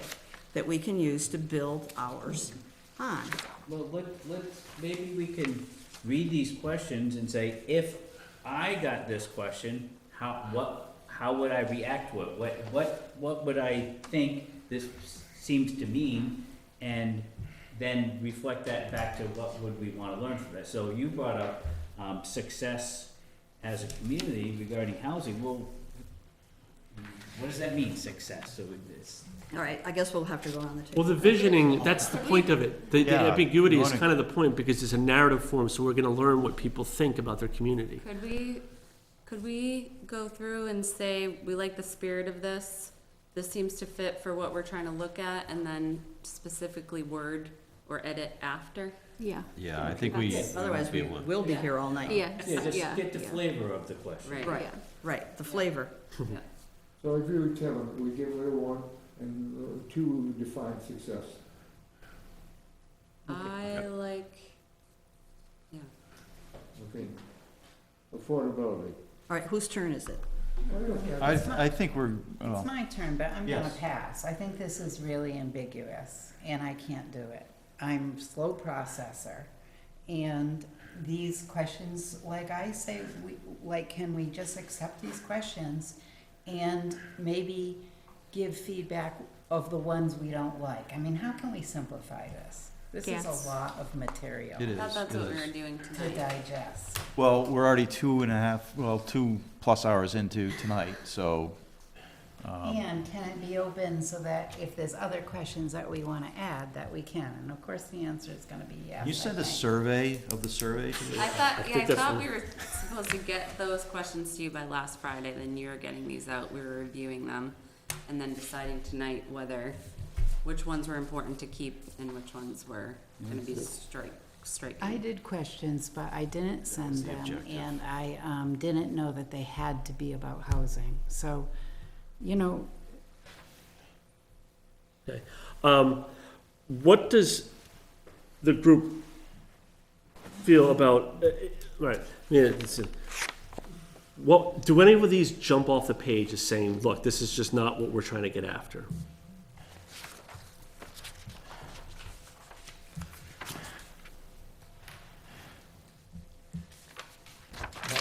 that we can use to build ours on. Well, maybe we can read these questions and say, if I got this question, how would I react to it? What would I think this seems to mean? And then reflect that back to what would we wanna learn from this. So you brought up, success as a community regarding housing. Well, what does that mean, success? So it's, All right, I guess we'll have to go on the table. Well, the visioning, that's the point of it. The Yeah, ambiguity you is wanna- kind of the point, because it's a narrative form, so we're gonna learn what people think about their community. Could we go through and say, we like the spirit of this, this seems to fit for what we're trying to look at, and then specifically word or edit after? Yeah, Yeah, I think we Otherwise, be we able to. will be here all night. yeah, yeah, just yeah, get the yeah. flavor of the question. Right. Right, right, the flavor. so I agree with Kevin, we get rid of 1 and 2 define success. I like, yeah. Okay. Affordability. All right, whose turn is it? I think we're, It's my turn, but I'm gonna Yes. pass. I think this is really ambiguous, and I can't do it. I'm slow processor, and these questions, like I say, can we just accept these questions and maybe give feedback of the ones we don't like? I mean, how can we simplify this? This is Yes. a lot of material it I is. thought that's it what we is. were doing to tonight. digest. Well, we're already 2+ hours into tonight, so, And can it be open so that if there's other questions that we want to add, that we can? And of course, the answer is going to be yes. you I sent a think. survey of the survey to I the, thought, think I that's thought what- we were supposed to get those questions to you by last Friday, then you were getting these out, we were reviewing them, and then deciding tonight which ones were important to keep and which ones were gonna be striking. I did questions, but I didn't send the them, objective. and I didn't know that they had to be about housing. So, you know, Okay. What does the group feel about, right, yeah, listen. What, do any of these jump off the page as saying, look, this is just not what we're trying to get after?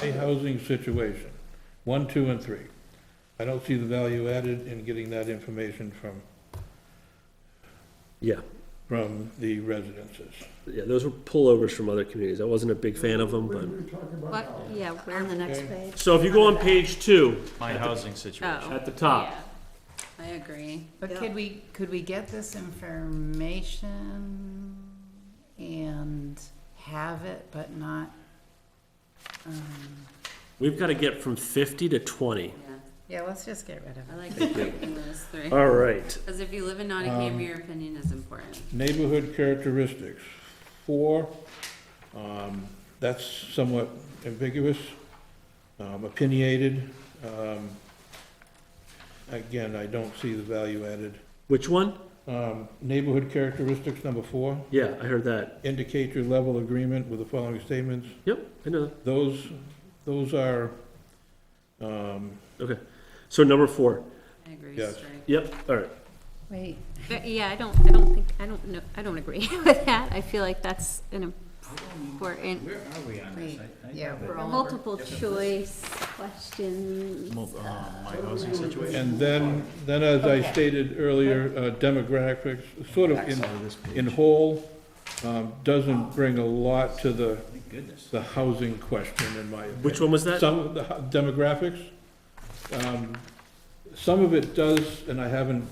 My housing situation, 1, 2, and 3. I don't see the value added in getting that information Yeah, from the residences. yeah, those were pullovers from other communities. I wasn't a big fan of them, What are but. we talking about What, now? yeah, where, On the next Okay. page? So if you go on page 2, my housing situation. oh, at the top, Yeah, I agree. but Yeah. could we get this information and have it, but not, we've got to get from 50 to 20. Yeah, yeah, let's just get rid of I it. like taking those three. All right. Because if you live in Nottingham, your opinion is important. Neighborhood characteristics, 4, that's somewhat ambiguous, opinionated. Again, I don't see the value added. Which one? Neighborhood characteristics, number 4, Yeah, I heard that. indicate your level of agreement with the following statements. Yep, I know that. Those are, Okay. So number 4. I agree, Yes. strike. Yep, all right. Wait, yeah, I don't know, I don't agree with that. I feel like that's an important, Where are we on wait, yeah, We're all over. multiple choice questions. My housing situation. and then as I Okay. stated earlier, demographics, sort of in whole, doesn't bring a lot to the Thank goodness. housing question, in my opinion. Which one was that? Some of the demographics, some of it does, and I haven't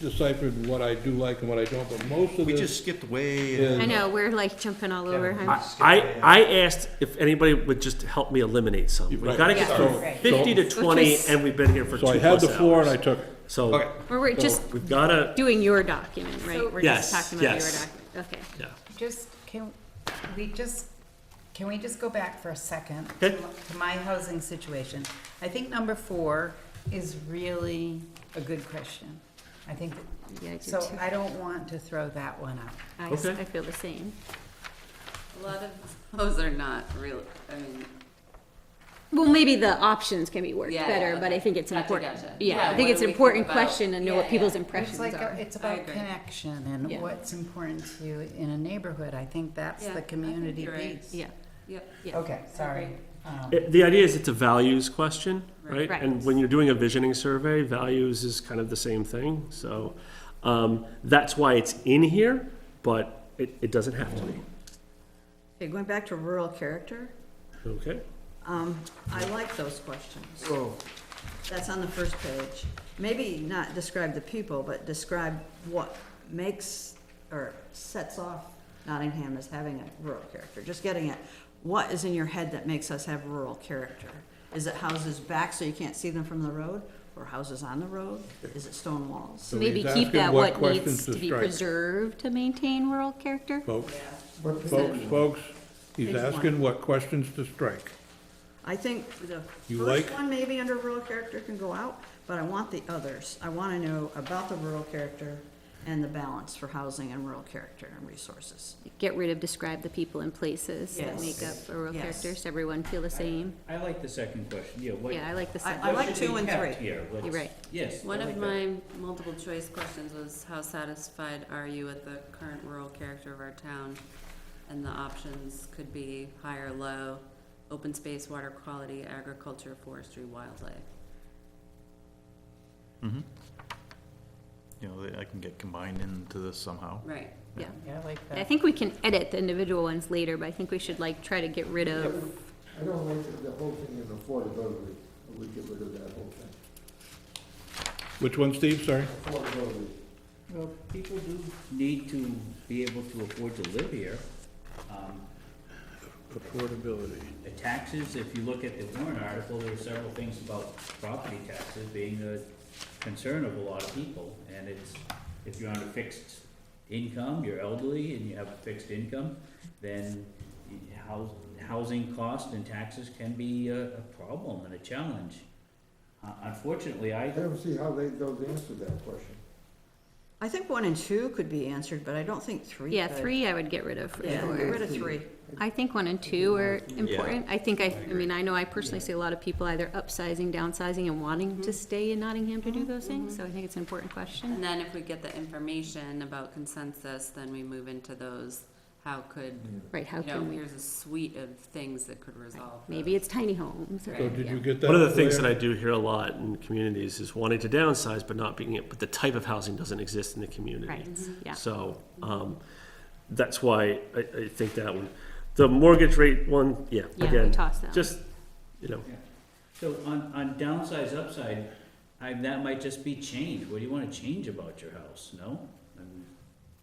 deciphered what I do like and what I don't, but most of We this just skipped way. is. I know, we're like jumping all over. I asked if anybody would just help me eliminate some. We Right. gotta get Yeah. from Right. 50 to 20, is- and we've been here for 2+ So I hours. had the 4 and I took it. So, Okay. We're just we've gotta, doing your document, right? We're Yes, just talking about your yes. document, okay. yeah. just, can we just go back for a second? Okay. To my housing situation. I think number 4 is really a good question. I think, Yeah, I do so too. I don't want to throw that one out. Okay. I feel the same. A lot of those are not real, I mean, Well, maybe the options can be worked Yeah, better, yeah, but I think it's an gotcha, important, gotcha. yeah, Yeah, I think what it's do an we important think about- question and know Yeah, what people's yeah. impressions It's like, are. it's I about agree. connection and Yeah. what's important to you in a neighborhood. I think that's Yeah, I the think community you're right. piece. Yeah, yep. yeah. Okay, sorry. The idea is it's a values question, right? Right. And when you're doing a visioning survey, values is kind of the same thing. So that's why it's in here, but it doesn't have to be. Okay, going back to rural character, Okay? I like those questions. That's on the first page. Maybe not describe the people, but describe what makes or sets off Nottingham as having a rural character. Just getting at, what is in your head that makes us have rural character? Is it houses back so you can't see them from the road? Or houses on the road? Is it stone walls? So Maybe he's keep asking that what what questions needs to to be strike. preserved to maintain rural character. Folks, What folks, he's Page 1. asking what questions to strike. I think the You first like- one maybe under rural character can go out, but I want the others. I want to know about the rural character and the balance for housing and rural character and resources. Get rid of describe the people and places that make Yes. up a real Yes. character, so everyone feel the same. I like the second question, yeah, what, Yeah, I like the I second. like what should be 2 and kept 3. here? What's- You're right. Yes. I One like of that. my multiple choice questions was, how satisfied are you with the current rural character of our town? And the options could be high or low, open space, water quality, agriculture, forestry, wildlife. Mhm. You know, I can get combined into this somehow. Right. Yeah. Yeah, I like I that. think we can edit the individual ones later, but I think we should like try to get rid of, I don't like the whole thing in affordability. I would get rid of that whole thing. Which one, Steve, sorry? Affordability. Well, people do need to be able to afford to live here. Affordability. The taxes, if you look at the warrant article, there are several things about property taxes being a concern of a lot of people. And it's, if you're on a fixed income, you're elderly and you have a fixed income, then housing cost and taxes can be a problem and a challenge. Unfortunately, I don't see how those answer that question. I think 1 and 2 could be answered, but I don't think 3 yeah, could. 3 I would get rid of for Yeah, get sure. rid of 3. I think 1 and 2 are important. I think I mean, I know I personally see a lot of people either upsizing, downsizing, and wanting to stay in Nottingham to do those things, so I think it's an important question. And then if we get the information about consensus, then we move into those, how could, Right, how you know, can we, here's a suite of things that could resolve. maybe it's tiny homes, or, So did yeah. you get that? One of the things that Blair? I do hear a lot in communities is wanting to downsize, but not being, but the type of housing doesn't exist in the community. Right, yeah. So, that's why I think that one. The mortgage rate one, yeah, Yeah, we again, toss that. just, you know, so on downsize, upside, that might just be change. What do you wanna change about your house, no?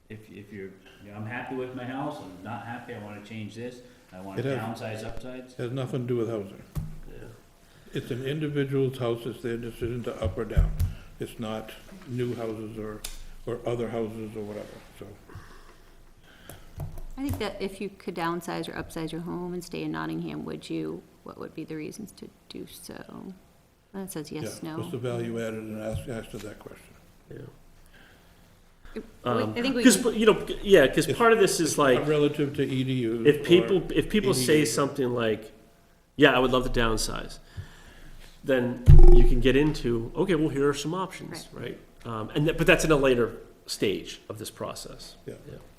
If you're, you know, I'm happy with my house, I'm not happy, I wanna change this, I wanna It has- downsize, upsides. Has nothing to do with housing. yeah. It's an individual's house, it's their decision to up or down. It's not new houses or other houses or whatever, so. I think that if you could downsize or upsize your home and stay in Nottingham, would you, what would be the reasons to do so? That says yes, yeah, no. What's the value added, and ask to that question. Yeah. I think we Because, can, you know, yeah, because part of this is like, Relative to EDUs. if people or say ADUs. something like, yeah, I would love to downsize, then you can get into, okay, well, here are some options, right? But that's in a later stage of this process. Yeah.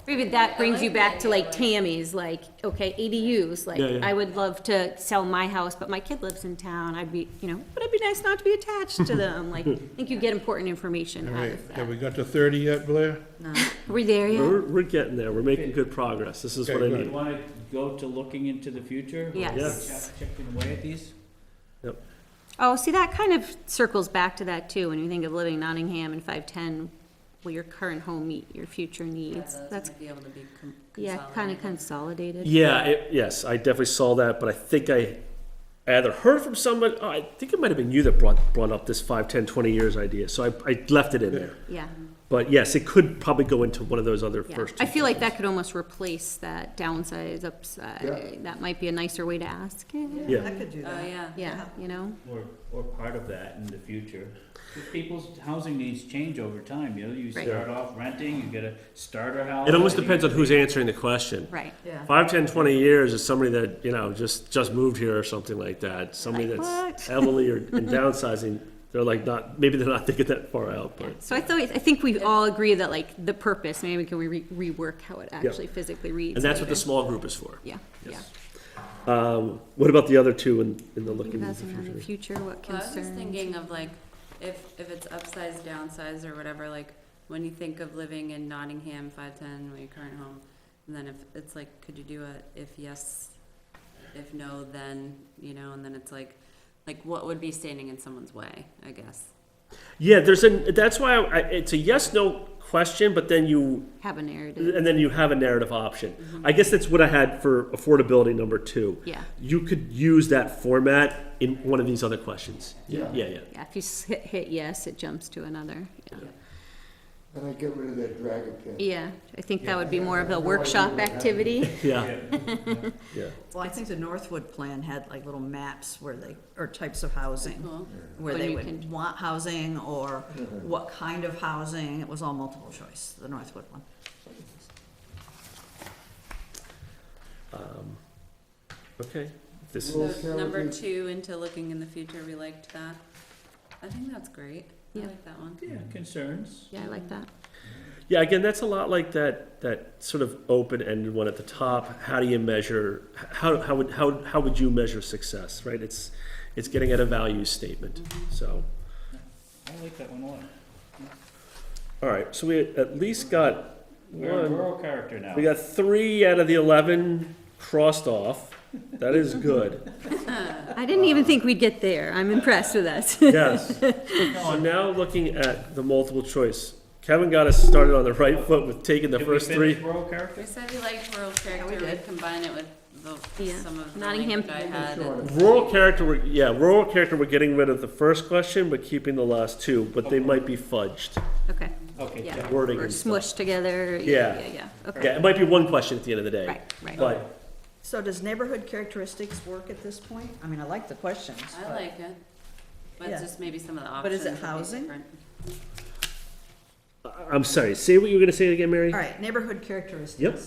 maybe that brings you back to like Tammy's, like, okay, ADUs, like, Yeah, yeah. I would love to sell my house, but my kid lives in town, I'd be, you know, but it'd be nice not to be attached to them, like, I think you get important information All out right, of have we that. got to 30 yet, Blair? No. Are we there yet? We're getting there, we're making good progress, this is Okay, what I good. need. You wanna go to looking into the future? Yes. Checking away at these? Oh, see, that kind of circles back to that too, when you think of living in Nottingham in 510, will your current home meet your future needs? That's That's, gonna be able to be yeah, kind of consolidated. consolidated. Yeah, yes, I definitely saw that, but I think I either heard from someone, I think it might have been you that brought up this 5, 10, 20 years idea, so I left it in there. Yeah. But yes, it could probably go into one of those other Yeah, first two. I feel like that places. could almost replace that downsize, upside, that might be a nicer way to ask it. Yeah. I could do Oh, that. yeah. Yeah, you know, Or part of that in the future. 'Cause people's housing needs change over time, you know, you Right. start off renting, you get a starter house. It almost then you depends on get- who's answering the question. right. Yeah. 5, 10, 20 years is somebody that, you know, just moved here or something like that. Somebody Like, that's what? heavily or in downsizing, they're like not, maybe they're not thinking that far out, but. So I think we all agree that like the purpose, maybe we can rework how it actually physically reads. And that's what the later. small group is for. Yeah, yeah. Yes. What about the other two in the looking into Housing on the the future? future, what Well, I was just concerns? thinking of like, if it's upsize, downsize, or whatever, like, when you think of living in Nottingham, 510, or your current home, and then if it's like, could you do a if yes, if no, then, you know, and then it's like, what would be standing in someone's way, I guess? Yeah, that's why it's a yes, no question, but then you, Have a narrative, and then you have a narrative option. I guess that's what I had for affordability number 2. yeah. You could use that format in one of these other questions. Yeah. Yeah, yeah. Yeah, if you hit yes, it jumps to another, yeah. And I get rid of that dragon pin. Yeah, I think that would be more of a workshop activity. Yeah, yeah. Well, I think the Northwood plan had like little maps where they, or types of housing, Cool. where When they you would can- want housing or what kind of housing. It was all multiple choice, the Northwood one. Okay, this Well, is, So number Carol, 2, into looking in the future, we liked that. I think that's great. I Yeah. like that one. Yeah, concerns. Yeah, I like that. yeah, again, that's a lot like that sort of open-ended one at the top. How do you measure, how would you measure success, right? It's getting at a value statement, so. I like that one a lot. All right, so we at least got We're a one, rural character now. we got 3 out of the 11 crossed off. That is good. I didn't even think we'd get there. I'm impressed with us. Yes. So now looking at the multiple choice, Kevin got us started on the right foot with taking the Did we first 3. finish rural character? We said we liked rural character, we we did. combine it with Yeah. some of the Nottingham. language I had. Rural character, rural character, we're getting rid of the first question, but keeping the last 2, but they might be fudged. Okay, Okay, Yeah. yeah. Wording or and stuff. smushed together. Yeah. Yeah, okay. Yeah, it might be one question at the end of the day. Right, right. But So does neighborhood characteristics work at this point? I mean, I like the questions. I but- like it. But Yeah. just maybe some of the options. But is it would be housing? different. I'm sorry, say what you were gonna say again, Mary? All right, neighborhood characteristics. Yep.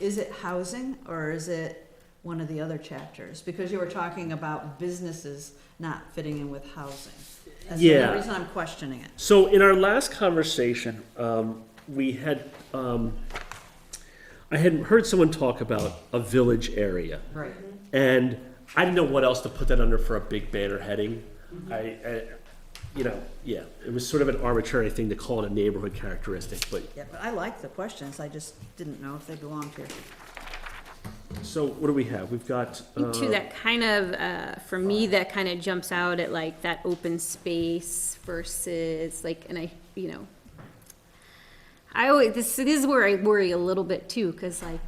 Is it housing or is it one of the other chapters? Because you were talking about businesses not fitting in with housing. That's the Yeah. only reason I'm questioning it. So in our last conversation, we had, I had heard someone talk about a village area. Right. And I didn't know what else to put that under for a big banner heading. It was sort of an arbitrary thing to call it a neighborhood characteristic, but, Yeah, but I like the questions. I just didn't know if they belonged here. so what do we have? We've got, Two that kind of, for me, that kind of jumps out at like that open space versus like, and I always, this is where I worry a little bit too, cause like,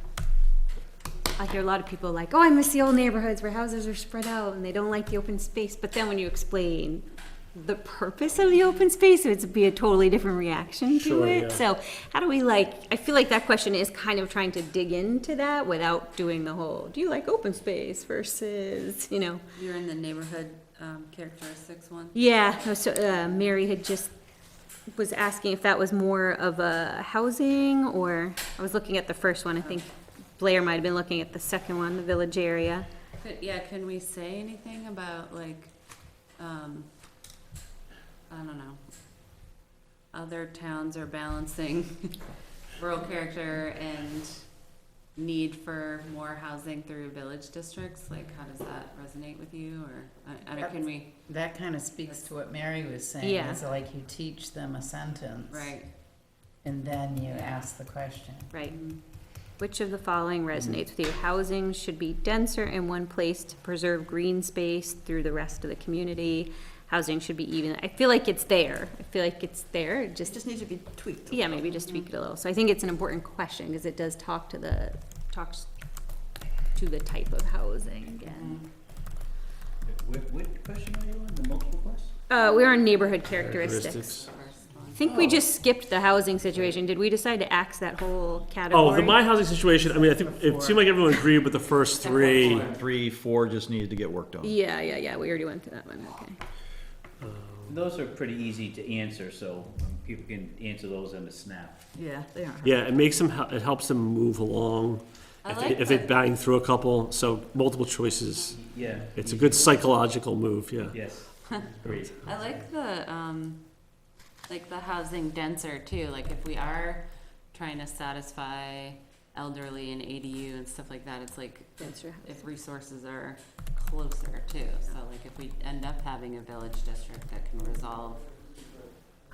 I hear a lot of people like, oh, I miss the old neighborhoods where houses are spread out and they don't like the open space, but then when you explain the purpose of the open space, it'd be a totally different reaction to Sure, it. yeah. So how do we I feel like that question is kind of trying to dig into that without doing the whole, do you like open space versus, You're in the neighborhood characteristics one? Yeah, no, so Mary had just, was asking if that was more of a housing, or, I was looking at the first one, I think Blair might have been looking at the second one, the village area. Can we say anything about like, I don't know, other towns are balancing rural character and need for more housing through village districts? Like, how does that resonate with you, or, I don't, can we, That kind of speaks to what Mary was saying. Yeah. It's like you teach them a sentence. right? And then you ask the question. Right. Which of the following resonates with you? Housing should be denser in one place to preserve green space through the rest of the community. Housing should be even. I feel like it's there. It It just, just needs to be tweaked. yeah, maybe just tweak it a little. So I think it's an important question, because it does talks to the type of housing again. What question are you on, the multiple question? We're on neighborhood characteristics. First one. I think we just skipped the housing situation. Did we decide to axe that whole category? oh, the my housing situation, I mean, I think it seemed like everyone agreed with the first 3. 3, 4 just needed to get worked on. Yeah, we already went through that one, okay. Those are pretty easy to answer, so people can answer those in a snap. Yeah, they are. Yeah, it makes them, it helps them move along. I If like they- If they that. bang through a couple, so multiple choices, Yeah. it's a good psychological move, yeah. Yes, great. I like the housing denser too, like if we are trying to satisfy elderly and ADU and stuff like that, it's like, Denser if resources are closer too, so like if we end up having a village district that can resolve.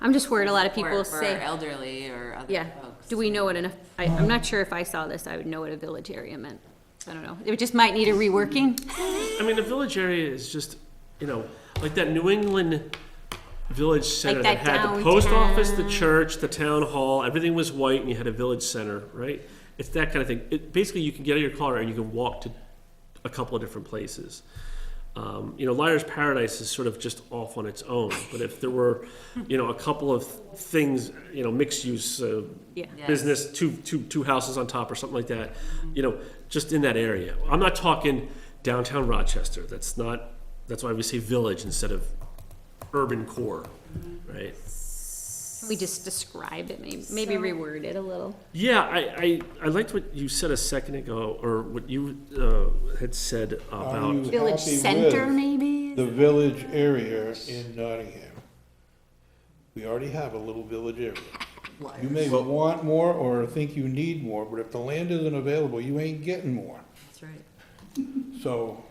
I'm just worried a lot of people for say, elderly or other yeah, folks. do we know what I'm not sure if I saw this, I would know what a village area meant. I don't know. It just might need a reworking. I mean, the village area is just, like that New England village center that that had the post office, the downtown. church, the town hall, everything was white, and you had a village center, right? It's that kind of thing. Basically, you can get out of your car and you can walk to a couple of different places. You know, Liar's Paradise is sort of just off on its own, but if there were, you know, a couple of things, you know, mixed use, Yeah. Yes. business, two houses on top or something like that, you know, just in that area. I'm not talking downtown Rochester. That's why we say village instead of urban core, right? Can we just describe it, maybe reword it a little? Yeah, I liked what you said a second ago, or what you had said Are about, you Village happy center, with maybe? the village area in Nottingham? We already have a little village area. You may want more or think you need more, but if the land isn't available, you ain't getting more. That's right. So,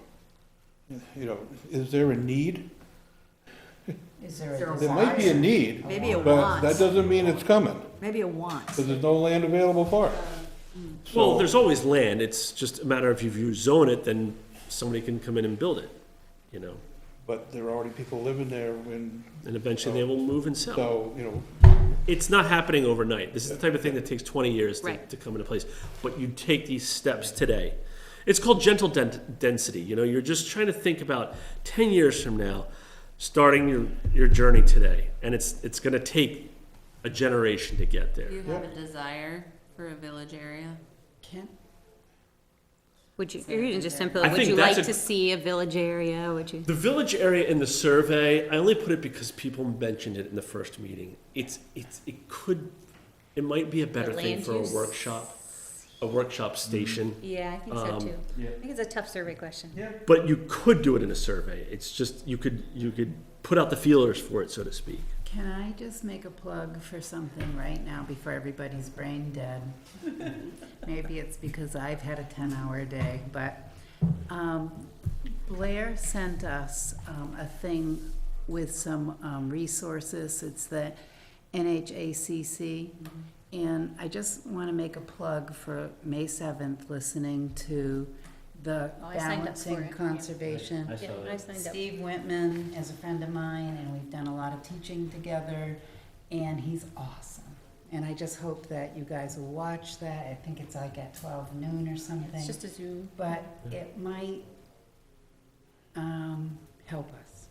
you know, is there a need? Is there Is there a a There might be a desire? need, Maybe a but want. that doesn't mean it's coming, Maybe a want. because there's no land available for it. well, So- there's always land. It's just a matter of if you zone it, then somebody can come in and build it, you know, But there are already people living there when, and eventually they will move and sell. so, you know, It's not happening overnight. This is the type of thing that takes 20 years Right. to come into place. But you take these steps today. It's called gentle density. You know, you're just trying to think about 10 years from now, starting your journey today. And it's going to take a generation to get there. Do you have a desire for a village area? Can, Would you, or even just simple, I would think you that's like a- to see a village area, would you? The village area in the survey, I only put it because people mentioned it in the first meeting. It might be a better thing land for a use? workshop station. Yeah, I think so, too. Yeah. I think it's a tough survey question. But you could do it in a survey. It's just, you could put out the feelers for it, so to speak. can I just make a plug for something right now before everybody's brain dead? Maybe it's because I've had a 10-hour day, but Blair sent us a thing with some resources. It's the NHACC. And I just want to make a plug for May 7th, listening to the Oh, I signed up for Balancing it. Conservation. I saw Yeah, I that. signed up. Steve Whitman is a friend of mine, and we've done a lot of teaching together, and he's awesome. And I just hope that you guys will watch that. I think it's like at 12 noon or something. It's just a Zoom. But it might help us.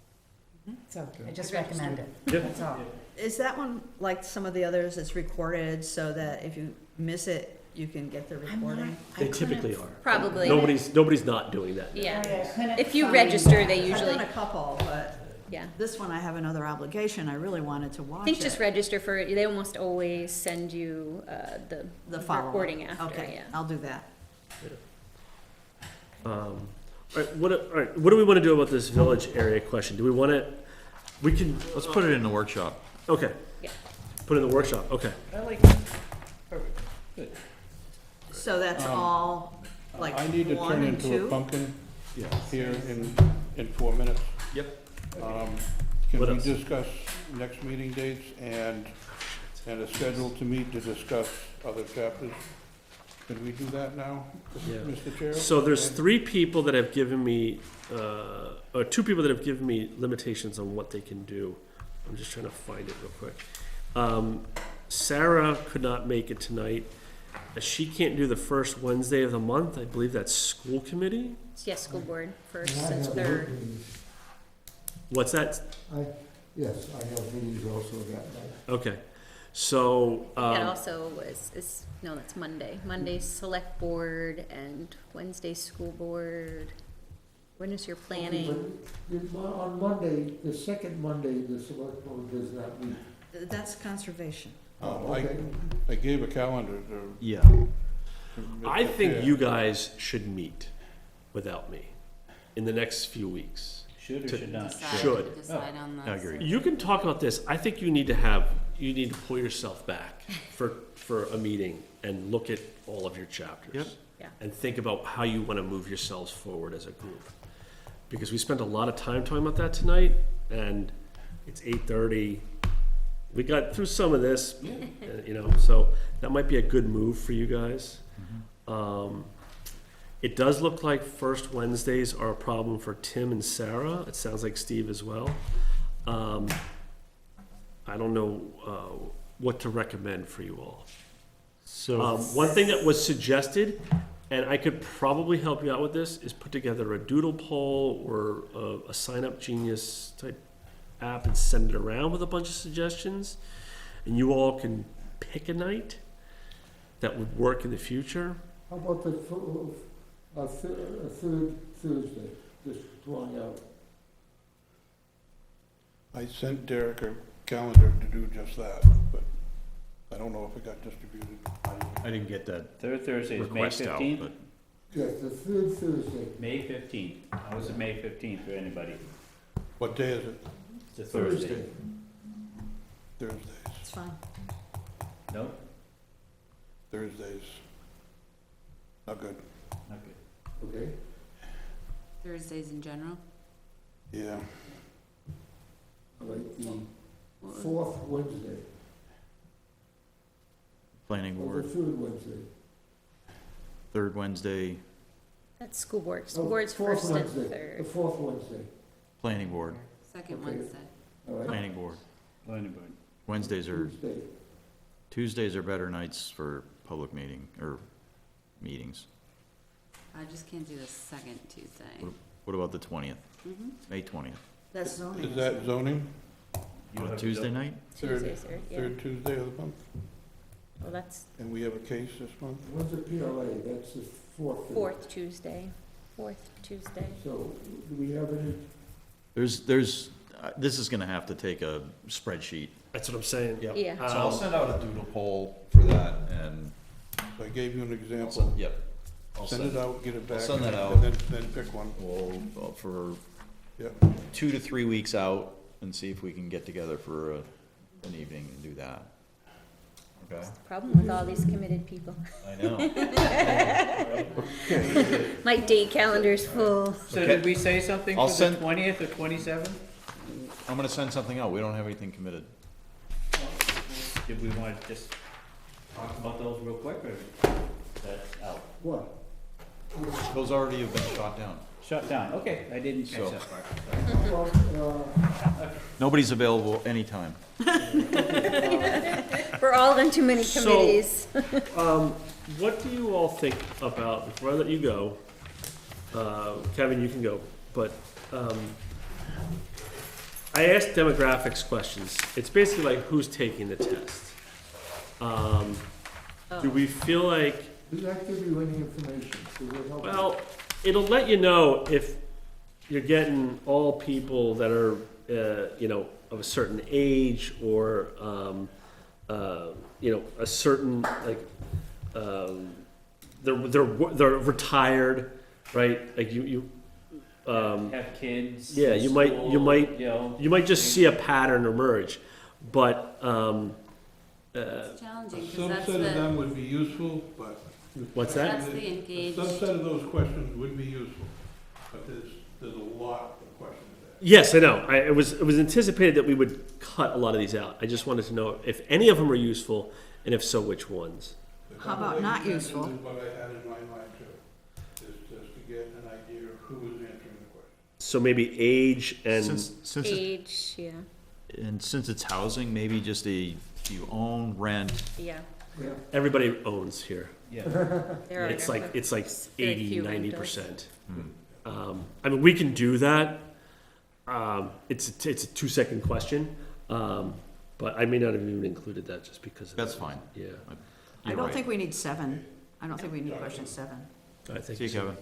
So I just recommend it. Yeah. That's all. Is that one, like some of the others, it's recorded so that if you miss it, you can get the I'm not- recording? I They couldn't- typically are. Probably. Nobody's not doing that. Yeah. I couldn't If you find register, that. they I've usually, done a couple, but yeah. this one I have another obligation. I really wanted to watch I it. think just register for it. They almost always send you The follow-up. recording after, Okay, yeah. I'll do that. All right, what do we want to do about this village area question? Do we want to, we can, Let's put it in the workshop. okay. Yeah. Put it in the workshop, okay. I like, So that's all, like, I need to one turn and into a two? pumpkin here in 4 minutes. Yep. Can What we else? discuss next meeting dates and a schedule to meet to discuss other chapters? Can we do that now, Yeah. Mr. Chair? So there's 3 people that have given me, or 2 people that have given me limitations on what they can do. I'm just trying to find it real quick. Sarah could not make it tonight. She can't do the first Wednesday of the month. I believe that's school committee. Yes, school board first And I and have third. meetings. What's that? Yes, I have meetings also that night. Okay. So, That also is, no, that's Monday. Monday's select board and Wednesday's school board. When is your planning? On Monday, the second Monday, the select board does not meet. That's conservation. Okay. I gave a calendar to. Yeah. I Mr. think Chair. you guys should meet without me in the next few weeks. Should or To- should not? Decide- Should. Decide on this. I agree. You can talk about this. I think you need to pull yourself back for a meeting and look at all of your chapters. Yep. Yeah. And think about how you want to move yourselves forward as a group. Because we spent a lot of time talking about that tonight, and it's 8:30. We got through some of this, you know, so that might be a good move for you guys. It does look like first Wednesdays are a problem for Tim and Sarah. It sounds like Steve as well. I don't know what to recommend for you all. So, One thing that was suggested and I could probably help you out with this, is put together a doodle poll or a Sign Up Genius type app and send it around with a bunch of suggestions. And you all can pick a night that would work in the future. How about the third Thursday, just throwing out? I sent Derek a calendar to do just that, but I don't know if it got distributed. I didn't get that Third Thursday is May request out, fifteenth? but Yes, the third Thursday. May 15th. How is it May 15th for anybody? What day is it? It's a Thursday. Thursdays. It's fine. No? Thursdays. Not good. Not good. Okay. Thursdays in general? Yeah. All right, the What was- fourth Wednesday, planning or the board, third Wednesday. third Wednesday, That's school board. Oh, School board's fourth first and Wednesday, The third. fourth Wednesday, planning board, Second Okay. Wednesday. all right? planning board. Planning board. Wednesdays are, Tuesday, Tuesdays are better nights for public meeting, or meetings. I just can't do the second Tuesday. What about the 20th? Mhm. May 20th? That's zoning. Is that zoning? You On have a to Tuesday go- night? Tuesday, third, yeah. Third Tuesday of the month? Well, that's And we have a case this month? when's the PLA? That's the fourth. fourth Tuesday. Fourth Tuesday. So, do we have any, There's, this is gonna have to take a spreadsheet. That's what I'm saying. Yeah. So I'll send out a doodle poll for that, and, So I gave you an I'll example. send, yep. I'll Send it out, get it back. send that and out. then pick one. We'll, for Yep. 2 to 3 weeks out, and see if we can get together for an evening and do that. Okay? Problem with all these committed people. I know. My date calendar's full. So Okay. did we say something I'll for the send- 20th or 27th? I'm gonna send something out. We don't have anything committed. Did we want to just talk about those real quick, or that's out? what? Those already have been shot down. Shut down, okay, I didn't catch So- that part. Well, Nobody's available anytime. We're all on too many So- committees. What do you all think about, before I let you go, Kevin, you can go, but, I asked demographics questions. It's basically like, who's taking the test? Do we feel like, Does that give you any information? Does it help you? well, it'll let you know if you're getting all people that are, of a certain age, or, a certain, like, they're retired, right? Like Have kids. yeah, you might- school, might- You know, you might just see a pattern emerge, but, It's challenging, A because that's subset of the, them would be useful, but. what's that? that's the A engaged. subset of those questions would be useful, but there's a lot of questions there. Yes, I know. It was anticipated that we would cut a lot of these out. I just wanted to know if any of them were useful, and if so, which ones. The How about not compilation useful? Is what I had in my mind too, is just to get an idea of who is answering the question. So maybe age and, Since it- Age, yeah, and since it's housing, maybe just do you own, rent? yeah. Yeah, everybody owns here. yeah. There are It's like very 80, few 90%. Hmm. I mean, we can do that. It's a 2-second question, but I may not have even included that just because of That's that. fine. Yeah, I don't think we need 7. I don't think we need question 7. I think. See you, so. Kevin.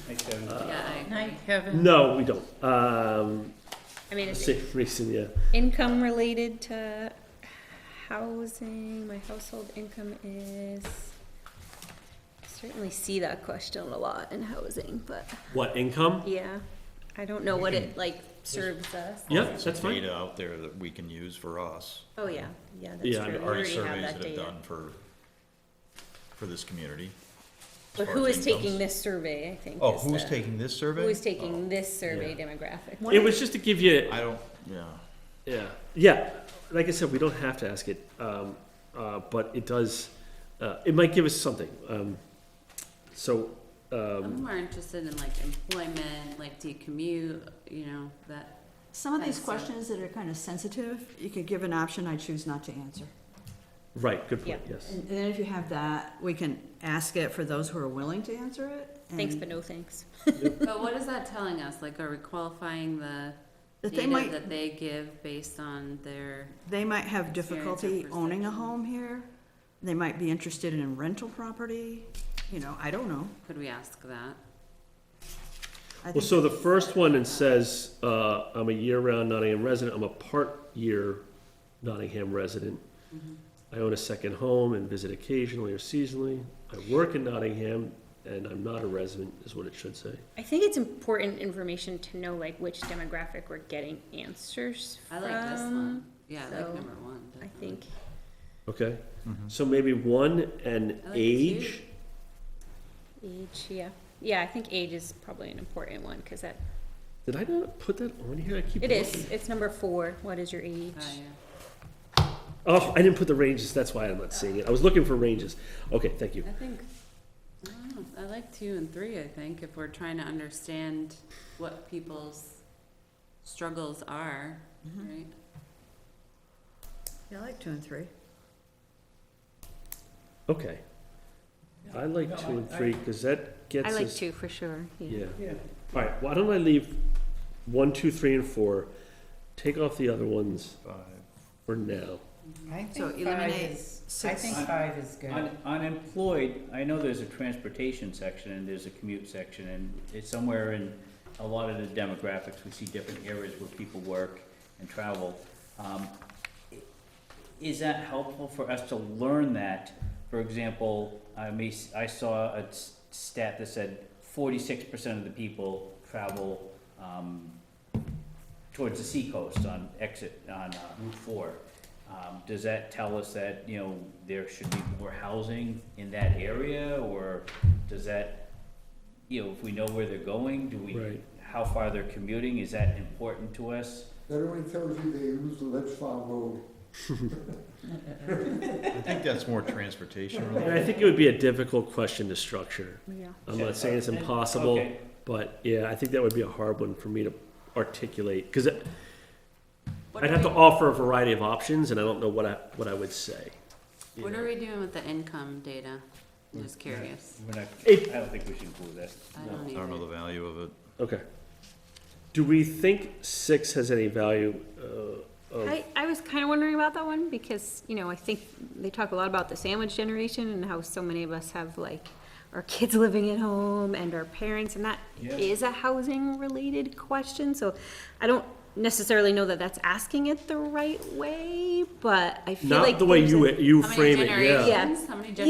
Thanks, Kevin. Yeah, I agree. Night, Kevin. No, we don't. I mean, it's Same reason, yeah. income related to housing. My household income is, I certainly see that question a lot in housing, but What, income? yeah. I don't know what it like serves us. Yeah, that's fine. Data out there that we can use for us. Oh, yeah, yeah, that's Yeah, true. I We Already already have surveys that that have data. done for this community. as But far who as is incomes. taking this survey, I think? Oh, is who's the- taking this survey? Who is taking this survey Yeah. demographic? It was just to give you, I don't, yeah. yeah. Like I said, we don't have to ask it, but it does, it might give us something. So, I'm more interested in like employment, like do you commute, that. Some of these Thanks, questions that are kind of sensitive, you could give an option I choose not to answer. Right, good point, Yeah. yes. And then if you have that, we can ask it for those who are willing to answer it. Thanks, and but no thanks. But what is that telling us? Like, are we qualifying the That they data might, that they give based on their, they might have Experience or difficulty owning a perception. home here. They might be interested in rental property, I don't know. could we ask that? I Well, think so the first one, it says, I'm a year-round Nottingham resident, I'm a part-year Nottingham resident. I own a second home and visit occasionally or seasonally. I work in Nottingham, and I'm not a resident, is what it should say. I think it's important information to know like which demographic we're getting answers I like this from, one. Yeah, I like so number one. I definitely. think, Okay? So maybe one, and I like age? age, yeah. Yeah, I think age is probably an important one, because that, Did I not put that on here? I keep it looking. is, it's number 4, what is your age? Yeah. Oh, I didn't put the ranges, that's why I'm not seeing it. I was looking for ranges. Okay, thank you. I think, I don't know, I like 2 and 3, I think, if we're trying to understand what people's struggles are, right? Yeah, I like 2 and 3. Okay. I like No, 2 and I- 3, because that gets I us. like 2 for sure, yeah. Yeah. All right, why don't I leave 1, 2, 3, and 4, take off the other ones for now. I So think five eliminate is, I 6. think 5 is good. Unemployed, I know there's a transportation section and there's a commute section, and it's somewhere in a lot of the demographics, we see different areas where people work and travel. Is that helpful for us to learn that? For example, I saw a stat that said 46% of the people travel, towards the seacoast on Route 4. Does that tell us that, there should be more housing in that area, or does that, if we know where they're going, Right. how far they're commuting, is that important to us? That only tells you they use the Ledge Farm Road. I think that's more transportation And related. I think it would be a difficult question to structure. Yeah. I'm not saying it's impossible, Okay. but yeah, I think that would be a hard one for me to articulate, because What I'd are have to we- offer a variety of options, and I don't know what I would say. you What know. are we doing with the income data? I'm just curious. We're not, It- I don't think we should include that. I don't I don't know either. the value of it. Okay. Do we think 6 has any value, of, I was kind of wondering about that one, because, I think they talk a lot about the sandwich generation and how so many of us have like our kids living at home and our parents, and that Yeah. is a housing related question, so I don't necessarily know that that's asking it the right way, but I feel like not the way there's you, a- you How many frame it, yeah. generations? How many Yeah,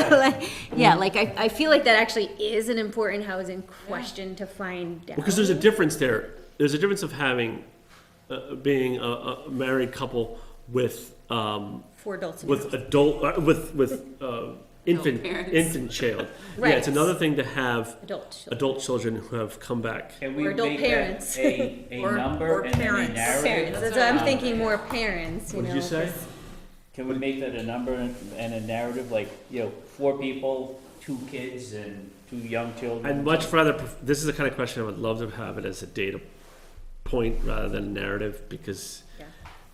generations? I feel like that actually is an important housing question to find out. Because there's a difference there. There's a difference of having, being a married couple with, 4 adults in with the house. adult, infant, parents. infant child. Yeah, Right. it's another thing to have Adult children. adult children who have come back. Can we Or adult make that parents. a Or number and then a parents. narrative? Parents, that's what I'm thinking, more parents, What did you say? 'cause- Can we make that a number and a narrative, like, 4 people, 2 kids and 2 young children? I'd much rather, this is the kind of question I would love to have it as a data point rather than a narrative, because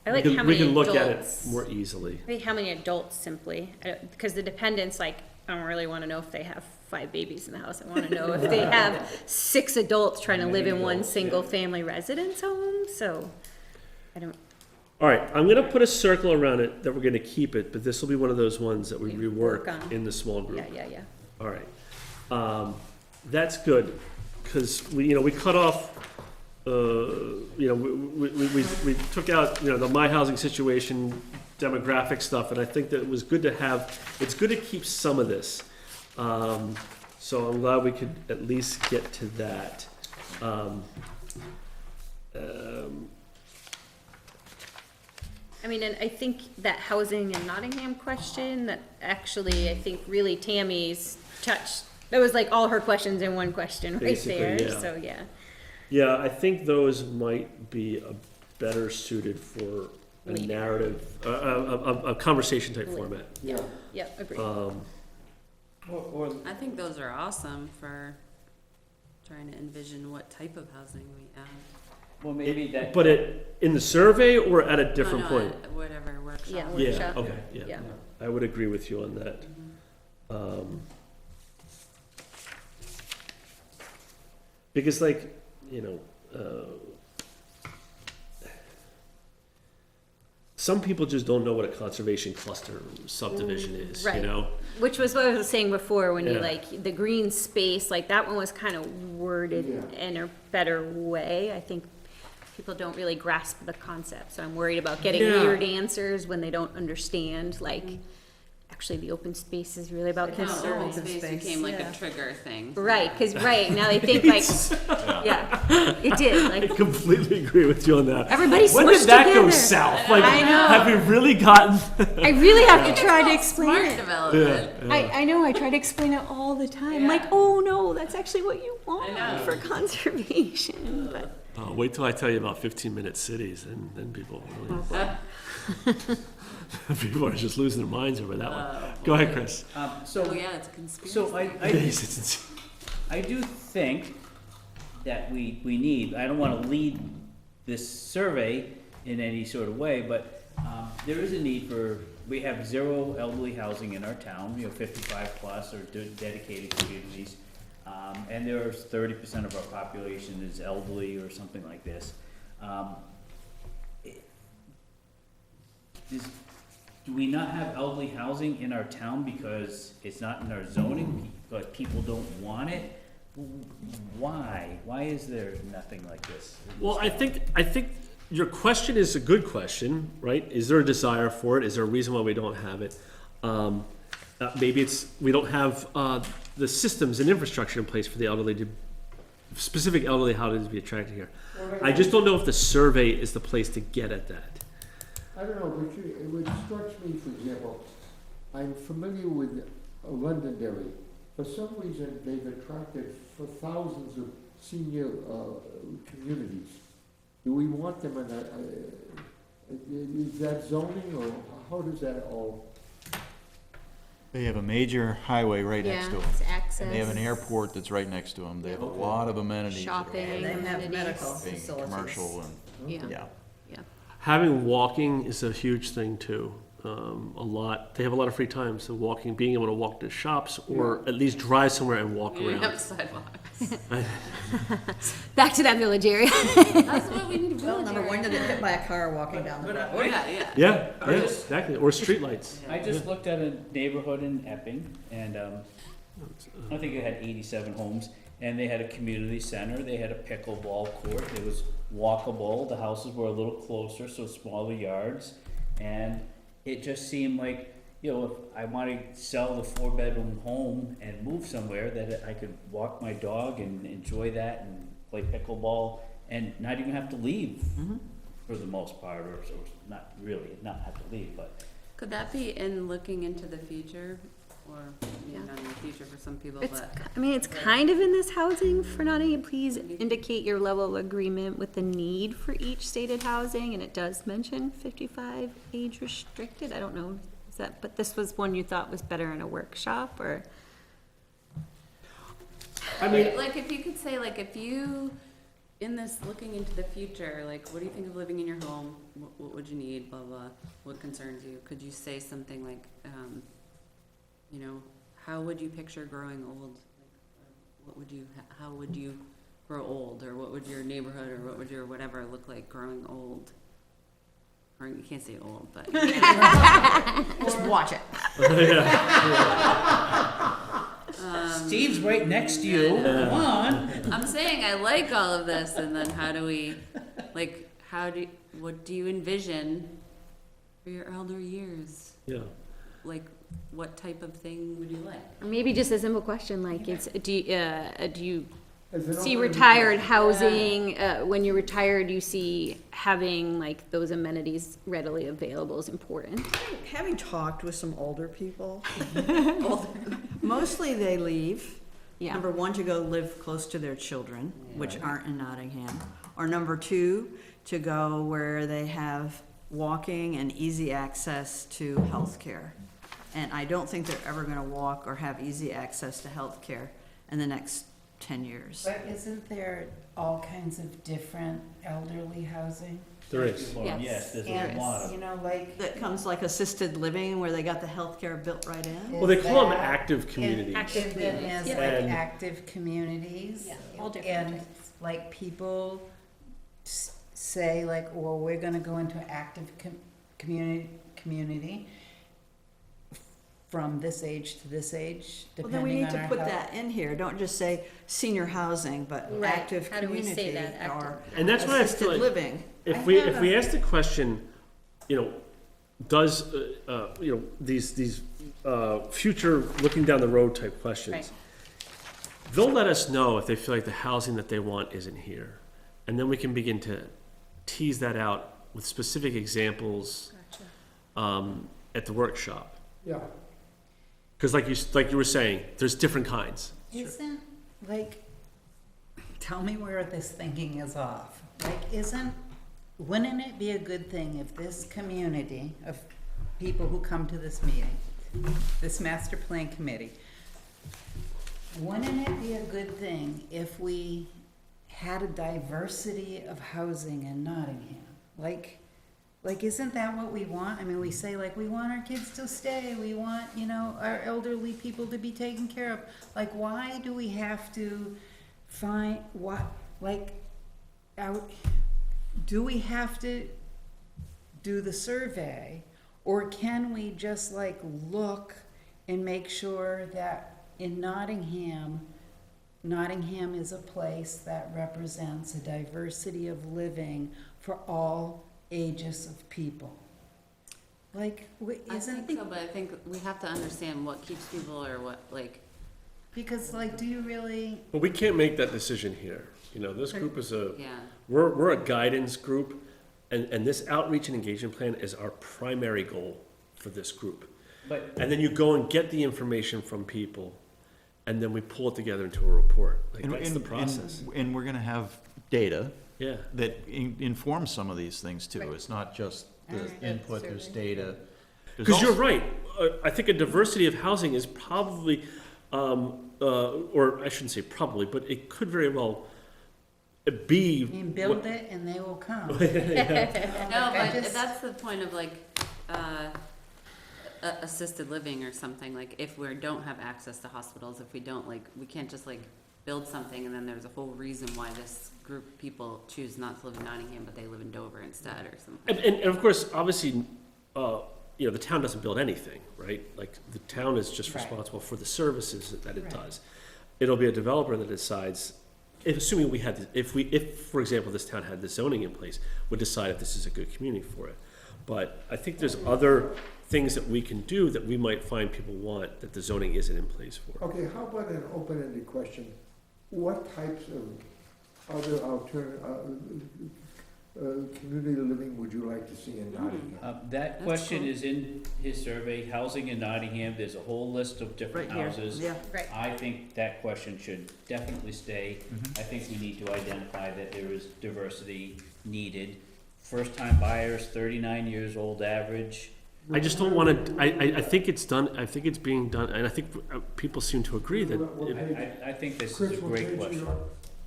I like we how can, many we can look at it adults. more easily. I think how many adults simply, because the dependents, like, I don't really wanna know if they have 5 babies in the house. I wanna know if they have 6 adults trying to live in one Adults, yeah. single-family residence home, so, I don't, All right, I'm gonna put a circle around it that we're gonna keep it, but this will be one of those ones that we We work rework on. in the small group. yeah. All right. That's good, because we cut off, we took out, the my housing situation, demographic stuff, and I think that it was good to have, it's good to keep some of this. So I'm glad we could at least get to that. I mean, and I think that housing in Nottingham question, that actually, I think really Tammy's touched, that was like all her questions in one question right Basically, there, yeah. so, yeah. Yeah, I think those might be better suited for a Later. narrative, a conversation type format. Yeah. Yep, agreed. I think those are awesome for trying to envision what type of housing we add. Well, maybe that. But in the survey or at a different Oh, no, point? Whatever workshop. Yeah, workshop. Yeah, workshop. okay, yeah. Yeah. I would agree with you on that. Because like, you know, some people just don't know what a conservation cluster subdivision is, you Right. know? Which was what I was saying before, when you Yeah. like, the green space, like that one was kind of worded Yeah. in a better way. I think people don't really grasp the concept, so I'm worried about getting Yeah. weird answers when they don't understand, like, actually, the open space is really about Like, No, conserving. open Open space space, became like yeah. a trigger thing. Right, because, now they think like, yeah, it did, I like, completely agree with you on that. everybody When smushed did that go together. south? Like, I know. have we really gotten? I really have to It's try to called explain smart it. development. I know, I try to explain it all the time, like, Yeah. oh no, that's actually what you want I know. for conservation, but. Wait till I tell you about 15-minute cities, and then people really, people are just losing their minds over that one. Go ahead, Chris. Oh So, yeah, it's a conspiracy. so I do think that we need, I don't wanna lead this survey in any sort of way, but, there is a need for, we have 0 elderly housing in our town, 55 plus or dedicated communities. And there's 30% of our population is elderly or something like this. Do we not have elderly housing in our town because it's not in our zoning, because people don't want it? Why? Why is there nothing like this? Well, I think your question is a good question, right? Is there a desire for it? Is there a reason why we don't have it? Maybe it's, we don't have the systems and infrastructure in place for the elderly to, specific elderly housing to be attracted here. I just don't know if the survey is the place to get at that. I don't know, but it strikes me, for example, I'm familiar with Londonderry. For some reason, they've attracted for thousands of senior communities. Do we want them in is that zoning, or how does that all? They have a major highway right next to Yeah, them. it's access. And they have an airport that's right next to them. They have a lot of amenities. that are Shopping. And they have medical Being facilities. commercial and, Yeah, yeah. yeah. Having walking is a huge thing too. They have a lot of free time, so walking, being able to walk to shops or at least drive somewhere and walk We don't have around. sidewalks. Back to that village area. That's what we need to Well, build. number one, you'll get hit by a car walking down the road. Oh, yeah, yeah. Yeah, exactly. Or streetlights. I just looked at a neighborhood in Epping, and I think it had 87 homes, and they had a community center, they had a pickleball court, it was walkable, the houses were a little closer, so smaller yards, and it just seemed like, if I want to sell the 4-bedroom home and move somewhere, that I could walk my dog and enjoy that and play pickleball, and not even have to leave for the most part, or not really, not have to leave, but. Could that be in looking into the future, or maybe not in the future for some people, It's, but I mean, it's kind of in this housing for Nottingham. Please indicate your level of agreement with the need for each stated housing, and it does mention 55 age restricted. I don't know, is that, but this was one you thought was better in a workshop, or? I mean, like if you could say, like if you, in this looking into the future, like what do you think of living in your home? What would you need? Blah blah. What concerns you? Could you say something like, how would you picture growing old? What would you? How would you grow old? Or what would your neighborhood or what would your whatever look like growing old? Or you can't say old, but Just watch it. Steve's right next to you, come on. I'm saying I like all of this, and then what do you envision for your elder years? yeah. Like, what type of thing would you like? Or maybe just a simple question like, do you As an see owner, retired housing, when you're retired, you see having like those amenities readily available is important? Having talked with some older people, mostly they leave. Yeah. Number one, to go live close to their children, which aren't in Nottingham. Or number two, to go where they have walking and easy access to healthcare. And I don't think they're ever gonna walk or have easy access to healthcare in the next 10 years. But isn't there all kinds of different elderly housing? There is. Lauren, yes, there's a lot And, of. you know, like. That comes like assisted living where they got the healthcare built right in? Well, they call them that- active communities. Active Then communities, as yeah. like And- active communities. Yeah, all different And types. like people say like, well, we're gonna go into active community from this age to this age, Well, then we depending need on to our put health. that in here, don't just say senior housing, but Right. active How do we community say that? Active- or And that's why I assisted feel like, living. if I we, have if we ask the question, you know, does, you know, these future, looking down the road type questions, Right. they'll let us know if they feel like the housing that they want isn't here. And then we can begin to tease that out with specific examples at the workshop. Yeah, Because like you were saying, there's different kinds. Isn't, like, tell me where this thinking is off. Like, wouldn't it be a good thing if this community of people who come to this meeting, this master plan committee, wouldn't it be a good thing if we had a diversity of housing in Nottingham? Like, isn't that what we want? I mean, we say like, we want our kids to stay, we want, you know, our elderly people to be taken care of. Like, why do we have to find, do we have to do the survey? Or can we just like look and make sure that in Nottingham is a place that represents a diversity of living for all ages of people? Like, I isn't, think so, but I think we have to understand what keeps people or what, like, because like, do you really, But we can't make that decision here. You know, this group is yeah. we're a guidance group, and this outreach and engagement plan is our primary goal for this group. But And then you go and get the information from people, and then we pull it together into a report. Like, that's the process. And we're gonna have data Yeah. that informs some of these things too. Right. It's not just the Alright. input, there's Survey. data. There's Because you're also- right. I think a diversity of housing is probably, or I shouldn't say probably, but it could very well be. you can build it and they will come? No, I but just- that's the point of like, assisted living or something, like if we don't have access to hospitals, if we don't, like, we can't just like build something and then there's a whole reason why this group of people choose not to live in Nottingham, but they live in Dover instead or something. And of course, obviously, you know, the town doesn't build anything, right? Like, the town is just Right. responsible for the services that it Right. does. It'll be a developer that decides, assuming we had, if, for example, this town had the zoning in place, would decide if this is a good community for it. But I think there's other things that we can do that we might find people want that the zoning isn't in place for. okay, how about an open-ended question? What types of other community living would you like to see in Nottingham? that That's question cool. is in his survey, housing in Nottingham, there's a whole list of different Right here, houses. yeah. Right. I think that question should definitely stay. Mhm. I think we need to identify that there is diversity needed. First-time buyers, 39 years old average. I just don't want to, I think it's done, I think it's being done, and I think people seem to agree that it- I think this is Chris, a what great page are question. you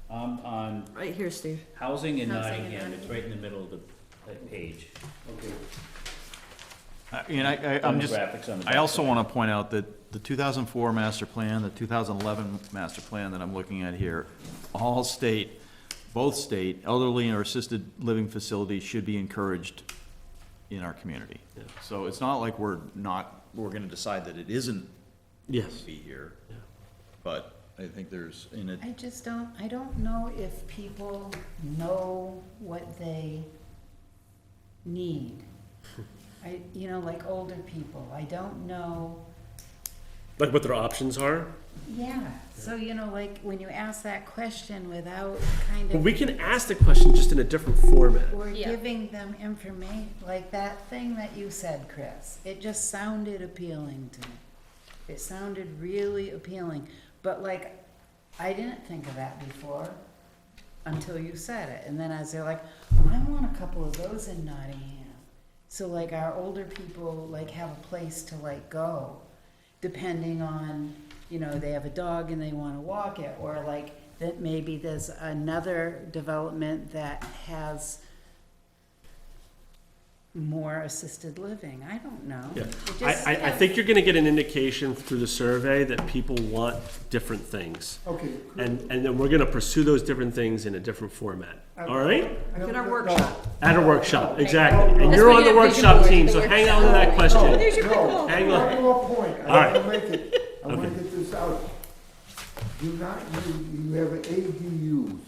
on? On Right here, Steve. housing in Housing in Nottingham, it's Nottingham. right in the middle of the page. And I'm just, Demographics on the I also backside. want to point out that the 2004 master plan, the 2011 master plan that I'm looking at here, all state, both state, elderly or assisted living facilities should be encouraged in our community. Yeah. So it's not like we're going to decide that it isn't yes. be here. Yeah. But I think there's, in it, I don't know if people know what they need. You know, like older people, I don't know. Like what their options are. Yeah, so you know, like when you ask that question without kind But of, we can ask the question just in a different format. or Yeah. giving them information, like that thing that you said, Chris, it just sounded appealing to me. It sounded really appealing, but like, I didn't think of that before until you said it, and then I was like, I want a couple of those in Nottingham. So like our older people like have a place to like go, depending on, you know, they have a dog and they wanna walk it, or like that maybe there's another development that has more assisted living. I don't know. Yeah. It I, just- I think you're gonna get an indication through the survey that people want different things. Okay. And then we're gonna pursue those different things in a different format, all right? At our workshop. At a workshop, exactly. And That's you're why on you the have vision workshop boards, team, the so hang workshop. on to that question. There's your quick goal. Hang One on. more point, All right. I wanna make it, I wanna get this out. Do not, you have ADUs.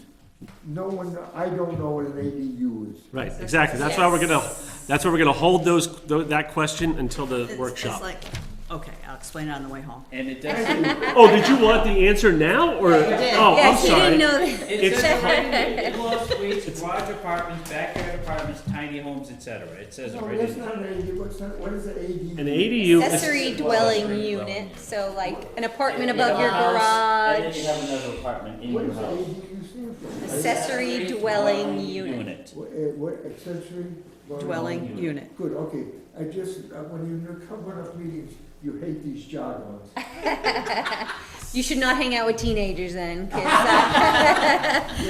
No one, I don't know what an ADU is. Right, exactly. That's why we're gonna hold that question until the It's workshop. like, okay, I'll explain it on the way home. And it does, Oh, did you want the answer now, or? Oh, I'm Yes, you didn't sorry. know that. it says tiny, in-law suites, garage apartments, backyard apartments, tiny homes, et cetera. It says it No, right that's in. not an ADU, what is an ADU? An ADU Accessory is, dwelling unit, so like an apartment above your And then you garage, have another apartment in What your does house. ADU stand for? accessory dwelling unit. What accessory? Dwelling unit. Good, okay, I just, when you come up meetings, you hate these jargons. You should not hang out with teenagers then, kids. You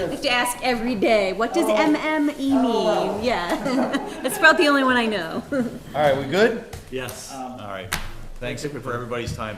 have to ask every day, what does MME mean? Yeah, that's about the only one I know. All right, we good? yes. All right. Thanks for everybody's time.